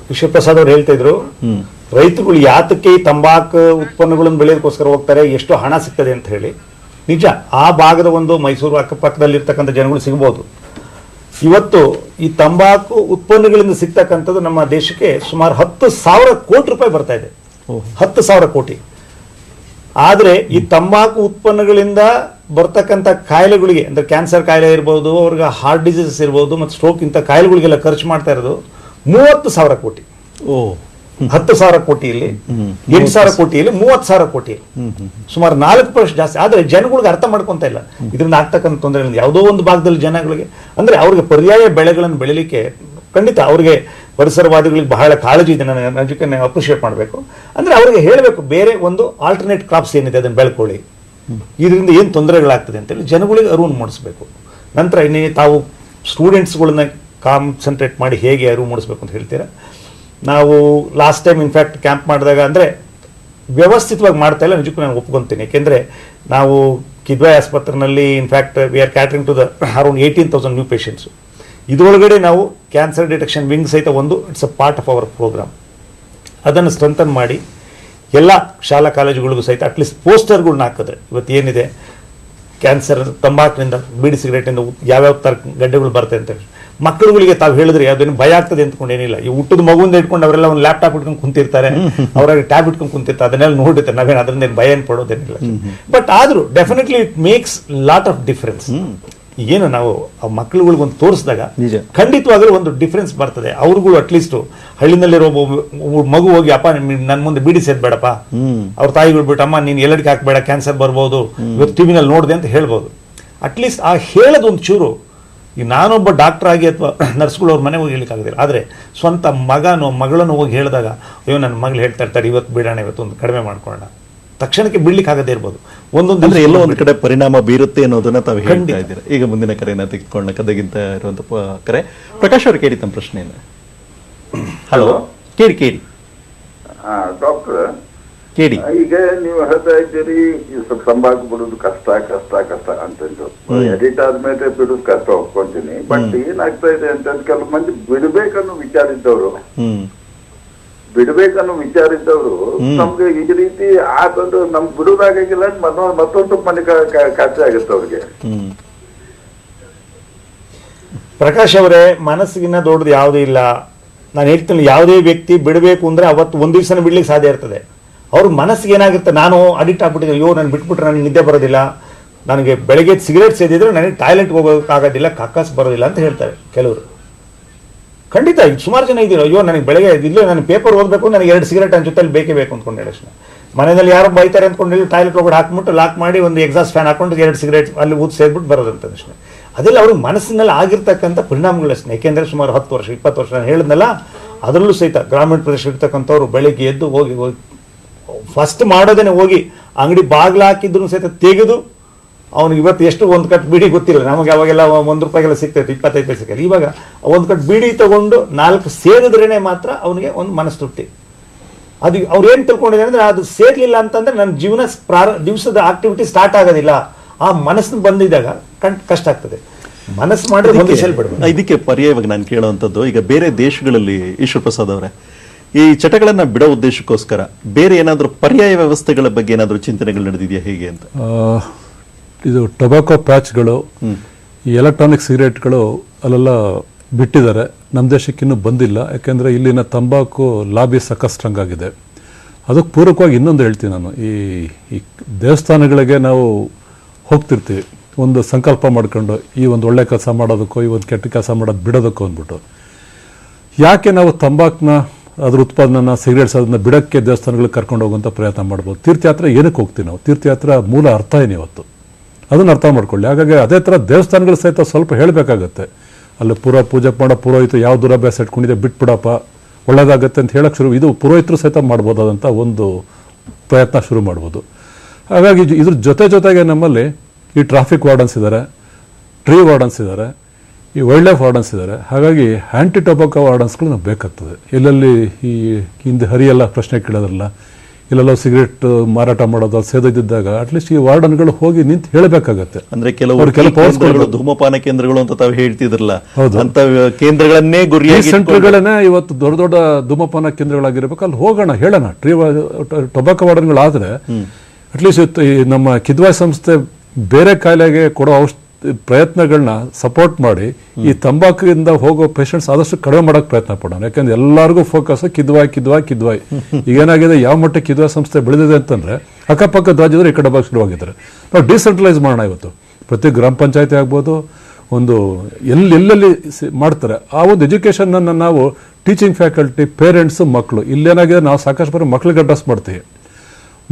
ವಿಶ್ವಪ್ರಸಾದ್ ಅವ್ರು ಹೇಳ್ತಾ ಇದ್ರು, ರೈತರುಗಳು ಯಾತಕ್ಕೆ ಈ ತಂಬಾಕು ಉತ್ಪನ್ನಗಳನ್ನು ಬೆಳೆಯೋದಕ್ಕೋಸ್ಕರ ಹೋಗ್ತಾರೆ, ಎಷ್ಟು ಹಣ ಸಿಗ್ತದೆ ಅಂತ ಹೇಳಿ. ನಿಜ, ಆ ಭಾಗದ ಒಂದು ಮೈಸೂರು ಅಕ್ಕಪಕ್ಕದಲ್ಲಿ ಇರ್ತಕ್ಕಂಥ ಜನಗಳು ಸಿಗ್ಬೋದು. ಇವತ್ತು ಈ ತಂಬಾಕು ಉತ್ಪನ್ನಗಳಿಂದ ಸಿಗ್ತಕ್ಕಂಥದ್ದು ನಮ್ಮ ದೇಶಕ್ಕೆ ಸುಮಾರು 10,000 ಕೋಟಿ ರೂಪಾಯಿ ಬರ್ತಾ ಇದೆ. 10,000 ಕೋಟಿ. ಆದರೆ ಈ ತಂಬಾಕು ಉತ್ಪನ್ನಗಳಿಂದ ಬರ್ತಕ್ಕಂಥ ಕಾಯಿಲೆಗಳಿಗೆ, ಅಂದ್ರೆ ಕ್ಯಾನ್ಸರ್ ಕಾಯಿಲೆ ಇರ್ಬೋದು, ಅವ್ರಿಗೆ ಹಾರ್ಟ್ ಡಿಸೀಸಸ್ ಇರ್ಬೋದು, ಮತ್ತು ಸ್ಟ್ರೋಕ್ ಇಂಥ ಕಾಯಿಲೆಗಳಿಗೆಲ್ಲ ಖರ್ಚು ಮಾಡ್ತಾ ಇರೋದು 30,000 ಕೋಟಿ. 10,000 ಕೋಟಿಯಲ್ಲಿ 8,000 ಕೋಟಿಯಲ್ಲಿ 30,000 ಕೋಟಿ, ಸುಮಾರು 4% ಜಾಸ್ತಿ. ಆದ್ರೆ ಜನಗಳಿಗೆ ಅರ್ಥ ಮಾಡ್ಕೊಂತ ಇಲ್ಲ ಇದರಿಂದ ಆಗ್ತಕ್ಕಂಥ ತೊಂದರೆಗಳಿಂದ. ಯಾವುದೋ ಒಂದು ಭಾಗದಲ್ಲಿ ಜನಗಳಿಗೆ ಅಂದ್ರೆ ಅವ್ರಿಗೆ ಪರ್ಯಾಯ ಬೆಳೆಗಳನ್ನು ಬೆಳಿಲಿಕ್ಕೆ ಖಂಡಿತ ಅವ್ರಿಗೆ ಪರಿಸರವಾದಿಗಳಿಗೆ ಬಹಳ ಕಾಳಜಿ ಇದೆ. ನಾನು ಅದಕ್ಕೆ ಅಪ್ರಿಷಿಯೇಟ್ ಮಾಡಬೇಕು. ಅಂದ್ರೆ ಅವ್ರಿಗೆ ಹೇಳಬೇಕು, ಬೇರೆ ಒಂದು ಆಲ್ಟರ್ನೇಟ್ ಕ್ರಾಪ್ಸ್ ಏನಿದೆ ಅದನ್ನು ಬೆಳ್ಕೊಳ್ಳಿ, ಇದರಿಂದ ಏನು ತೊಂದರೆಗಳಾಗ್ತದೆ ಅಂತೇಳಿ ಜನಗಳಿಗೆ ಅರಿವು ಮೂಡಿಸ್ಬೇಕು. ನಂತರ ಇನ್ನೇ ತಾವು ಸ್ಟೂಡೆಂಟ್ಸ್ಗಳನ್ನ ಕಾನ್ಸಂಟ್ರೇಟ್ ಮಾಡಿ ಹೇಗೆ ಅರಿವು ಮೂಡಿಸ್ಬೇಕು ಅಂತ ಹೇಳ್ತೀರಾ. ನಾವು ಲಾಸ್ಟ್ ಟೈಮ್ ಇನ್ಫ್ಯಾಕ್ಟ್ ಕ್ಯಾಂಪ್ ಮಾಡಿದಾಗ ಅಂದರೆ ವ್ಯವಸ್ಥಿತವಾಗಿ ಮಾಡ್ತಾ ಇಲ್ಲ, ನಿಜಕ್ಕೂ ನಾನು ಒಪ್ಕೊತೀನಿ. ಯಾಕೆಂದರೆ ನಾವು ಕಿದ್ವಾಯಿ ಆಸ್ಪತ್ರೆಯಲ್ಲಿ in fact we are catering to the around 18,000 new patients. ಇದರೊಳಗಡೆ ನಾವು ಕ್ಯಾನ್ಸರ್ ಡಿಟೆಕ್ಷನ್ ವಿಂಗ್ ಸಹಿತ ಒಂದು it's a part of our program. ಅದನ್ನು ಸ್ಟ್ರೆಂಥನ್ ಮಾಡಿ ಎಲ್ಲ ಶಾಲಾ ಕಾಲೇಜುಗಳಿಗೂ ಸಹಿತ ಅಟ್ಲೀಸ್ಟ್ ಪೋಸ್ಟರ್ಗಳನ್ನ ಹಾಕಿದ್ರೆ ಇವತ್ತು ಏನಿದೆ ಕ್ಯಾನ್ಸರ್ ತಂಬಾಕಿನಿಂದ, ಬೀಡಿ ಸಿಗರೇಟಿಂದ ಯಾವ್ಯಾವ ಥರ ಗಡ್ಡೆಗಳು ಬರ್ತವೆ ಅಂತ ಮಕ್ಕಳುಗಳಿಗೆ ತಾವು ಹೇಳಿದ್ರೆ ಅದೇನು ಭಯ ಆಗ್ತದೆ ಅಂದ್ಕೊಂಡೇನಿಲ್ಲ. ಈ ಹುಟ್ಟದ ಮಗುವಿಂದ ಇಟ್ಕೊಂಡು ಅವರೆಲ್ಲ ಒಂದು ಲ್ಯಾಪ್ಟಾಪ್ ಇಟ್ಕೊಂಡು ಕುಂತಿರ್ತಾರೆ, ಅವರಾಗಿ ಟ್ಯಾಬ್ ಇಟ್ಕೊಂಡು ಕುಂತಿರ್ತಾರೆ, ಅದನ್ನೆಲ್ಲ ನೋಡಿರ್ತಾರೆ. ನಾವೇನು ಅದರಿಂದ ಭಯ ಏನು ಪಡೋದೇನಿಲ್ಲ. ಬಟ್ ಆದ್ರೂ definitely it makes lot of difference. ಏನು ನಾವು ಆ ಮಕ್ಕಳುಗಳಿಗೊಂದು ತೋರಿಸಿದಾಗ ಖಂಡಿತವಾಗಲೂ ಒಂದು ಡಿಫ್ರೆನ್ಸ್ ಬರ್ತದೆ. ಅವ್ರಿಗೂ ಅಟ್ಲೀಸ್ಟ್ ಹಳ್ಳಿನಲ್ಲಿರೋ ಮಗು ಹೋಗಿ ಅಪ್ಪ ನನ್ನ ಮುಂದೆ ಬೀಡಿ ಸೇದ್ಬೇಡಪ್ಪ, ಅವ್ರ ತಾಯಿಗಳು ಬಿಟ್ಟು ಅಮ್ಮ ನೀನು ಎಲ್ಲಡಿಗೆ ಹಾಕ್ಬೇಡ, ಕ್ಯಾನ್ಸರ್ ಬರ್ಬೋದು, ಇವತ್ತು ಟಿವಿನಲ್ಲಿ ನೋಡಿದೆ ಅಂತ ಹೇಳ್ಬೋದು. ಅಟ್ಲೀಸ್ಟ್ ಆ ಹೇಳೋದೊಂದು ಚೂರು. ಈಗ ನಾನೊಬ್ಬ ಡಾಕ್ಟರ್ ಆಗಿ ಅಥವಾ ನರ್ಸ್ಗಳು ಅವ್ರ ಮನೆ ಹೋಗಿ ಹೇಳಿಕ್ಕಾಗೋದಿಲ್ಲ. ಆದರೆ ಸ್ವಂತ ಮಗನೋ ಮಗಳನ್ನು ಹೋಗಿ ಹೇಳಿದಾಗ ಅಯ್ಯೋ ನನ್ನ ಮಗಳು ಹೇಳ್ತಾ ಇರ್ತಾರೆ ಇವತ್ತು ಬಿಡೋಣ, ಇವತ್ತು ಒಂದು ಕಡಿಮೆ ಮಾಡ್ಕೊಳ್ಳೋಣ, ತಕ್ಷಣಕ್ಕೆ ಬಿಡ್ಲಿಕ್ಕೆ ಆಗದೇ ಇರ್ಬೋದು. ಒಂದೊಂದು ಎಲ್ಲೋ ಒಂದು ಕಡೆ ಪರಿಣಾಮ ಬೀರುತ್ತೆ ಅನ್ನೋದನ್ನ ತಾವು ಹೇಳ್ತಾ ಇದ್ದೀರಾ. ಈಗ ಮುಂದಿನ ಕರೆಯನ್ನ ತೆಗೆದುಕೊಳ್ಳೋಣ. ಕದಗಿಂತ ಇರುವಂತ ಕರೆ. ಪ್ರಕಾಶ್ ಅವರು ಕೇಳಿ ತಮ್ಮ ಪ್ರಶ್ನೆಯನ್ನ. ಹಲೋ, ಕೇಳಿ ಡಾಕ್ಟರ್ ಕೇಳಿ. ಈಗ ನೀವು ಹೇಳ್ತಾ ಇದ್ದೀರಿ ತಂಬಾಕು ಬಿಡುದು ಕಷ್ಟ ಅಂತಂದು, ಎಡಿಟ್ ಆದ್ಮೇಲೆ ಬಿಡುದು ಕಷ್ಟ ಒಪ್ಕೊಂತೀನಿ. ಬಟ್ ಏನಾಗ್ತಾ ಇದೆ ಅಂತ ಕೆಲವು ಮಂದಿ ಬಿಡ್ಬೇಕನ್ನೋ ವಿಚಾರಿದ್ದವರು ನಮ್ಗೆ ಈ ರೀತಿ ಆತಂದು ನಮ್ಗೆ ಬಿಡುದಾಗಿಲ್ಲ, ಮತ್ತೊಂದು ಮನೆ ಖರ್ಚು ಆಗುತ್ತೆ ಅವ್ರಿಗೆ. ಪ್ರಕಾಶ್ ಅವರೇ, ಮನಸ್ಸಿಗಿನ್ನ ದೊಡ್ಡದು ಯಾವುದೂ ಇಲ್ಲ. ನಾನು ಹೇಳ್ತೀನಿ, ಯಾವುದೇ ವ್ಯಕ್ತಿ ಬಿಡಬೇಕು ಅಂದ್ರೆ ಅವತ್ತು ಒಂದು ದಿವಸನ ಬಿಡ್ಲಿಕ್ಕೆ ಸಾಧ್ಯ ಇರ್ತದೆ. ಅವ್ರ ಮನಸ್ಸಿಗೆ ಏನಾಗುತ್ತೆ, ನಾನು ಅಡಿಕ್ಟ್ ಆಗ್ಬಿಟ್ಟಿದ್ದೆ, ಅಯ್ಯೋ ನಾನು ಬಿಟ್ಬಿಟ್ರೆ ನನಗೆ ನಿದ್ದೆ ಬರೋದಿಲ್ಲ, ನನಗೆ ಬೆಳಗ್ಗೆ ಸಿಗರೇಟ್ ಸೇದಿದ್ರೆ ನನಗೆ ಟಾಯ್ಲೆಟ್ಗೆ ಹೋಗೋಕ್ಕಾಗೋದಿಲ್ಲ, ಕಕ್ಕಸ್ ಬರೋದಿಲ್ಲ ಅಂತ ಹೇಳ್ತಾರೆ ಕೆಲವರು. ಖಂಡಿತ ಈಗ ಸುಮಾರು ಜನ ಇದ್ದೀರೋ, ಅಯ್ಯೋ ನನಗೆ ಬೆಳಗ್ಗೆ ಇಲ್ಲೇ ನಾನು ಪೇಪರ್ ಓದಬೇಕು, ನನಗೆ 2 ಸಿಗರೇಟ್ ನನ್ನ ಜೊತೆಲಿ ಬೇಕೇ ಬೇಕು ಅಂದ್ಕೊಂಡು ಹೇಳಿ. ಮನೆಯಲ್ಲಿ ಯಾರೋ ಬೈತಾರೆ ಅಂದ್ಕೊಂಡು ಟಾಯ್ಲೆಟ್ ಒಳಗಡೆ ಹಾಕ್ಬಿಟ್ಟು ಲಾಕ್ ಮಾಡಿ ಒಂದು ಎಕ್ಸಾಸ್ಟ್ ಫ್ಯಾನ್ ಹಾಕೊಂಡು 2 ಸಿಗರೇಟ್ ಅಲ್ಲಿ ಊದಿ ಸೇದ್ಬಿಟ್ಟು ಬರೋದಂತ ಅಷ್ಟೇ. ಅದೆಲ್ಲ ಅವ್ರಿಗೆ ಮನಸ್ಸಿನಲ್ಲಿ ಆಗಿರ್ತಕ್ಕಂಥ ಪರಿಣಾಮಗಳಷ್ಟೇ. ಯಾಕೆಂದರೆ ಸುಮಾರು 10 ವರ್ಷ 20 ವರ್ಷ ನಾನು ಹೇಳಿದ್ನಲ್ಲ, ಅದರಲ್ಲೂ ಸಹಿತ ಗ್ರಾಮೀಣ ಪ್ರದೇಶ ಇರ್ತಕ್ಕಂಥವ್ರು ಬೆಳಿಗ್ಗೆ ಎದ್ದು ಹೋಗಿ ಫಸ್ಟ್ ಮಾಡೋದೇನೆ ಹೋಗಿ ಅಂಗಡಿ ಬಾಗಿಲು ಹಾಕಿದ್ರು ಸಹಿತ ತೆಗೆದು ಅವ್ನಿಗೆ ಇವತ್ತು ಎಷ್ಟು ಒಂದು ಕಟ್ ಬೀಡಿ ಗೊತ್ತಿಲ್ಲ ನಮಗೆ, ಅವಾಗೆಲ್ಲ ₹1 ಸಿಗ್ತಾಯಿತ್ತು, 25 ಪೈಸೆ. ಇವಾಗ ಒಂದು ಕಟ್ ಬೀಡಿ ತಗೊಂಡು 4 ಸೇದಿದ್ರೇನೆ ಮಾತ್ರ ಅವನಿಗೆ ಒಂದು ಮನಸ್ಸು ತೃಪ್ತಿ. ಅದು ಅವ್ರು ಏನು ತಿಳ್ಕೊಂಡಿದ್ದಾರೆ ಅಂದರೆ, ಅದು ಸೇರ್ಲಿಲ್ಲ ಅಂತಂದ್ರೆ ನನ್ನ ಜೀವನ ದಿವಸದ ಆಕ್ಟಿವಿಟಿ ಸ್ಟಾರ್ಟ್ ಆಗೋದಿಲ್ಲ. ಆ ಮನಸ್ಸು ಬಂದಿದ್ದಾಗ ಕಷ್ಟ ಆಗ್ತದೆ. ಮನಸ್ಸು ಮಾಡಿದ್ರೆ ಒಂದು ದಿವಸ ಬಿಡಬೇಕು. ಇದಕ್ಕೆ ಪರ್ಯಾಯವಾಗಿ ನಾನು ಕೇಳುವಂಥದ್ದು, ಈಗ ಬೇರೆ ದೇಶಗಳಲ್ಲಿ ಈಶ್ವರ್ ಪ್ರಸಾದ್ ಅವರೇ, ಈ ಚಟಗಳನ್ನ ಬಿಡೋ ಉದ್ದೇಶಕ್ಕೋಸ್ಕರ ಬೇರೆ ಏನಾದರೂ ಪರ್ಯಾಯ ವ್ಯವಸ್ಥೆಗಳ ಬಗ್ಗೆ ಏನಾದರೂ ಚಿಂತನೆಗಳು ನಡೆದಿದೆಯಾ ಹೇಗೆ ಅಂತ? ಇದು ಟೊಬ್ಯಾಕೊ ಪ್ಯಾಚ್ಗಳು, ಈ ಎಲೆಕ್ಟ್ರಾನಿಕ್ ಸಿಗರೇಟ್ಗಳು ಅಲ್ಲೆಲ್ಲ ಬಿಟ್ಟಿದ್ದಾರೆ. ನಮ್ಮ ದೇಶಕ್ಕೆ ಇನ್ನೂ ಬಂದಿಲ್ಲ. ಯಾಕೆಂದರೆ ಇಲ್ಲಿನ ತಂಬಾಕು ಲಾಬಿ ಸಾಕಷ್ಟು ಸ್ಟ್ರಾಂಗ್ ಆಗಿದೆ. ಅದಕ್ಕೆ ಪೂರಕವಾಗಿ ಇನ್ನೊಂದು ಹೇಳ್ತೀನಿ ನಾನು, ಈ ದೇವಸ್ಥಾನಗಳಿಗೆ ನಾವು ಹೋಗ್ತಿರ್ತೀವಿ ಒಂದು ಸಂಕಲ್ಪ ಮಾಡ್ಕೊಂಡು, ಈ ಒಂದು ಒಳ್ಳೆ ಕೆಲಸ ಮಾಡೋದಕ್ಕೋ ಈ ಒಂದು ಕೆಟ್ಟ ಕೆಲಸ ಮಾಡೋದು ಬಿಡೋದಕ್ಕೋ ಅಂದ್ಬಿಟ್ಟು. ಯಾಕೆ ನಾವು ತಂಬಾಕನ್ನ ಅದ್ರ ಉತ್ಪಾದನೆನ ಸಿಗರೇಟ್ಸ್ ಅದನ್ನ ಬಿಡೋಕ್ಕೆ ದೇವಸ್ಥಾನಗಳಿಗೆ ಕರ್ಕೊಂಡು ಹೋಗುವಂಥ ಪ್ರಯತ್ನ ಮಾಡ್ಬೋದು. ತೀರ್ಥಯಾತ್ರೆ ಏನಕ್ಕೆ ಹೋಗ್ತೀವಿ ನಾವು? ತೀರ್ಥಯಾತ್ರೆ ಮೂಲ ಅರ್ಥ ಏನು ಇವತ್ತು ಅದನ್ನು ಅರ್ಥ ಮಾಡ್ಕೊಳ್ಳಿ. ಹಾಗಾಗಿ ಅದೇ ಥರ ದೇವಸ್ಥಾನಗಳು ಸಹಿತ ಸ್ವಲ್ಪ ಹೇಳಬೇಕಾಗತ್ತೆ. ಅಲ್ಲಿ ಪೂಜೆ ಮಾಡೋ ಪುರೋಹಿತ ಯಾವ ದುರಾಭ್ಯಾಸ ಇಟ್ಕೊಂಡಿದೆ ಬಿಟ್ಬಿಡಪ್ಪ ಒಳ್ಳೇದಾಗತ್ತೆ ಅಂತ ಹೇಳಕ್ಕೆ ಇದು ಪುರೋಹಿತರು ಸಹಿತ ಮಾಡ್ಬೋದಾದಂಥ ಒಂದು ಪ್ರಯತ್ನ ಶುರು ಮಾಡ್ಬೋದು. ಹಾಗಾಗಿ ಇದ್ರ ಜೊತೆಗೆ ನಮ್ಮಲ್ಲಿ ಈ ಟ್ರಾಫಿಕ್ ವಾರ್ಡನ್ಸ್ ಇದ್ದಾರೆ, ಟ್ರೀ ವಾರ್ಡನ್ಸ್ ಇದ್ದಾರೆ, ಈ ವೈಲ್ಡ್ ಲೈಫ್ ವಾರ್ಡನ್ಸ್ ಇದ್ದಾರೆ. ಹಾಗಾಗಿ ಆ್ಯಂಟಿ ಟೊಬಾಕೊ ವಾರ್ಡನ್ಸ್ಗಳು ನಮ್ಗೆ ಬೇಕಾಗ್ತದೆ. ಎಲ್ಲೆಲ್ಲಿ ಈ ಹಿಂದೆ ಹರಿಯೆಲ್ಲ ಪ್ರಶ್ನೆ ಕೇಳೋದ್ರಲ್ಲ, ಇಲ್ಲೆಲ್ಲ ಸಿಗರೇಟ್ ಮಾರಾಟ ಮಾಡೋದು ಸೇದಿದ್ದಾಗ ಅಟ್ಲೀಸ್ಟ್ ಈ ವಾರ್ಡನ್ಗಳು ಹೋಗಿ ನಿಂತು ಹೇಳಬೇಕಾಗತ್ತೆ. ಅಂದ್ರೆ ಕೆಲವು ಧೂಮಪಾನ ಕೇಂದ್ರಗಳು ಅಂತ ತಾವು ಹೇಳ್ತಿದ್ರಲ್ಲ, ಅಂತ ಕೇಂದ್ರಗಳನ್ನೇ ಗುರಿಯಾಗಿ ಸೆಂಟರ್ಗಳನ್ನೇ ಇವತ್ತು ದೊಡ್ಡ ದೊಡ್ಡ ಧೂಮಪಾನ ಕೇಂದ್ರಗಳಾಗಿರ್ಬೇಕು. ಅಲ್ಲಿ ಹೋಗೋಣ, ಹೇಳೋಣ. ಟೊಬಾಕೊ ವಾರ್ಡನ್ಗಳು ಆದರೆ ಅಟ್ಲೀಸ್ಟ್ ನಮ್ಮ ಕಿದ್ವಾಯ್ ಸಂಸ್ಥೆ ಬೇರೆ ಕಾಯಿಲೆಗೆ ಕೊಡೋ ಪ್ರಯತ್ನಗಳನ್ನ ಸಪೋರ್ಟ್ ಮಾಡಿ ಈ ತಂಬಾಕಿಂದ ಹೋಗೋ ಪೇಷಂಟ್ಸ್ ಆದಷ್ಟು ಕಡಿಮೆ ಮಾಡೋಕೆ ಪ್ರಯತ್ನ ಪಡೋಣ. ಯಾಕಂದ್ರೆ ಎಲ್ಲರಿಗೂ ಫೋಕಸ್ ಕಿದ್ವಾಯ್. ಈಗೇನಾಗಿದೆ, ಯಾವ ಮಟ್ಟಕ್ಕೆ ಕಿದ್ವಾಯ್ ಸಂಸ್ಥೆ ಬೆಳೆದಿದೆ ಅಂತಂದ್ರೆ ಅಕ್ಕಪಕ್ಕದ ರಾಜ್ಯದವರು ಈ ಕಡೆ ಭಾಗ ಶುರುವಾಗಿದ್ದಾರೆ. ನಾವು ಡಿಸೆಂಟ್ರಲೈಸ್ ಮಾಡೋಣ. ಇವತ್ತು ಪ್ರತಿ ಗ್ರಾಮ ಪಂಚಾಯತಿ ಆಗ್ಬೋದು, ಒಂದು ಎಲ್ಲೆಲ್ಲಿ ಮಾಡ್ತಾರೆ ಆ ಒಂದು ಎಜುಕೇಷನ್ನ ನಾವು ಟೀಚಿಂಗ್ ಫ್ಯಾಕಲ್ಟಿ, ಪೇರೆಂಟ್ಸು, ಮಕ್ಕಳು, ಇಲ್ಲೇನಾಗಿದೆ ನಾವು ಸಾಕಷ್ಟು ಬಾರಿ ಮಕ್ಳಿಗೆ ಅಡ್ರೆಸ್ ಮಾಡ್ತೀವಿ.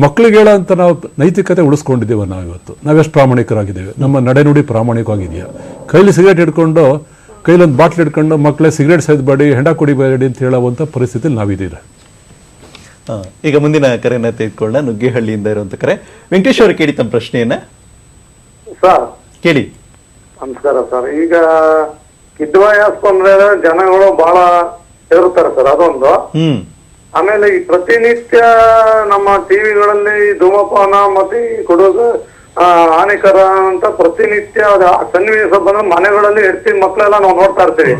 ಮಕ್ಕಳಿಗೆ ಹೇಳೋಂಥ ನಾವು ನೈತಿಕತೆ ಉಳಿಸ್ಕೊಂಡಿದ್ದೀವಿ. ನಾವು ಇವತ್ತು ನಾವೆಷ್ಟು ಪ್ರಾಮಾಣಿಕರಾಗಿದ್ದೀವಿ, ನಮ್ಮ ನಡೆನುಡಿ ಪ್ರಾಮಾಣಿಕವಾಗಿದೆಯಾ? ಕೈಲಿ ಸಿಗರೇಟ್ ಹಿಡ್ಕೊಂಡು, ಕೈಲೊಂದು ಬಾಟ್ಲ್ ಹಿಡ್ಕೊಂಡು ಮಕ್ಕಳೇ ಸಿಗರೇಟ್ ಸೇದಬೇಡಿ, ಹೆಂಡ ಕುಡಿಬೇಡಿ ಅಂತ ಹೇಳುವಂಥ ಪರಿಸ್ಥಿತಿಯಲ್ಲಿ ನಾವಿದ್ದೀರ. ಈಗ ಮುಂದಿನ ಕರೆಯನ್ನ ತೆಗೆದುಕೊಳ್ಳೋಣ. ನುಗ್ಗೇಹಳ್ಳಿಯಿಂದ ಇರುವಂತ ಕರೆ. ವೆಂಕಟೇಶ್ ಅವರು ಕೇಳಿ ತಮ್ಮ ಪ್ರಶ್ನೆಯನ್ನ. ಸರ್ ಕೇಳಿ. ನಮಸ್ಕಾರ ಸರ್. ಈಗ ಕಿದ್ವಾಯ್ ಹಾಸ್ಕೊಂಡ್ರೆ ಜನಗಳು ಬಹಳ ಹೆದರ್ತಾರೆ ಸರ್, ಅದೊಂದು. ಆಮೇಲೆ ಈ ಪ್ರತಿನಿತ್ಯ ನಮ್ಮ ಟಿವಿಗಳಲ್ಲಿ ಧೂಮಪಾನ ಮತ್ತೆ ಈ ಕುಡುಗು ಹಾನಿಕರ ಅಂತ ಪ್ರತಿನಿತ್ಯ ಸನ್ನಿವೇಶ ಬಂದ್ರೆ ಮನೆಗಳಲ್ಲಿ ಹೆಡ್ತಿ ಮಕ್ಕಳೆಲ್ಲ ನಾವು ನೋಡ್ತಾ ಇರ್ತೀವಿ.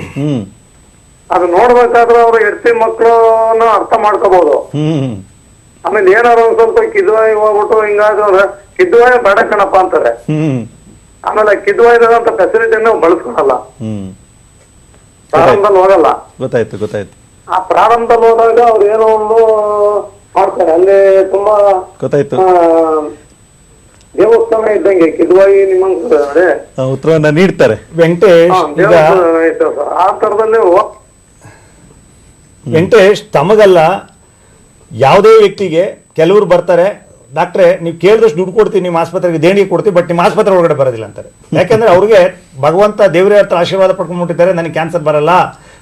ಅದು ನೋಡ್ಬೇಕಾದ್ರೆ ಅವ್ರು ಹೆಡ್ತಿ ಮಕ್ಕಳನ್ನ ಅರ್ಥ ಮಾಡ್ಕೋಬಹುದು. ಆಮೇಲೆ ಏನಾದ್ರು ಒಂದ್ ಸ್ವಲ್ಪ ಕಿದ್ವಾಯ್ ಹೋಗ್ಬಿಟ್ಟು ಹಿಂಗಾದ್ರೆ ಕಿದ್ವಾಯ್ ಬೇಡ ಕಣಪ್ಪ ಅಂತಾರೆ. ಆಮೇಲೆ ಕಿದ್ವಾಯ್ದಂತ ಫೆಸಿಲಿಟಿನ ಬಳಸ್ಕೊಳಲ್ಲ. ಪ್ರಾರಂಭದಲ್ಲಿ ಹೋಗಲ್ಲ. ಗೊತ್ತಾಯ್ತು. ಆ ಪ್ರಾರಂಭದಲ್ಲಿ ಹೋದಾಗ ಅವ್ರು ಏನೋ ಒಂದು ಮಾಡ್ತಾರೆ. ಅಲ್ಲಿ ತುಂಬಾ ಗೊತ್ತಾಯ್ತು. ದೇವಸ್ಥಾನ ಇದ್ದಂಗೆ ಕಿದ್ವಾಯಿ ನಿಮ್ಮಂಗೆ ಉತ್ತರವನ್ನ ನೀಡ್ತಾರೆ ವೆಂಕಟೇಶ್. ಈಗ ಆ ತರದಲ್ಲಿ ವೆಂಕಟೇಶ್, ತಮಗಲ್ಲ ಯಾವುದೇ ವ್ಯಕ್ತಿಗೆ ಕೆಲವರು ಬರ್ತಾರೆ, ಡಾಕ್ಟ್ರೆ ನೀವು ಕೇಳಿದಷ್ಟು ದುಡ್ಡು ಕೊಡ್ತೀವಿ, ನಿಮ್ಮ ಆಸ್ಪತ್ರೆಗೆ ದೇಣಿಗೆ ಕೊಡ್ತೀವಿ, ಬಟ್ ನಿಮ್ಮ ಆಸ್ಪತ್ರೆ ಒಳಗಡೆ ಬರೋದಿಲ್ಲ ಅಂತಾರೆ. ಯಾಕೆಂದ್ರೆ ಅವ್ರಿಗೆ ಭಗವಂತ ದೇವರ ಹತ್ರ ಆಶೀರ್ವಾದ ಪಡ್ಕೊಂಡ್ಬಿಟ್ಟಿದ್ದಾರೆ, ನನಗೆ ಕ್ಯಾನ್ಸರ್ ಬರಲ್ಲ,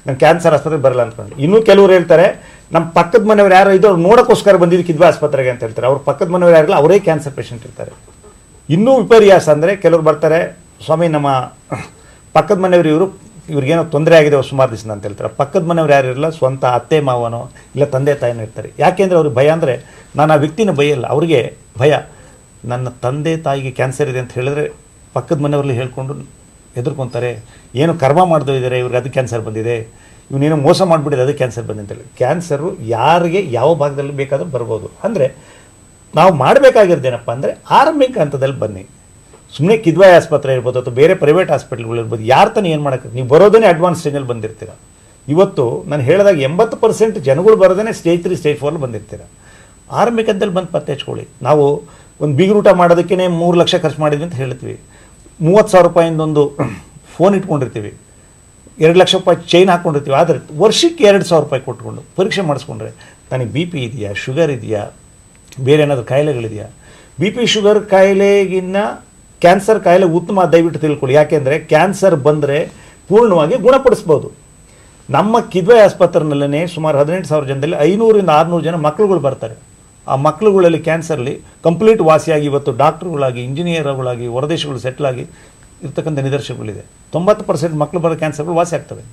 ನಾನು ಕ್ಯಾನ್ಸರ್ ಆಸ್ಪತ್ರೆಗೆ ಬರಲ್ಲ ಅಂದ್ಕೊಂಡು. ಇನ್ನೂ ಕೆಲವರು ಹೇಳ್ತಾರೆ, ನಮ್ಮ ಪಕ್ಕದ ಮನೆಯವ್ರು ಯಾರೋ ಇದ್ದು ಅವ್ರು ನೋಡೋಕ್ಕೋಸ್ಕರ ಬಂದಿದ್ದು ಕಿದ್ವಾ ಆಸ್ಪತ್ರೆಗೆ ಅಂತ ಹೇಳ್ತಾರೆ. ಅವ್ರ ಪಕ್ಕದ ಮನೆಯವ್ರು ಯಾರಿಲ್ಲ, ಅವರೇ ಕ್ಯಾನ್ಸರ್ ಪೇಷಂಟ್ ಇರ್ತಾರೆ. ಇನ್ನೂ ವಿಪರ್ಯಾಸ ಅಂದರೆ ಕೆಲವರು ಬರ್ತಾರೆ, ಸ್ವಾಮಿ ನಮ್ಮ ಪಕ್ಕದ ಮನೆಯವರು ಇವ್ರಿಗೇನೋ ತೊಂದರೆ ಆಗಿದೆ ಸುಮಾರು ದಿವಸ ಅಂತ ಹೇಳ್ತಾರೆ. ಪಕ್ಕದ ಮನೆಯವ್ರು ಯಾರು ಇರಲ್ಲ, ಸ್ವಂತ ಅತ್ತೆ ಮಾವನೋ ಇಲ್ಲ ತಂದೆ ತಾಯಿನೋ ಇರ್ತಾರೆ. ಯಾಕೆಂದರೆ ಅವ್ರಿಗೆ ಭಯ ಅಂದರೆ, ನಾನು ಆ ವ್ಯಕ್ತಿನ ಭಯಲ್ಲ, ಅವ್ರಿಗೆ ಭಯ, ನನ್ನ ತಂದೆ ತಾಯಿಗೆ ಕ್ಯಾನ್ಸರ್ ಇದೆ ಅಂತ ಹೇಳಿದ್ರೆ ಪಕ್ಕದ ಮನೆಯವ್ರಲ್ಲಿ ಹೇಳ್ಕೊಂಡು ಹೆದರ್ಕೊತಾರೆ, ಏನು ಕರ್ಮ ಮಾಡ್ದೋ ಇದ್ದಾರೆ ಇವ್ರಿಗೆ, ಅದು ಕ್ಯಾನ್ಸರ್ ಬಂದಿದೆ, ಇವನೇನೋ ಮೋಸ ಮಾಡಿಬಿಟ್ಟಿದೆ, ಅದು ಕ್ಯಾನ್ಸರ್ ಬಂದಿದೆ ಅಂತೇಳಿ. ಕ್ಯಾನ್ಸರು ಯಾರಿಗೆ ಯಾವ ಭಾಗದಲ್ಲಿ ಬೇಕಾದರೂ ಬರ್ಬೋದು. ಅಂದರೆ ನಾವು ಮಾಡಬೇಕಾಗಿರೋದೇನಪ್ಪ ಅಂದರೆ ಆರಂಭಿಕ ಹಂತದಲ್ಲಿ ಬನ್ನಿ. ಸುಮ್ಮನೆ ಕಿದ್ವಾಯಿ ಆಸ್ಪತ್ರೆ ಇರ್ಬೋದು ಅಥವಾ ಬೇರೆ ಪ್ರೈವೇಟ್ ಹಾಸ್ಪಿಟ್ಲ್ಗಳು ಇರ್ಬೋದು, ಯಾರು ತಾನೇ ಏನು ಮಾಡೋಕ್ಕೆ, ನೀವು ಬರೋದೇ ಅಡ್ವಾನ್ಸ್ ಸ್ಟೇಜಲ್ಲಿ ಬಂದಿರ್ತೀರ. ಇವತ್ತು ನಾನು ಹೇಳಿದಾಗ 80% ಜನಗಳು ಬರೋದೇ ಸ್ಟೇಜ್ 3 ಸ್ಟೇಜ್ 4 ಬಂದಿರ್ತೀರ. ಆರಂಭಿಕ ಹಂತದಲ್ಲಿ ಬಂದು ಪತ್ತೆ ಹಚ್ಕೊಳ್ಳಿ. ನಾವು ಒಂದು ಬೀಗರೂಟ ಮಾಡೋದಕ್ಕೇ 3 ಲಕ್ಷ ಖರ್ಚು ಮಾಡಿದ್ವಿ ಅಂತ ಹೇಳ್ತೀವಿ, 30,000 ರೂಪಾಯಿಂದೊಂದು ಫೋನ್ ಇಟ್ಕೊಂಡಿರ್ತೀವಿ, 2 ಲಕ್ಷ ರೂಪಾಯಿ ಚೈನ್ ಹಾಕ್ಕೊಂಡಿರ್ತೀವಿ. ಆದರೆ ವರ್ಷಕ್ಕೆ 2,000 ರೂಪಾಯಿ ಕೊಟ್ಕೊಂಡು ಪರೀಕ್ಷೆ ಮಾಡಿಸ್ಕೊಂಡ್ರೆ ನನಗೆ BP ಇದೆಯಾ, ಶುಗರ್ ಇದೆಯಾ, ಬೇರೆ ಏನಾದರೂ ಕಾಯಿಲೆಗಳಿದೆಯಾ. BP ಶುಗರ್ ಕಾಯಿಲೆಗಿನ್ನ ಕ್ಯಾನ್ಸರ್ ಕಾಯಿಲೆ ಉತ್ತಮ, ದಯವಿಟ್ಟು ತಿಳ್ಕೊಳ್ಳಿ. ಯಾಕೆಂದರೆ ಕ್ಯಾನ್ಸರ್ ಬಂದರೆ ಪೂರ್ಣವಾಗಿ ಗುಣಪಡಿಸ್ಬೋದು. ನಮ್ಮ ಕಿದ್ವಾಯಿ ಆಸ್ಪತ್ರೆನಲ್ಲೇ ಸುಮಾರು 18,000 ಜನದಲ್ಲಿ 500ರಿಂದ 600 ಜನ ಮಕ್ಕಳುಗಳು ಬರ್ತಾರೆ. ಆ ಮಕ್ಕಳುಗಳಲ್ಲಿ ಕ್ಯಾನ್ಸರ್ಲಿ ಕಂಪ್ಲೀಟ್ ವಾಸಿಯಾಗಿ ಇವತ್ತು ಡಾಕ್ಟ್ರುಗಳಾಗಿ, ಇಂಜಿನಿಯರ್ಗಳಾಗಿ, ಹೊರದೇಶಗಳು ಸೆಟ್ಲಾಗಿ ಇರ್ತಕ್ಕಂಥ ನಿದರ್ಶನಗಳಿದೆ. 90% ಮಕ್ಕಳು ಬರೋ ಕ್ಯಾನ್ಸರ್ಗಳು ವಾಸಿ ಆಗ್ತವೆ.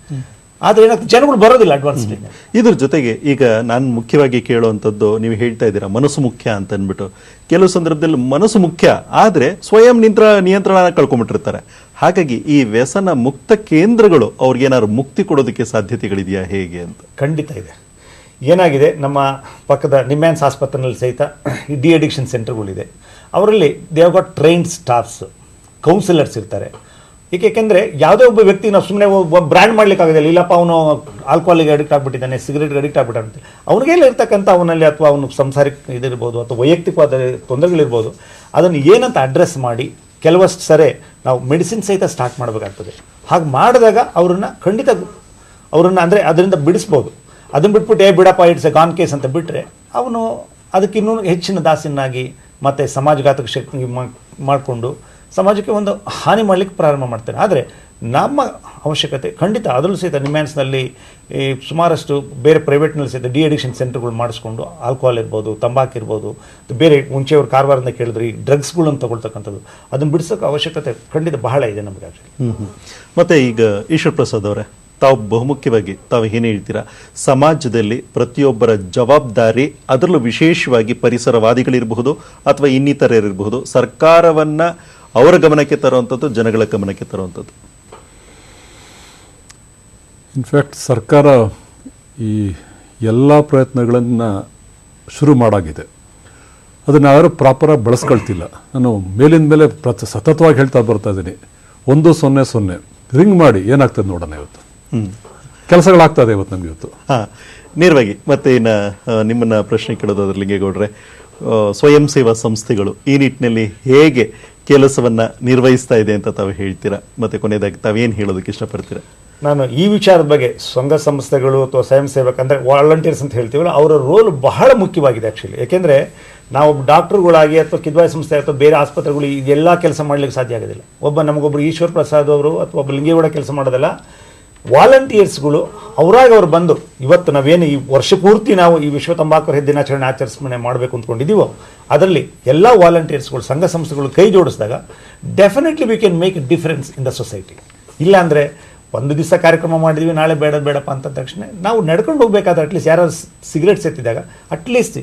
ಆದರೆ ಏನಾಗ್ತದೆ, ಜನಗಳು ಬರೋದಿಲ್ಲ ಅಡ್ವಾನ್ಸ್ ಸ್ಟೇಜ್. ಇದ್ರ ಜೊತೆಗೆ ಈಗ ನಾನು ಮುಖ್ಯವಾಗಿ ಕೇಳುವಂಥದ್ದು, ನೀವು ಹೇಳ್ತಾ ಇದ್ದೀರಾ ಮನಸ್ಸು ಮುಖ್ಯ ಅಂತ ಅಂದ್ಬಿಟ್ಟು. ಕೆಲವು ಸಂದರ್ಭದಲ್ಲಿ ಮನಸ್ಸು ಮುಖ್ಯ, ಆದರೆ ಸ್ವಯಂ ನಿಯಂತ್ರಣ ಕಳ್ಕೊಂಡ್ಬಿಟ್ಟಿರ್ತಾರೆ. ಹಾಗಾಗಿ ಈ ವ್ಯಸನ ಮುಕ್ತ ಕೇಂದ್ರಗಳು ಅವ್ರಿಗೇನಾದ್ರು ಮುಕ್ತಿ ಕೊಡೋದಕ್ಕೆ ಸಾಧ್ಯತೆಗಳಿದೆಯಾ, ಹೇಗೆ ಅಂತ? ಖಂಡಿತ ಇದೆ. ಏನಾಗಿದೆ, ನಮ್ಮ ಪಕ್ಕದ ನಿಮ್ಯಾನ್ಸ್ ಆಸ್ಪತ್ರೆಯಲ್ಲಿ ಸಹಿತ ಈ ಡಿ ಅಡಿಕ್ಷನ್ ಸೆಂಟರ್ಗಳಿದೆ. ಅವರಲ್ಲಿ they have got trained staffs, counsellors ಇರ್ತಾರೆ. ಏಕೆಂದರೆ ಯಾವುದೇ ಒಬ್ಬ ವ್ಯಕ್ತಿ ನಾವು ಸುಮ್ಮನೆ ಬ್ರ್ಯಾಂಡ್ ಮಾಡ್ಲಿಕ್ಕಾಗೋದಿಲ್ಲ. ಇಲ್ಲಪ್ಪ ಅವನು ಆಲ್ಕೋಹಾಲಿಗೆ ಅಡಿಕ್ಟ್ ಆಗ್ಬಿಟ್ಟಿದ್ದಾನೆ, ಸಿಗರೇಟ್ಗೆ ಅಡಿಕ್ಟ್ ಆಗ್ಬಿಟ್ಟಾನೆ, ಅವನಿಗೆಲ್ಲ ಇರ್ತಕ್ಕಂಥ ಅವನಲ್ಲಿ ಅಥವಾ ಅವನು ಸಂಸಾರಿಕ ಇದಿರ್ಬೋದು ಅಥವಾ ವೈಯಕ್ತಿಕವಾದ ತೊಂದರೆಗಳಿರ್ಬೋದು, ಅದನ್ನು ಏನಂತ ಅಡ್ರೆಸ್ ಮಾಡಿ ಕೆಲವಷ್ಟು ಸರಿ ನಾವು ಮೆಡಿಸಿನ್ ಸಹಿತ ಸ್ಟಾರ್ಟ್ ಮಾಡಬೇಕಾಗ್ತದೆ. ಹಾಗೆ ಮಾಡಿದಾಗ ಅವ್ರನ್ನ ಖಂಡಿತ ಅವ್ರನ್ನ ಅಂದರೆ ಅದರಿಂದ ಬಿಡಿಸ್ಬೋದು. ಅದನ್ನು ಬಿಟ್ಬಿಟ್ಟು ಬಿಡಪ್ಪ ಇಟ್ಸ್ ಎ ಗಾನ್ ಕೇಸ್ ಅಂತ ಬಿಟ್ಟರೆ ಅವನು ಅದಕ್ಕಿನ್ನೂ ಹೆಚ್ಚಿನ ದಾಸಿನಾಗಿ ಮತ್ತು ಸಮಾಜಘಾತಕ ಶಕ್ತಿ ಮಾಡಿಕೊಂಡು ಸಮಾಜಕ್ಕೆ ಒಂದು ಹಾನಿ ಮಾಡಲಿಕ್ಕೆ ಪ್ರಾರಂಭ ಮಾಡ್ತಾರೆ. ಆದರೆ ನಮ್ಮ ಅವಶ್ಯಕತೆ ಖಂಡಿತ ಅದರಲ್ಲೂ ಸಹಿತ ನಿಮ್ಯಾನ್ಸ್ನಲ್ಲಿ ಸುಮಾರಷ್ಟು ಬೇರೆ ಪ್ರೈವೇಟ್ನಲ್ಲಿ ಸಹಿತ ಡಿ ಅಡಿಕ್ಷನ್ ಸೆಂಟರ್ಗಳು ಮಾಡಿಸ್ಕೊಂಡು ಆಲ್ಕೋಹಾಲ್ ಇರ್ಬೋದು, ತಂಬಾಕು ಇರ್ಬೋದು, ಬೇರೆ ಮುಂಚೆಯವ್ರು ಕಾರವಾರದಿಂದ ಕೇಳಿದ್ರೆ ಈ ಡ್ರಗ್ಸ್ಗಳನ್ನು ತಗೊಳ್ತಕ್ಕಂಥದ್ದು, ಅದನ್ನು ಬಿಡಿಸೋಕೆ ಅವಶ್ಯಕತೆ ಖಂಡಿತ ಬಹಳ ಇದೆ ನಮಗೆ. ಮತ್ತು ಈಗ ಈಶ್ವರ್ ಪ್ರಸಾದ್ ಅವರೇ, ತಾವು ಬಹುಮುಖ್ಯವಾಗಿ ತಾವು ಏನು ಹೇಳ್ತೀರಾ, ಸಮಾಜದಲ್ಲಿ ಪ್ರತಿಯೊಬ್ಬರ ಜವಾಬ್ದಾರಿ, ಅದರಲ್ಲೂ ವಿಶೇಷವಾಗಿ ಪರಿಸರವಾದಿಗಳಿರಬಹುದು ಅಥವಾ ಇನ್ನಿತರರಿರಬಹುದು, ಸರ್ಕಾರವನ್ನು ಅವರ ಗಮನಕ್ಕೆ ತರುವಂಥದ್ದು, ಜನಗಳ ಗಮನಕ್ಕೆ ತರುವಂಥದ್ದು. ಇನ್ಫ್ಯಾಕ್ಟ್ ಸರ್ಕಾರ ಈ ಎಲ್ಲ ಪ್ರಯತ್ನಗಳನ್ನು ಶುರು ಮಾಡಾಗಿದೆ, ಅದನ್ನು ಯಾರು ಪ್ರಾಪರಾಗಿ ಬಳಸ್ಕೊಳ್ತಿಲ್ಲ. ನಾನು ಮೇಲಿನ ಮೇಲೆ ಸತತವಾಗಿ ಹೇಳ್ತಾ ಬರ್ತಾ ಇದ್ದೀನಿ, 100 ರಿಂಗ್ ಮಾಡಿ ಏನಾಗ್ತದೆ ನೋಡೋಣ. ಇವತ್ತು ಕೆಲಸಗಳಾಗ್ತದೆ ಇವತ್ತು ನಮ್ಗೆ ಇವತ್ತು. ನೇರವಾಗಿ ಮತ್ತೆ ಇನ್ನು ನಿಮ್ಮನ್ನ ಪ್ರಶ್ನೆ ಕೇಳೋದಾದ್ರೆ ಲಿಂಗೇಗೌಡ್ರೆ, ಸ್ವಯಂ ಸೇವಾ ಸಂಸ್ಥೆಗಳು ಈ ನಿಟ್ಟಿನಲ್ಲಿ ಹೇಗೆ ಕೆಲಸವನ್ನ ನಿರ್ವಹಿಸ್ತಾ ಇದೆ ಅಂತ ತಾವು ಹೇಳ್ತೀರಾ? ಮತ್ತೆ ಕೊನೆಯದಾಗಿ ತಾವೇನು ಹೇಳೋದಕ್ಕೆ ಇಷ್ಟಪಡ್ತೀರಾ? ನಾನು ಈ ವಿಚಾರದ ಬಗ್ಗೆ ಸಂಘ ಸಂಸ್ಥೆಗಳು ಅಥವಾ ಸ್ವಯಂ ಸೇವಕ ಅಂದರೆ ವಾಲಂಟಿಯರ್ಸ್ ಅಂತ ಹೇಳ್ತೀವಲ್ಲ, ಅವರ ರೋಲ್ ಬಹಳ ಮುಖ್ಯವಾಗಿದೆ ಆ್ಯಕ್ಚುಲಿ. ಏಕೆಂದರೆ ನಾವು ಡಾಕ್ಟ್ರುಗಳಾಗಿ ಅಥವಾ ಕಿದ್ವಾಯಿ ಸಂಸ್ಥೆ ಅಥವಾ ಬೇರೆ ಆಸ್ಪತ್ರೆಗಳು ಇದೆಲ್ಲ ಕೆಲಸ ಮಾಡಲಿಕ್ಕೆ ಸಾಧ್ಯ ಆಗೋದಿಲ್ಲ. ನಮಗೊಬ್ಬರು ಈಶ್ವರ್ ಪ್ರಸಾದ್ ಅವರು ಅಥವಾ ಒಬ್ಬ ಲಿಂಗೇಗೌಡ ಕೆಲಸ ಮಾಡೋದಲ್ಲ, ವಾಲಂಟಿಯರ್ಸ್ಗಳು ಅವರಾಗಿ ಅವ್ರು ಬಂದು ಇವತ್ತು ನಾವೇನು ಈ ವರ್ಷ ಪೂರ್ತಿ ನಾವು ಈ ವಿಶ್ವ ತಂಬಾಕು ರಹಿತ ದಿನಾಚರಣೆ ಆಚರಿಸ್ಮನೆ ಮಾಡಬೇಕು ಅಂದ್ಕೊಂಡಿದ್ದೀವೋ, ಅದರಲ್ಲಿ ಎಲ್ಲ ವಾಲಂಟಿಯರ್ಸ್ಗಳು ಸಂಘ ಸಂಸ್ಥೆಗಳು ಕೈ ಜೋಡಿಸಿದಾಗ definitely we can make a difference in the society. ಇಲ್ಲಾಂದರೆ ಒಂದು ದಿವಸ ಕಾರ್ಯಕ್ರಮ ಮಾಡಿದ್ವಿ, ನಾಳೆ ಬೇಡಪ್ಪ ಅಂತ ತಕ್ಷಣ ನಾವು ನಡ್ಕೊಂಡು ಹೋಗ್ಬೇಕಾದ್ರೆ ಅಟ್ಲೀಸ್ಟ್ ಯಾರು ಸಿಗರೇಟ್ ಸೇತಿದಾಗ ಅಟ್ಲೀಸ್ಟ್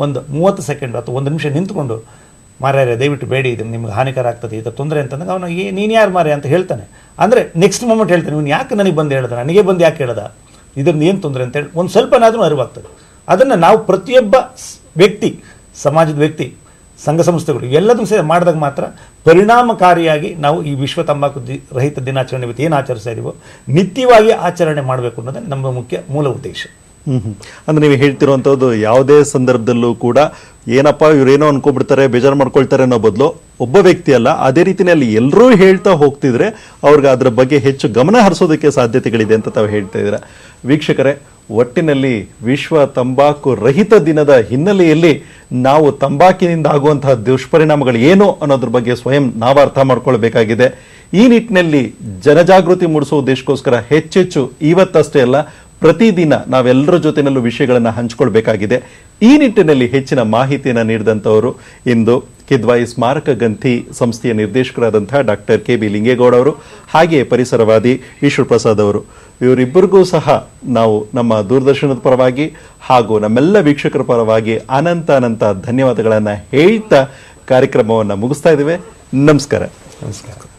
ಒಂದು 30 ಸೆಕೆಂಡ್ ಅಥವಾ 1 ನಿಮಿಷ ನಿಂತ್ಕೊಂಡು, ಮಾರ್ಯಾರೆ ದಯವಿಟ್ಟು ಬೇಡಿ, ಇದು ನಿಮ್ಗೆ ಹಾನಿಕರ ಆಗ್ತದೆ, ಇದು ತೊಂದರೆ ಅಂತಂದಾಗ ಅವನು ನೀನು ಯಾರು ಮಾರ್ಯ ಅಂತ ಹೇಳ್ತಾನೆ. ಅಂದರೆ ನೆಕ್ಸ್ಟ್ ಮೂಮೆಂಟ್ ಹೇಳ್ತಾನೆ, ಇವನು ಯಾಕೆ ನನಗೆ ಬಂದು ಹೇಳ್ದ, ನನಗೆ ಬಂದು ಯಾಕೆ ಹೇಳ್ದ, ಇದರಿಂದ ಏನು ತೊಂದರೆ ಅಂತೇಳಿ ಒಂದು ಸ್ವಲ್ಪನಾದರೂ ಅರಿವಾಗ್ತದೆ. ಅದನ್ನು ನಾವು ಪ್ರತಿಯೊಬ್ಬ ವ್ಯಕ್ತಿ, ಸಮಾಜದ ವ್ಯಕ್ತಿ ಸಂಘ ಸಂಸ್ಥೆಗಳು ಎಲ್ಲದೂ ಸಹ ಮಾಡಿದಾಗ ಮಾತ್ರ ಪರಿಣಾಮಕಾರಿಯಾಗಿ ನಾವು ಈ ವಿಶ್ವ ತಂಬಾಕು ರಹಿತ ದಿನಾಚರಣೆ ಇವತ್ತು ಏನು ಆಚರಿಸ್ತಾ ಇದೀವೋ ನಿತ್ಯವಾಗಿ ಆಚರಣೆ ಮಾಡಬೇಕು ಅನ್ನೋದೇ ನಮ್ಮ ಮೂಲ ಉದ್ದೇಶ. ಅಂದ್ರೆ ನೀವು ಹೇಳ್ತಿರುವಂಥದ್ದು ಯಾವುದೇ ಸಂದರ್ಭದಲ್ಲೂ ಕೂಡ ಏನಪ್ಪ ಇವರೇನೋ ಅನ್ಕೊಬಿಡ್ತಾರೆ, ಬೇಜಾರು ಮಾಡ್ಕೊಳ್ತಾರೆ ಅನ್ನೋ ಬದಲು ಒಬ್ಬ ವ್ಯಕ್ತಿ ಅಲ್ಲ, ಅದೇ ರೀತಿಯಲ್ಲಿ ಎಲ್ಲರೂ ಹೇಳ್ತಾ ಹೋಗ್ತಿದ್ರೆ ಅವ್ರಿಗೆ ಅದ್ರ ಬಗ್ಗೆ ಹೆಚ್ಚು ಗಮನ ಹರಿಸೋದಕ್ಕೆ ಸಾಧ್ಯತೆಗಳಿದೆ ಅಂತ ತಾವು ಹೇಳ್ತಾ ಇದ್ದೀರಾ. ವೀಕ್ಷಕರೇ, ಒಟ್ಟಿನಲ್ಲಿ ವಿಶ್ವ ತಂಬಾಕು ರಹಿತ ದಿನದ ಹಿನ್ನೆಲೆಯಲ್ಲಿ ನಾವು ತಂಬಾಕಿನಿಂದ ಆಗುವಂತಹ ದುಷ್ಪರಿಣಾಮಗಳು ಏನು ಅನ್ನೋದ್ರ ಬಗ್ಗೆ ಸ್ವಯಂ ನಾವು ಅರ್ಥ ಮಾಡ್ಕೊಳ್ಬೇಕಾಗಿದೆ. ಈ ನಿಟ್ಟಿನಲ್ಲಿ ಜನಜಾಗೃತಿ ಮೂಡಿಸೋ ಉದ್ದೇಶಕ್ಕೋಸ್ಕರ ಹೆಚ್ಚೆಚ್ಚು ಇವತ್ತಷ್ಟೇ ಅಲ್ಲ ಪ್ರತಿದಿನ ನಾವೆಲ್ಲರ ಜೊತೆನಲ್ಲೂ ವಿಷಯಗಳನ್ನು ಹಂಚಿಕೊಳ್ಬೇಕಾಗಿದೆ. ಈ ನಿಟ್ಟಿನಲ್ಲಿ ಹೆಚ್ಚಿನ ಮಾಹಿತಿಯನ್ನು ನೀಡಿದಂಥವರು ಇಂದು ಕಿದ್ವಾಯಿ ಸ್ಮಾರಕ ಗ್ರಂಥಿ ಸಂಸ್ಥೆಯ ನಿರ್ದೇಶಕರಾದಂತಹ ಡಾಕ್ಟರ್ ಕೆ ಬಿ ಲಿಂಗೇಗೌಡ ಅವರು, ಹಾಗೆಯೇ ಪರಿಸರವಾದಿ ಈಶ್ವರ ಪ್ರಸಾದ್ ಅವರು. ಇವರಿಬ್ಬರಿಗೂ ಸಹ ನಾವು ನಮ್ಮ ದೂರದರ್ಶನದ ಪರವಾಗಿ ಹಾಗೂ ನಮ್ಮೆಲ್ಲ ವೀಕ್ಷಕರ ಪರವಾಗಿ ಅನಂತ ಧನ್ಯವಾದಗಳನ್ನು ಹೇಳ್ತಾ ಕಾರ್ಯಕ್ರಮವನ್ನು ಮುಗಿಸ್ತಾ ಇದ್ದೇವೆ. ನಮಸ್ಕಾರ. ನಮಸ್ಕಾರ.